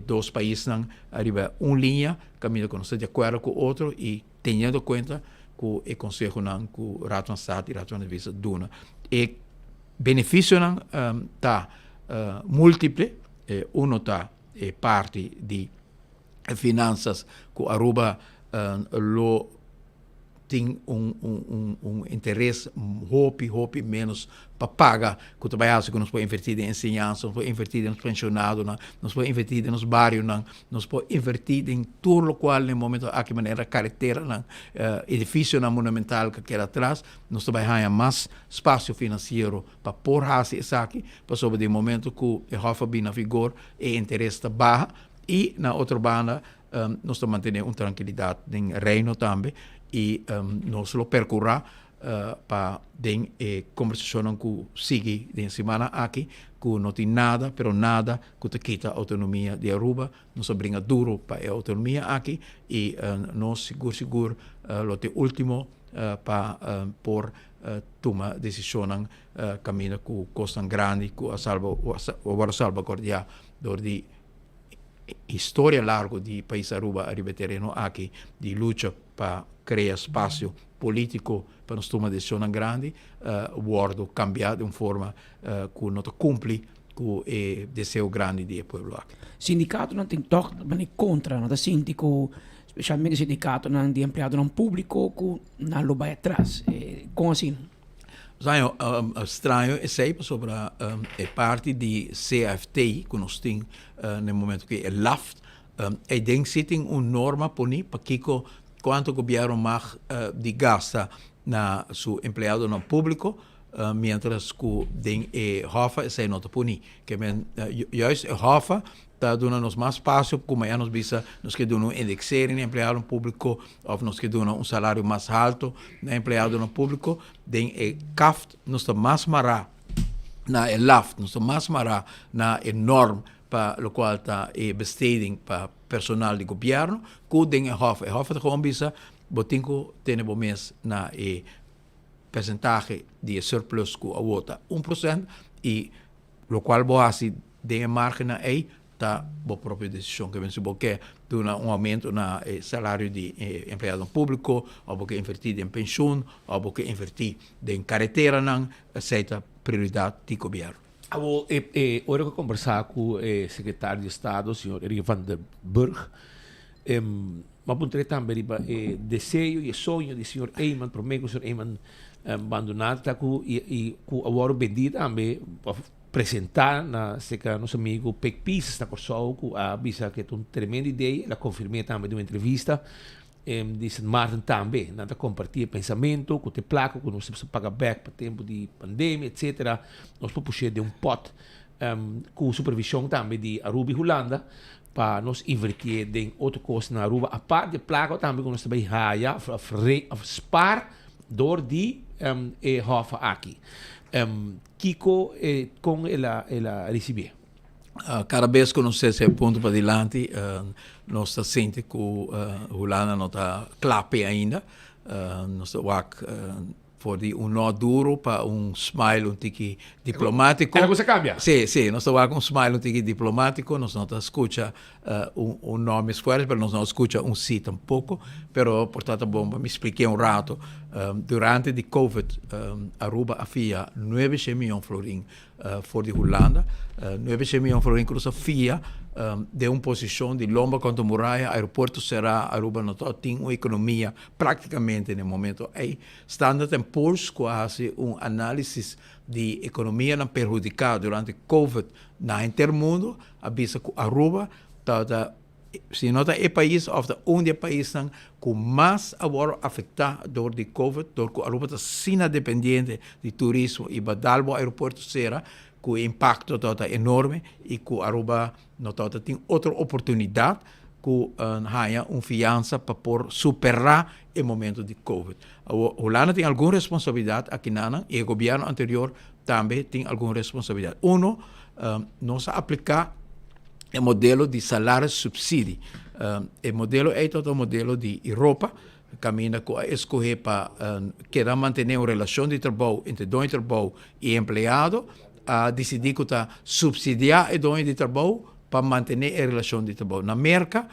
dos países arriba una línea, camino que no está de acuerdo con otro y teniendo en cuenta que el Consejo que Rato Estado y Rato Visa duna. El beneficio está múltiple, uno está parte de finanças que Aruba lo tem interesse hopi menos para pagar que trabalhar que nós podemos investir em ensinança, nós podemos investir nos pensionados, nós podemos investir nos bairros, nós podemos investir em tudo o qual no momento aqui maneira carretera, edifício monumental que quer atrás, nós trabalhamos mais espaço financeiro para pôr isso aqui, para sobre o momento que a Hofa bem na vigor e interesse está baixo e na outra banda nós mantemos uma tranquilidade em reino também e nós lo percorrer para den conversação que sigue de semana aqui que não tem nada, pero nada que te quita a autonomia de Aruba, nós brinca duro para a autonomia aqui e nós seguro lo te último para por tomar decisão caminho que costam grande que a salvaguardia de história larga de país Aruba a terreno aqui de luta para criar espaço político para nós tomar decisão grande, guardo cambiar de uma forma que não cumpre com o desejo grande do povo aqui. Sindicato não tem toque, mas contra, não da síndico, especialmente sindicato não de empregado não público que não lo vai atrás. Como assim? Estranho é sempre sobre a parte de CFT que nós temos no momento que é LAFT e tem zitten norma para que quanto o governo mais de gasta na seu empregado no público mientras que tem Hofa se não puni que juist Hofa está dando mais espaço como já nos visa nos que dão indexar em empregado público ou nos que dão salário mais alto no empregado no público tem CAFT nos está mais mará na LAFT nos está mais mará na norma para o qual está besteding para personal de governo que tem Hofa está gewoon visa botinco tem bom mês na percentagem de surplus que a vota 1% e o qual boa-se tem margem aí tá boa própria decisão que penso porque dá aumento na salário de empregado público ou porque invertir em pensão ou porque invertir em carretera não aceita prioridade de governo. Hora que conversar com o secretário de Estado, o senhor Erik van der Burg, mas apontei também o desejo e o sonho do senhor Eyman, para mim que o senhor Eyman abandonado e com a hora bendita também apresentar na seca nosso amigo Pek Pis está com que a bisa que tem uma tremenda ideia, ela confirmou também de uma entrevista de St. Martin também, nada compartilhar pensamento, com o placa, que nós temos que pagar back para tempo de pandemia, etc. Nós podemos puxar de pot com supervisão também de Aruba e Holanda para nós invertir em outra coisa na Aruba, a parte de placa também que nós também raia, spar door die Hofa aqui. Kiko com ela receber. Cada vez que nós se ponto para diante, nós está sente que Holanda não está clape ainda, nós está for nó duro para smile tiki diplomático. Ela você cambia? Sim, nós está com smile tiki diplomático, nós não escuta nome esforço, mas nós não escuta sim tampouco, pero portanto bom, me expliquei rato, durante de Covid, Aruba havia 9 milhões de florin for de Holanda, 9 milhões de florin cruza FIA, de uma posição de lomba contra muralha, aeroporto será, Aruba não tem uma economia praticamente no momento aí, Standard & Poor's quase análise de economia não prejudicada durante Covid na intermundo, avisa que Aruba se não é país ou onde é país que mais agora afetado door de Covid, door que Aruba está sina dependente de turismo e badalbo aeroporto será que o impacto é enorme e que Aruba não tem outra oportunidade que há uma fiança para superar o momento de Covid. A Holanda tem alguma responsabilidade aqui e o governo anterior também tem alguma responsabilidade. Nós aplicar o modelo de salário subsídio. O modelo é todo o modelo de Europa, caminha com a escolher para querer manter uma relação de trabalho entre dono de trabalho e empregado, a decidir que está subsidiar o dono de trabalho para mantener a relação de trabalho. Na América,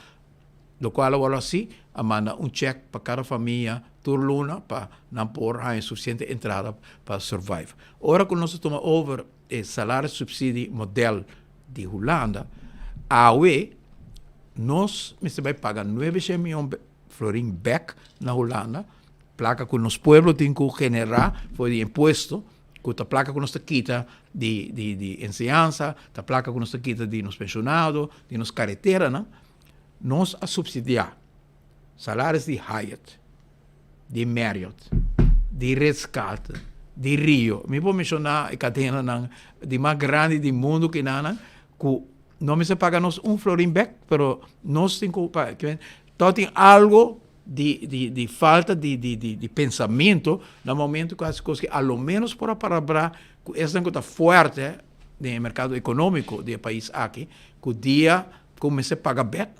lo qual agora assim, manda cheque para cada família, por luna, para não pôr a suficiente entrada para survive. Ora, quando nós tomamos over o salário subsídio modelo de Holanda, nós vai pagar 900 milhões de florim back na Holanda, placa que nos pueblos têm que generar foi de imposto, que a placa que nos quita de enseñanza, a placa que nos quita de nos pensionados, de nos carretera, não? Nós a subsidiar salários de Hyatt, de Marriott, de Ritz-Carlton, de Rio. Me vou mencionar a cadena de mais grande do mundo que não me se paga nos florim back, pero nós temos que tem algo de falta de pensamento no momento que as coisas que, ao menos para essa coisa forte no mercado econômico do país aqui, que o dia comece a pagar back,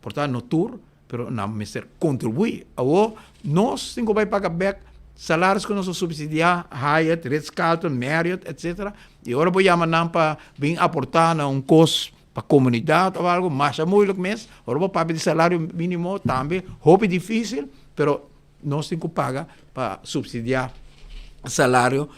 portanto, no tour, pero não me ser contribuir. Ou nós temos que pagar back salários que nós subsidiar, Hyatt, Ritz-Carlton, Marriott, etc. E agora vou chamar para vir aportar um custo para a comunidade ou algo, mas é muito mesmo. Agora vou pagar de salário mínimo também, roupa difícil, mas nós temos que pagar para subsidiar salário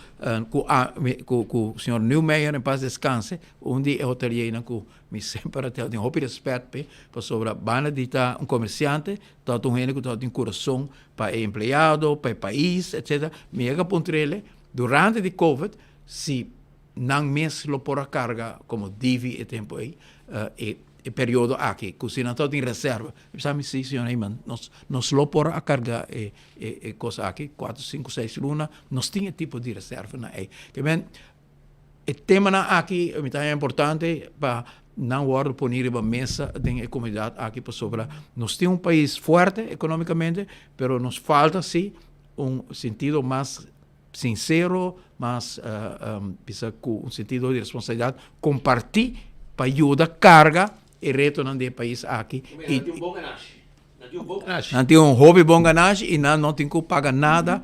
que o senhor Neumeyer, em paz descanse, onde eu teria que me sempre tenho roupa respeito para sobre a banda de comerciante, tanto um gente que tem coração para empregado, para o país, etc. Me chega para ele, durante o Covid, se não mesmo por a carga, como divi e tempo aí, e período aqui, que se não está em reserva. Sabe, sim, senhor Neyman, nós lo por a carga e coisa aqui, 4, 5, 6 lunas, nós tínhamos tipo de reserva na aí. Que bem, o tema aqui é importante para não hora poner uma mesa de comunidade aqui para sobre. Nós temos país forte economicamente, mas nos falta sim sentido mais sincero, mais com sentido de responsabilidade, compartir para ajudar carga e retorno do país aqui. Não tem hobby bom ganagem e não tem que pagar nada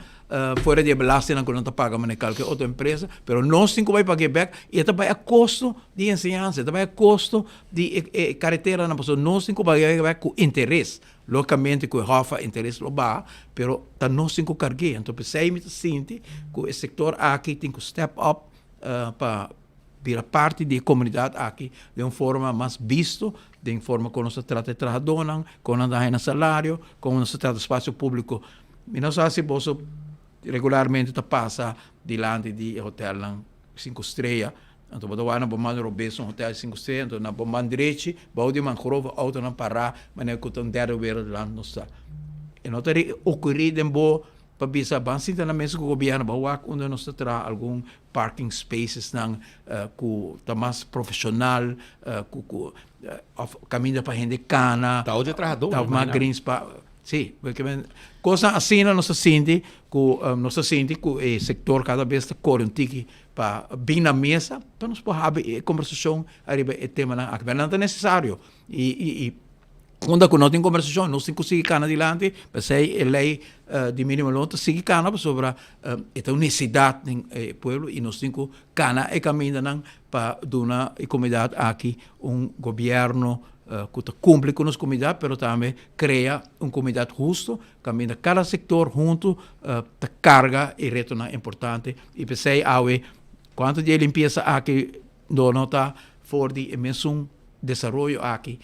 fora de belasting que não paga mas qualquer outra empresa, mas nós temos que pagar back e também a custo de ensinança, também a custo de carretera na pessoa, nós temos que pagar back com interesse. Localmente com Rafa interesse global, pero nós temos que carregar. Então, pensei me sente que o setor aqui tem que step up para virar parte da comunidade aqui de uma forma mais visto, de uma forma como se trata de trabalhadores, como se trata de salário, como se trata de espaço público. E não sei se você regularmente passa diante de hotel 5 estrelas, então você vai na bomba Robinson hotel 5 estrelas, então na bomba direita, vai de Mangrove, auto na Pará, mas não é que tem dero ver lá não está. E não teria ocorrido em boa para bisa bansi na mesa com o governo, para onde nós terá algum parking spaces com mais profissional, com caminho para gente cana, tá onde trabalhador, tá mais greens para sim, porque coisa assim nós sente que o setor cada vez está correndo para bem na mesa para nós poder conversação arriba o tema aqui não é necessário e quando nós temos conversação, nós temos que seguir cana adiante, para ser a lei de mínimo lonta, seguir cana sobre a necessidade do povo e nós temos que cana e caminhar para dar a comunidade aqui governo que cumpre com a comunidade, mas também cria comunidade justa, caminha cada setor junto, carga e retorno importante. E pensei, quanto de limpeza aqui não está fora de imenso desenvolvimento aqui,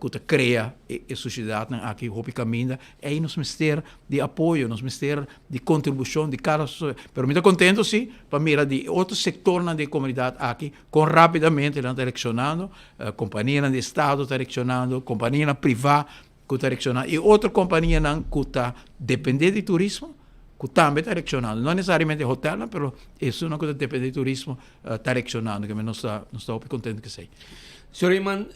que cria a sociedade aqui, o caminho, é nos ministério de apoio, nos ministério de contribuição de cada pessoa. Mas me contento, sim, para mirar de outro setor da comunidade aqui, com rapidamente está direcionando, companhia de Estado está direcionando, companhia privada que está direcionando, e outra companhia que está dependendo de turismo, que também está direcionando. Não necessariamente hotel, mas isso é uma coisa que depende de turismo, está direcionando, que não estou contente que sei. Sr. Rayman,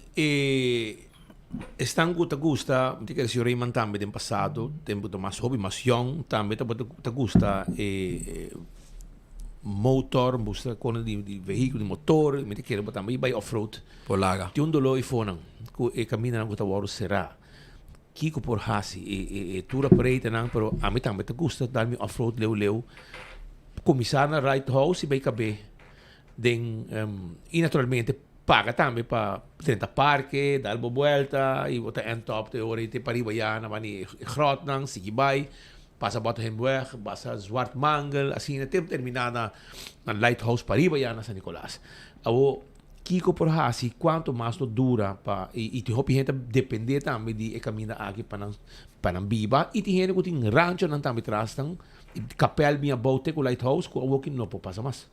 estão gusta, porque o Sr. Rayman também no passado, tem muito mais hobby, mais young, também te gusta motor, gusta com de veículo, de motor, me quer também vai off-road. Por lá. Tem dolor e fone, que caminha não gusta o será. Kiko por hasi, e tura preita não, pero a mim também te gusta dar-me off-road leu, começar na right house e vai caber. E naturalmente paga também para tentar parque, dar uma volta e botar en top de hora te pariba já na mani Grotnang, Sigibay, passa bota Hemweg, passa Zwart Mangel, assim até terminar na Lighthouse pariba já na San Nicolás. Abo Kiko por hasi quanto mais dura pa e te hopi gente depender também de caminho aqui para biba e te gente que tem rancho não também traz tão capel minha bote com Lighthouse com o que não pode passar mais.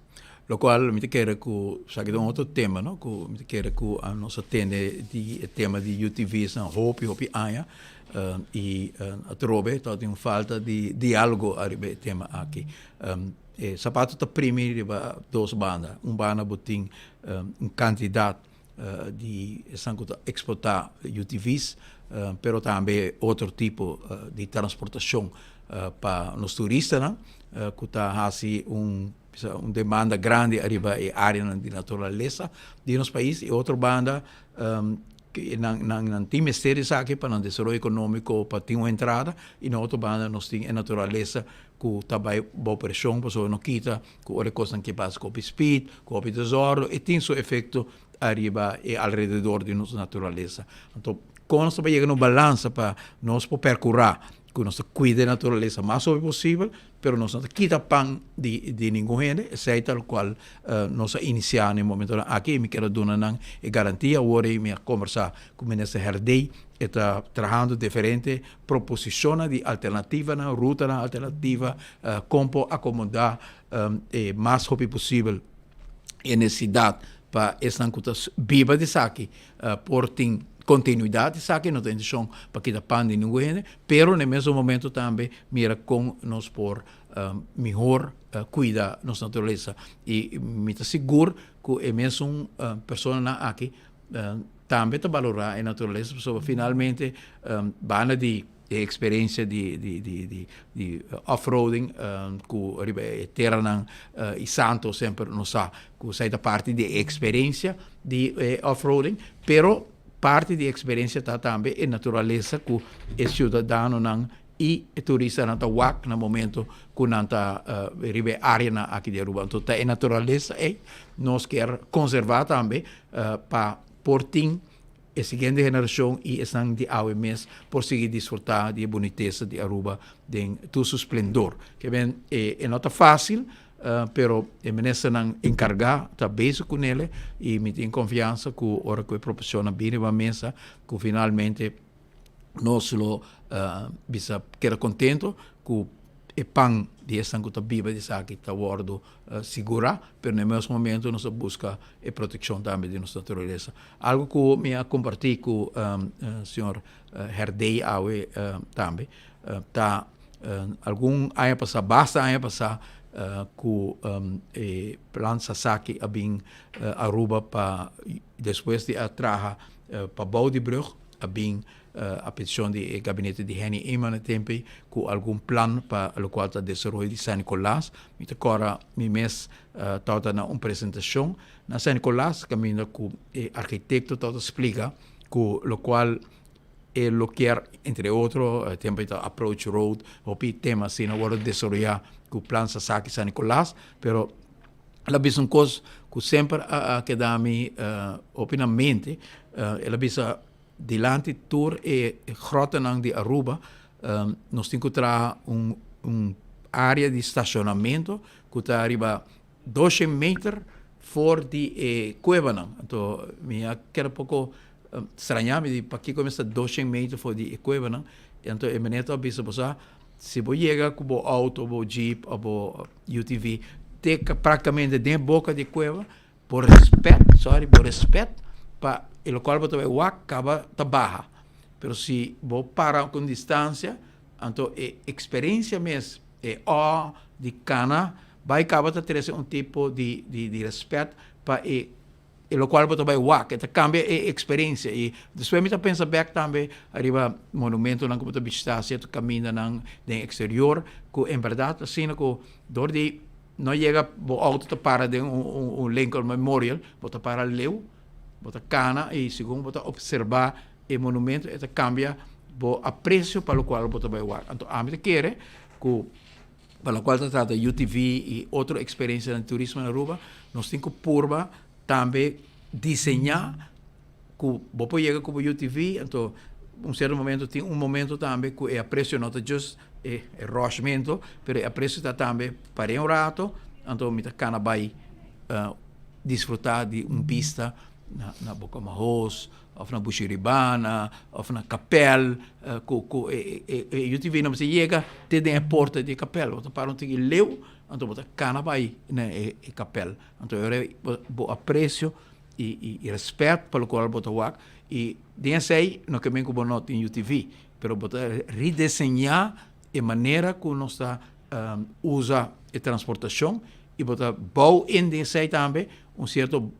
Lo qual mi quer que sabe de um outro tema, não? Que mi quer que a nossa tende de tema de UTVs na hopi aya e a trobe tem uma falta de diálogo a tema aqui. Sapato tá primeiro de duas bandas, banda botin candidato de exportar UTVs, pero também outro tipo de transportação para os turistas, não? Que tá assim demanda grande arriba e área de natureza de nosso país e outra banda que não tem mistério aqui para o desenvolvimento econômico para ter uma entrada e na outra banda nós temos a natureza que também boa pressão para não quita que outra coisa que passa com o speed com o tesouro e tem seu efeito arriba e ao redor de nossa natureza então quando nós chegamos no balança para nós percorrer que nós cuida da natureza o mais possível, mas nós não quita pan de nenhum gente, exceto o qual nós iniciamos no momento aqui, me quero dar uma garantia, agora me conversar com o ministro Herdei, está trabalhando diferentes proposições de alternativa, ruta alternativa, como acomodar o mais rápido possível a necessidade para essa viva de saque, por ter continuidade, sabe, não tem intenção para que da pan de ninguém, pero no mesmo momento também mira com nós por melhor cuidar nossa natureza e me está seguro que é mesmo pessoa aqui também está valorar a natureza, porque finalmente banda de experiência de off-roading que terra e santo sempre não sabe que sai da parte de experiência de off-roading, pero parte de experiência está também a natureza que o cidadão não e o turista não está wak no momento que não está área aqui de Aruba. Então, a natureza é nós quer conservar também para portim a seguinte geração e estão de AOMS por seguir desfrutar de boniteza de Aruba em todo seu esplendor. Que bem, não está fácil, pero o ministro não encargar, está bem com ele e me tem confiança que a hora que proporciona bem a mesa, que finalmente nós lo bisa queda contento que o pão de essa que está viva de saque está guardo segura, pero no mesmo momento nós busca a proteção também de nossa natureza. Algo que me comparti com o senhor Herdei Awe também, tá algum ano passado, basta ano passado que plan Sasaki abing Aruba para depois de atraja para Boudebrug abing a petição do gabinete de Henny Eman tempo com algum plano para o qual está desenvolvido de San Nicolás. Me agora me mês toda na uma apresentação na San Nicolás caminho com o arquiteto todo explica com o qual lo quer entre outros tempo da approach road o tema assim agora desenvolver com o plano Sasaki San Nicolás, pero ela diz uma coisa que sempre que dá me opinamente ela diz delante tour e Grotnang de Aruba nós temos que trazer área de estacionamento que está arriba 200 metros fora de Cuevanang. Então, me quero pouco estranhar me para que começa 200 metros fora de Cuevanang. Então, eu me neto avisa você se você chega com o auto, o jeep, o UTV, tem praticamente dentro da boca de Cueva, por respeito, para o qual você vai acaba tá barra. Pero se você parar com distância, então a experiência mesmo é de cana, vai acabar ter tipo de respeito para o qual você vai então cambia a experiência e depois me pensa back também arriba monumento não como você visitar certo caminho no exterior que em verdade assim que dor de não chega o auto para de Lincoln Memorial você para leu você cana e segundo você observar o monumento e cambia o apreço para o qual você vai então a mim quer que para o qual se trata UTV e outra experiência de turismo na Aruba nós temos que purba também desenhar que você chega com o UTV, então certo momento tem momento também que é a preço não just é rushmento, mas a preço está também para rato, então me cana vai desfrutar de pista na Boca Marros, ou na Buxiribana, ou na Capel, eu tive não se chega até a porta de Capel, então para não ter leu, então você cana vai na Capel, então eu aprecio e respeito pelo qual você vai e desse aí não que bem como nota em UTV, pero você redesenhar a maneira que nós está usa a transportação e você bau em desse aí também certo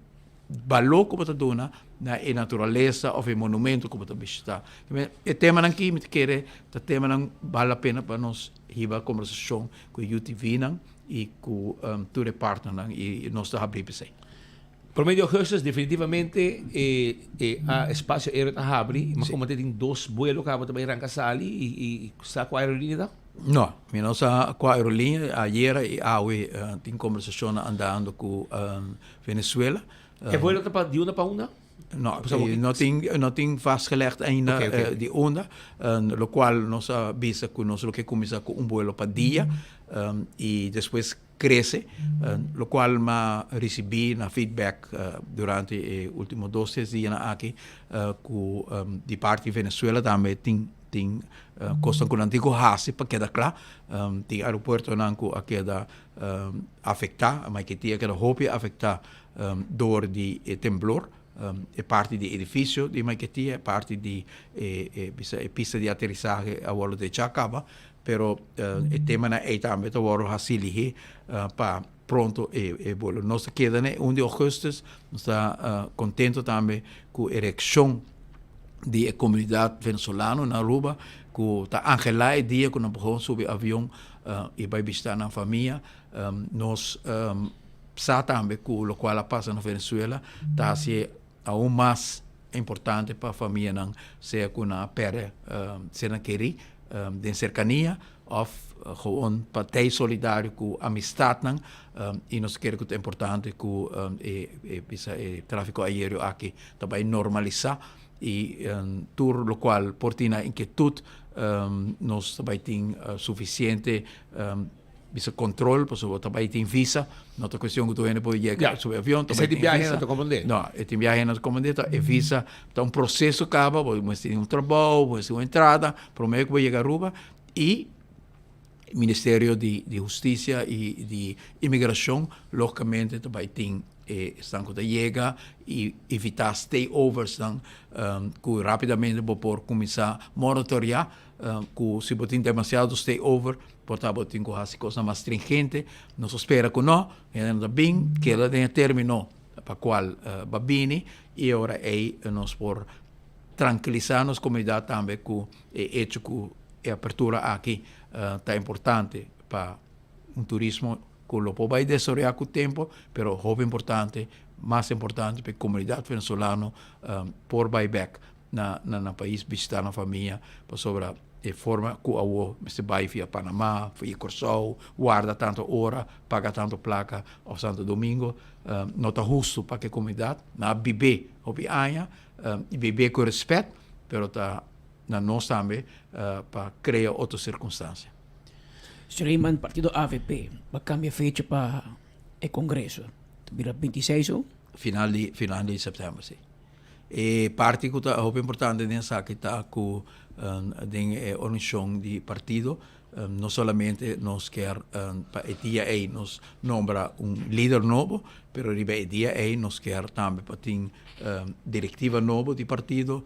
valor que você dá na natureza ou em monumento que você visita. O tema aqui me quer, o tema não vale a pena para nós riba conversação com o UTV e com todo o partner e nós está abrindo para Por meio de augustus, definitivamente, a espaço aéreo está abrindo, mas como tem 2 vuelos que você vai arrancar sali e está com a aerolínea? Não, nossa com a aerolínea, ayer tem conversação andando com Venezuela. É vuelo de uma para uma? Não tem vastgelegd ainda de onda, lo qual nós avisa que nós que começa com vuelo para dia e depois cresce, lo qual ma recebi na feedback durante os últimos 2 dias aqui que de parte de Venezuela também tem costa com antigo hase para quedar claro, tem aeroporto não que queda afetar, mas que tinha que hope afetar door de temblor. É parte do edifício de Maiquetí, é parte de pista de aterrissagem a volo de Chacaba, pero o tema é também a volo facilite para pronto e volo. Nós queda 1 de agosto, nós está contento também com a ereção da comunidade venezuelana na Aruba, que está angelado o dia que nós podemos subir avião e vai visitar a família. Nós sabe também que o qual passa na Venezuela está se aún mais importante para a família não seja com a pere se não querer de cercania ou gewoon para ter solidário com a amistade não e nós queremos que é importante que o tráfego aéreo aqui também normalizar e tur lo qual portina inquietude nós também tem suficiente visa control, pues também tem visa, não é questão que tu ainda pode chegar sobre avião, também tem viagem não te comandante. Não, tem viagem não te comandante, é visa, então processo acaba, você tem trabalho, você tem uma entrada, prometo que vai chegar a Aruba e Ministério de Justiça e de Imigração, logicamente também tem estão que chega e evitar stayovers, que rapidamente vou começar a monitorar, que se você tem demasiado stayover, portanto, tem que fazer coisa mais stringente, nós espera que não, ainda bem que ela tenha terminou para qual babini e agora nós por tranquilizar nossa comunidade também que o hecho que a abertura aqui está importante para turismo que lo pode desarrollar com o tempo, pero é importante, mais importante para a comunidade venezuelana por buyback na país, visitar a família, para sobre a forma que você vai via Panamá, via Corsol, guarda tanto hora, paga tanto placa ao Santo Domingo, não está justo para a comunidade, na viver e viver com respeito, pero está na nós também para criar outras circunstâncias. Suleiman, partido AVP, vai cambiar fecha para o Congresso? Vira 26 ou? Final de setembro, sim. E parte que é importante nessa que está com a organização de partido, não somente nós quer para o dia aí nos nombra líder novo, pero o dia aí nós quer também para ter diretiva nova de partido,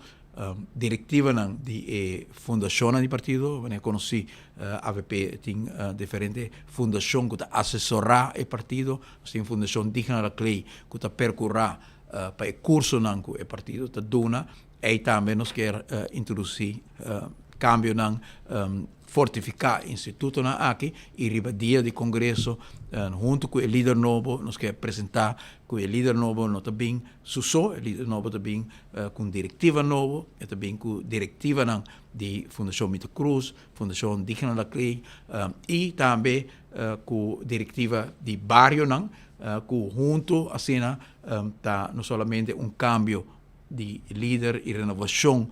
diretiva de fundação de partido, eu conheci AVP tem diferente fundação que está assessorar o partido, tem fundação digna da lei que está percorrer para o curso que o partido está dando, e também nós quer introduzir cambio fortificar o instituto aqui e riba dia de congresso junto com o líder novo nós quer apresentar com o líder novo não também o líder novo também com diretiva novo e também com diretiva de Fundação Mito Cruz, Fundação Digna da Lei e também com diretiva de bairro que junto assim tá não somente um cambio de líder e renovação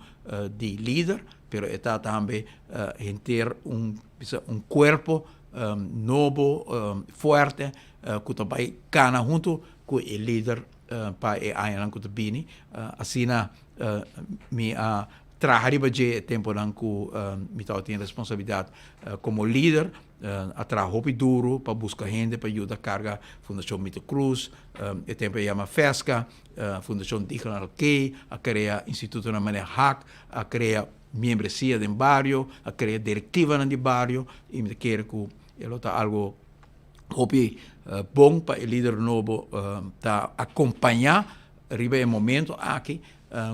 de líder, pero está também em ter um corpo novo, forte, que também cana junto com o líder para a ayan ko tabini asina mi trabalhar de tempo não que me tem responsabilidade como líder a trabalhar duro para buscar gente para ajudar a carga Fundação Mito Cruz e tempo chama FESCA Fundação Digital Key a criar Instituto na maneira hack a criar membresia do barrio a criar diretiva no barrio e me quer que ele tá algo hopi bom para o líder novo tá acompanhar arriba o momento aqui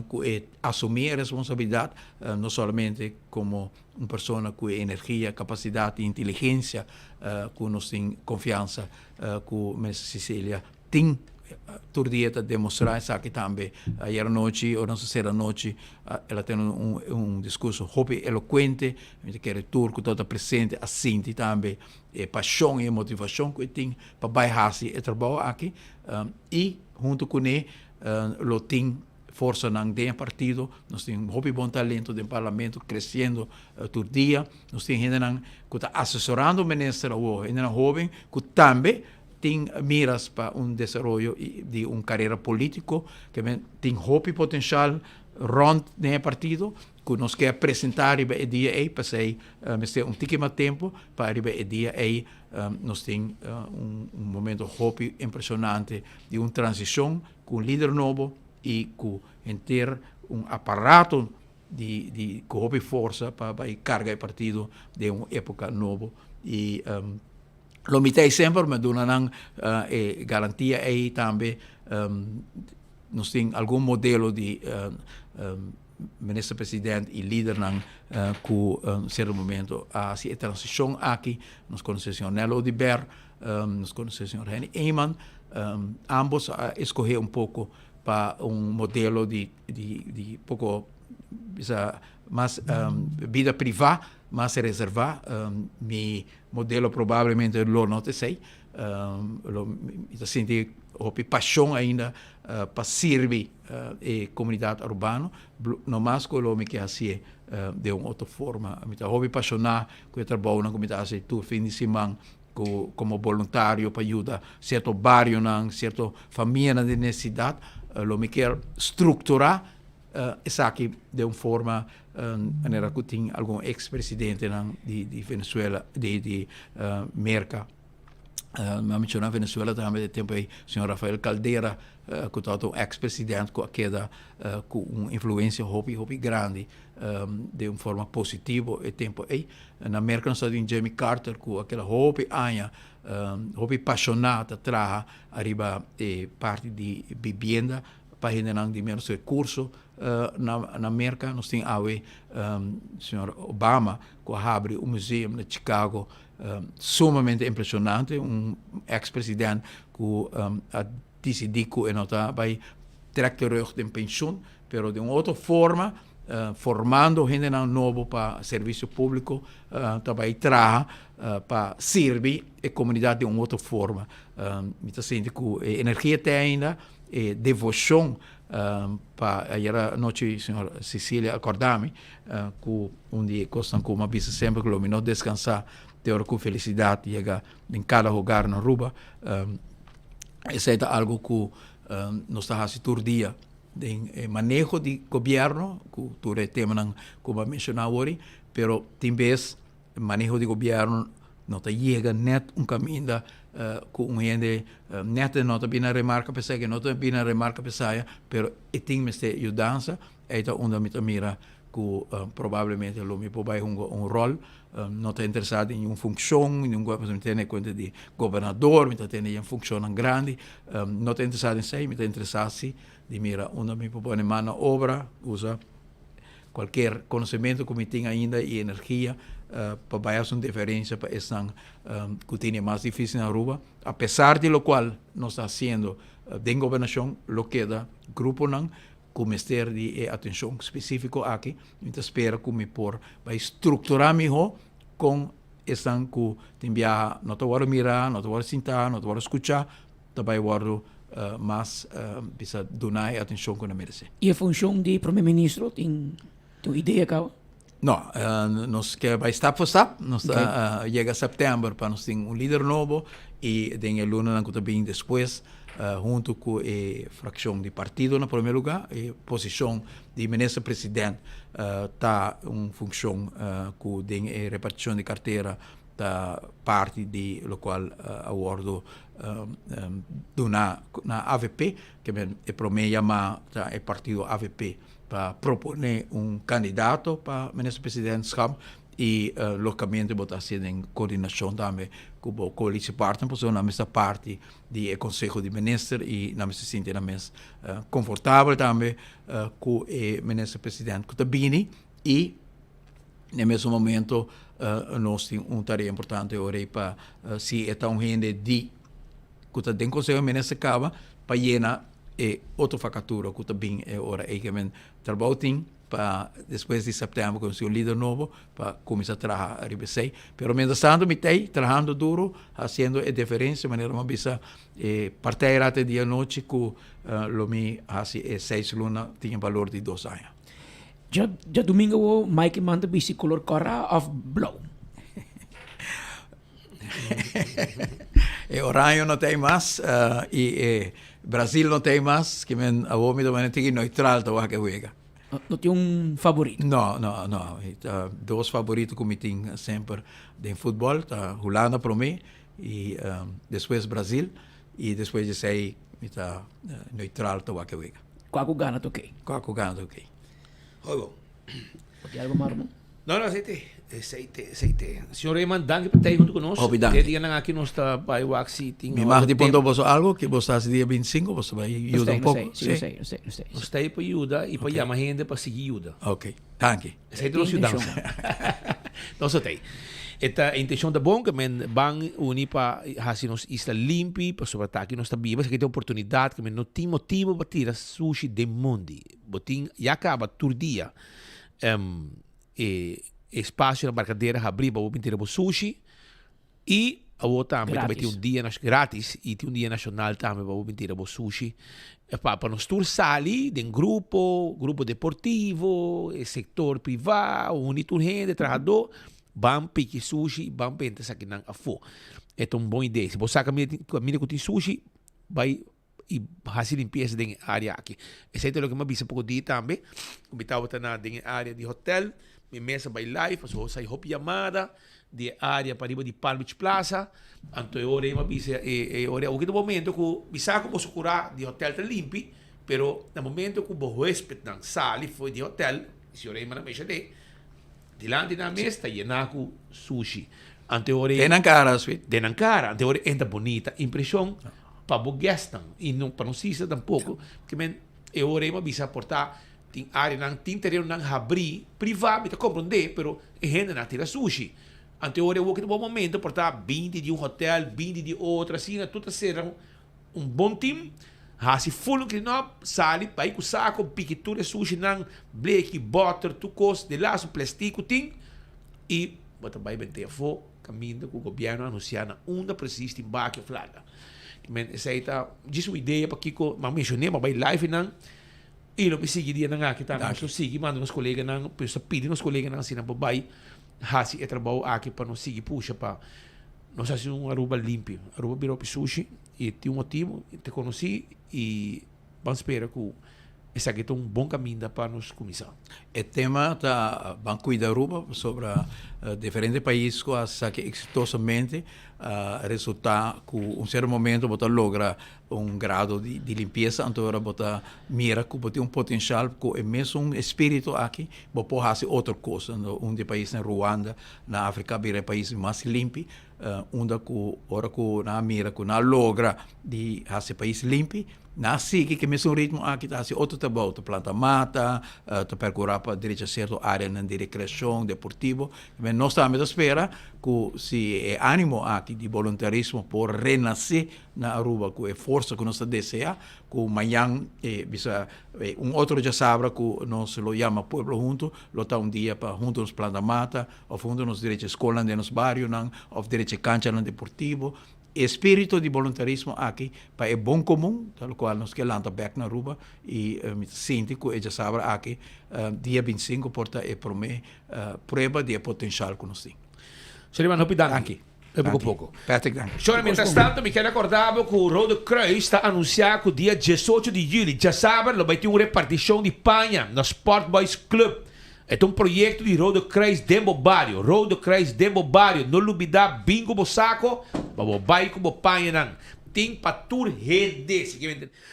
que assumir a responsabilidade não somente como uma pessoa com energia, capacidade e inteligência que nós tem confiança que Ms. Cecília tem todo dia demonstrar isso aqui também. Ayer noite, ou não sei se era noite, ela tem discurso hopi eloquente, que é turco, todo presente, assim também, paixão e motivação que tem para baixar o trabalho aqui, e junto com ele, lo tem força no partido, nós temos um bom talento no parlamento, crescendo todo dia, nós temos gente que está assessorando o ministro, gente jovem, que também tem miras para desenvolvimento de uma carreira política, que tem potencial rond no partido, que nós quer apresentar o dia aí, para ser tique mais tempo, para o dia aí, nós temos momento impressionante de uma transição com um líder novo, e com ter aparato de força para carga o partido de uma época nova. E lo mitei sempre, mas dona garantia aí também nós temos algum modelo de ministro-presidente e líder que certo momento a transição aqui, nós conhecemos o senhor Nelo Odiber, nós conhecemos o senhor Henny Eyman, ambos escolher pouco para modelo de pouco mais vida privada, mais reservada. Mi modelo provavelmente lo não sei. Eu sinto paixão ainda para servir a comunidade urbana, não mais que eu me quer assim de uma outra forma. Eu estou apaixonado com o trabalho na comunidade todo fim de semana, como voluntário para ajudar certo bairro, certa família de necessidade. Eu me quero estruturar isso aqui de uma forma maneira que tem algum ex-presidente de Venezuela, de Merca. Me mencionar Venezuela também de tempo aí, o senhor Rafael Caldeira, que é um ex-presidente que queda com uma influência hobby grande de uma forma positiva e tempo aí. Na América nós temos Jimmy Carter, que aquela hobby anha, hobby apaixonada, traga arriba parte de vivienda para generar de menos recursos. Na América nós temos o senhor Obama, que abre um museu na Chicago, sumamente impressionante, um ex-presidente que decidiu que ele vai terug de pensioen, pero de uma outra forma, formando gente novo para serviço público, também traz para servir a comunidade de uma outra forma. Então, sinto que a energia tem ainda, devoção, para ayer noite, senhor Cecília, acordar-me, que dia gostam que uma vez sempre que não descansar, ter com felicidade, chega em cada lugar na Aruba. Isso é algo que nós estamos fazendo todo dia, de manejo de governo, que todo é tema como mencionar hoje, pero tem vez manejo de governo não chega net caminho com gente net não está bem a remarca pessoa que não está bem a remarca pessoa, pero tem mesmo ajudança, é onde me mira que provavelmente lo me pode um rol, não está interessado em uma função, em um governo tem conta de governador, me tem uma função grande, não está interessado em sei, me está interessado de mira onde me pode pôr mano obra, usa qualquer conhecimento que me tem ainda e energia para fazer uma diferença para essa que tem mais difícil na Aruba, apesar de lo qual nós está fazendo de governação, lo queda grupo não com ministério de atenção específico aqui, então espero que me vai estruturar melhor com essa que tem viajar, não te vou mirar, não te vou sentar, não te vou escutar, também guardo mais bisa donai atenção com a merece. E a função de primeiro-ministro tem ideia cá? Não, nós que vai step por step, nós chega setembro para nós ter líder novo e tem a luna que também depois junto com a fração de partido na primeiro lugar, a posição de ministro-presidente tá função que tem a repartição de carteira da parte de lo qual acordo na AVP, que é para mim chamar o partido AVP para propor candidato para ministro-presidente e localmente botar ser em coordenação também com a coalição partner, porque na mesma parte do Conselho de Ministros e na mesma sinta na mesma confortável também com o ministro-presidente que está bem e no mesmo momento nós temos tarefa importante agora para se é tão gente de que está dentro do Conselho de Ministros para llenar outra facatura que está bem agora é que trabalho tem para depois de setembro com o líder novo para começar a trabalhar a RBC. Pero mientras tanto, me estou trabalhando duro, fazendo a diferença, de maneira uma bisa partir até dia noite que lo me hace 6 lunas tinha valor de 2 anos. Já domingo Mike manda bisi color cora of blue. Orange não tem mais e Brasil não tem mais, que men a homem também tem neutral to que juega. Não tem favorito? Não. Dois favoritos que me tenho sempre de futebol, tá Holanda para mim e depois Brasil e depois de sei está neutral to que juega. Qual gana toquei? Qual gana toquei? Oigo. Tem algo mais, não? Não, aceite. Senhor Raymond, danke por estar junto conosco. Obrigado. Dia na aqui nós está by Wax City. Me marca de ponto você algo que você está dia 25, você vai ajudar pouco. Eu sei. Nós está aí para ajudar e para chamar gente para seguir ajuda. Ok, danke. Aceite nós ajudamos. Nós está aí. Esta intenção da bom que men bang uni para fazer nos isla limpi para sobre ataque nós está viva, que tem oportunidade que men não tem motivo para tirar sushi de mundo. Botin já acaba todo dia. Espaço na barcadeira abrir para pintar o sushi e a outra também tem dia grátis e tem dia nacional também para pintar o sushi para nós tour sali de grupo deportivo setor privado unitur gente trabalhador bam pique sushi bam pentas aqui na afo é uma boa ideia se você caminha com sushi vai e fazer limpeza da área aqui esse é o que me avisa pouco dia também o bitau está na área de hotel minha mesa by live, so sai hop chamada de área para riba de Palm Beach Plaza. Então eu orei uma bisa ora o que no momento que bisa ko posso curar de hotel tá limpo, pero no momento que o hóspede não sali foi de hotel, se orei na mesa de dilante na mesa tá llenaco sushi. Então orei cara, Então orei entra bonita impressão para o guest e não para não se tampouco, que men eu orei uma bisa portar tem área não tem terreno não abrir privado me compreender pero gente não tira sushi anterior eu no bom momento portar 20 de hotel 20 de outra assim tudo será bom time se full clean up sali para ir com saco piquitura sushi não bleque butter tu cost de laço plástico tem e bota vai vender fo caminho com o governo anunciando onda precisa em baque flada men essa aí tá diz uma ideia para que mas mencionei mas vai live não e não me sigue dia na aqui tá mas eu sigo mando nos colegas não pensa pedir nos colegas não assim na bobai hasi é trabalho aqui para não seguir puxa para nós fazer Aruba limpo Aruba virou sushi e tem motivo te conheci e vamos esperar que esse aqui é bom caminho para nos começar. O tema da Banco da Aruba sobre diferentes países que exitosamente resulta que certo momento você logra grado de limpeza, então você mira que você tem potencial que é mesmo espírito aqui, você pode fazer outra coisa. De país na Ruanda, na África, vira país mais limpo, onde ora que na mira que na logra de fazer país limpo, na sigue que mesmo ritmo aqui está assim outro trabalho planta mata percorrer para direita certa área de recreação deportivo mas nós estamos à espera que se é ânimo aqui de voluntarismo por renascer na Aruba que é força que nós deseja que amanhã bisa outro já sabe que nós lo chama pueblo junto lo tá dia para junto nos planta mata ou junto nos direita escola de nos bairro não ou direita cancha no deportivo espírito de voluntarismo aqui para o bom comum, tal qual nós que lanta back na Aruba e me sinto que já sabe aqui dia 25 porta é para mim prova de potencial que nós temos. Sheriman, danke. Pouco. Patrick, danke. Senhora, mientras tanto, me quero acordar que o Rode Kreuz está anunciando que o dia 18 de julho, já sabe, vai ter uma repartição de panha no Sport Boys Club. É projeto de Rode Kreuz Dembo Barrio. Rode Kreuz Dembo Barrio. Não lubida bingo bo saco, mas vai com panha não. Tem para tur rede.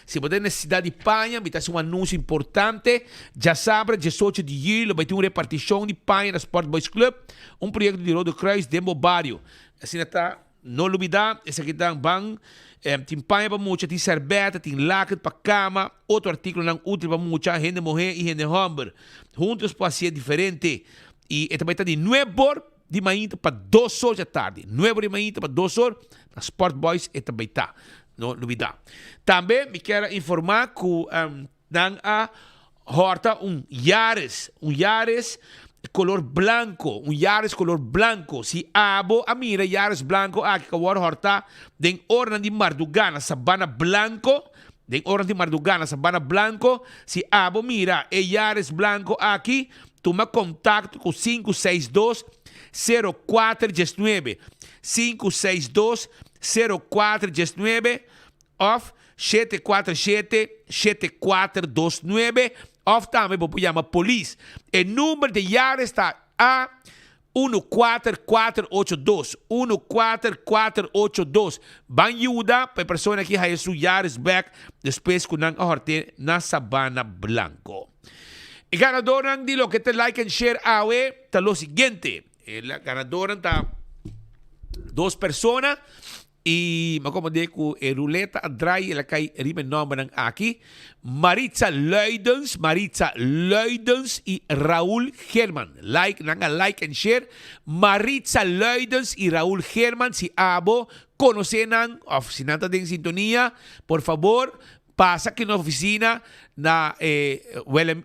Se você tem necessidade de panha, me um anúncio importante. Já sabe, 18 de julho vai ter uma repartição de panha no Sport Boys Club. Projeto de Rode Kreuz Dembo Barrio. Assim está, não lubida, esse aqui está bem. Tem panha para muita, tem cerveja, tem lacre para cama, outro artigo não útil para muita, gente morrer e gente homem. Juntos pode ser diferente. E também está de 9 horas de manhã para 2 horas da tarde. 9 horas de manhã para 2 horas, na Sport Boys também está. Não lubida. Também me quero informar que não há horta Yaris color blanco, Yaris color blanco. Si abo, mira Yaris blanco, aqui que war horta, den orna de Mardugana, sabana blanco, den orna de Mardugana, sabana blanco. Si abo, mira, Yaris blanco aqui, toma contato com 562-0419, 562-0419, of 747-7429, of também vou chamar polícia. O número de Yaris está a 14482. 14482. Vai ajudar para a pessoa que vai su Yaris back depois que não horte na Sabana Blanco. E ganadora de lo que te like and share awe está lo siguiente. La ganadora está 2 personas. E makomode ko ruleta dry la kay rimen nombre ng aki Maritza Leudens y Raúl German. Like and share. Maritza Leudens y Raúl German, si abo conocen oficina de sintonía, por favor pasa aqui na oficina na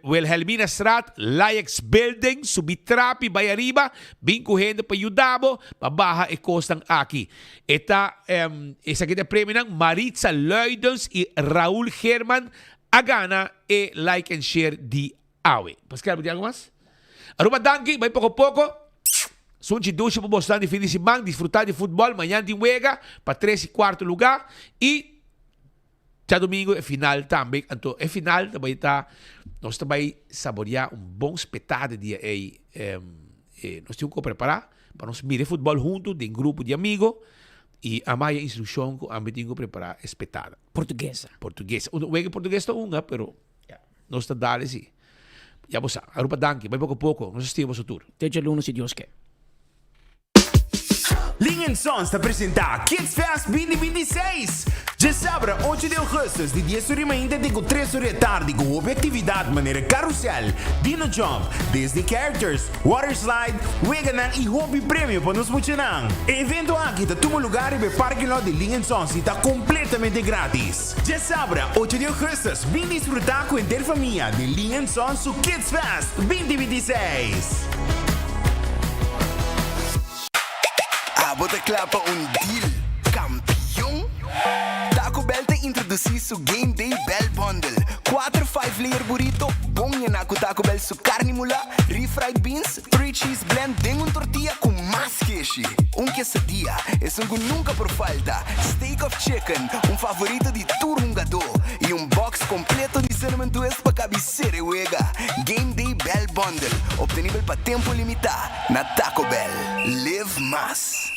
Wilhelmina Strat, Layex Building, subitrapi, vai arriba, bem correndo para ajudar-mo, babaha e costam aqui. Essa aqui é prêmio ng Maritza Leudens e Raúl German, a gana e like and share di awe. Pascal, ¿hay algo más? Aruba danke, vai pouco. Sunchi duche po bostan de fin de semana, disfrutar de futebol, manhã de juega, para 3 e 4 lugar, e já domingo é final também. Então, é final, também nós também saborear bom espetáculo de nós temos que preparar para nós mirar futebol junto, de grupo de amigos, e a minha instrução que nós temos que preparar espetáculo. Portuguesa. O que português é pero nós estamos dando assim. Já você, a Rupa Danke, vai pouco, nós estivemos no tour. Desde o lunes, se Deus quer. Linha Sons te apresenta Kids Fest 2026. Já sabe, 8 de agosto, de 10 horas ainda de 3 horas da tarde, com atividade maneira carrossel, dino jump, Disney characters, water slide, weganan e hobby prêmio para nos funcionar. O evento aqui está todo lugar e o parque lot de Linha Sons está completamente grátis. Já sabe, 8 de agosto, vem desfrutar com a interfamília de Linha Sons o Kids Fest 2026. Bota clapa deal, campeão. Taco Bell te introduzi su Game Day Bell Bundle. 4 5-layer burrito, bom yan ako Taco Bell su carne mula, refried beans, 3 cheese blend, den un tortilla con más queso. Un quesadilla es un que nunca por falta. Steak of chicken, un favorito de turungado. Y un box completo de cinnamon twist pa cabeceira huega. Game Day Bell Bundle, obtenible pa tempo limitado. Na Taco Bell, live más.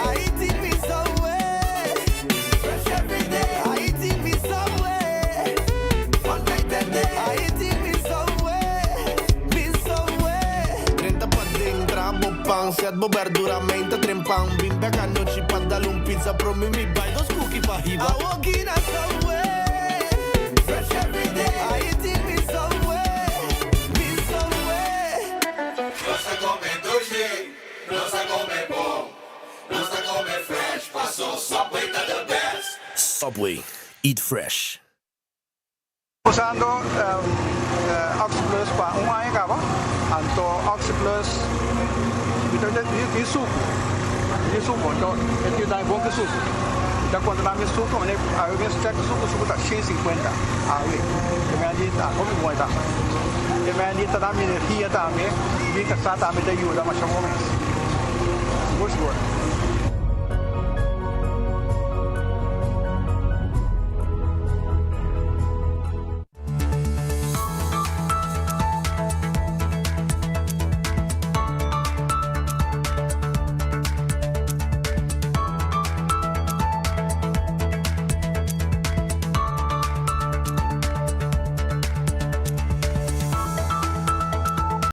Ahí take me somewhere. at bober duramente trempang bimbe canno ci padalo un pizza pro mi buy those cookie pa hiba I walk in a subway fresh every day I eat me somewhere Nossa come doce, nossa come bom, nossa come fresh, passou Subway tá the best. Subway, eat fresh. Usando Oxyplus pa umay ka ba? Anto Oxyplus ito di suco to ito dai bom que suco. Então quando dá me suco, né, a eu mesmo check suco tá 150. Aí, que me andita, como vai tá? Que me andita dá me energia também, vi que está também da ajuda mas chamo mais. Good.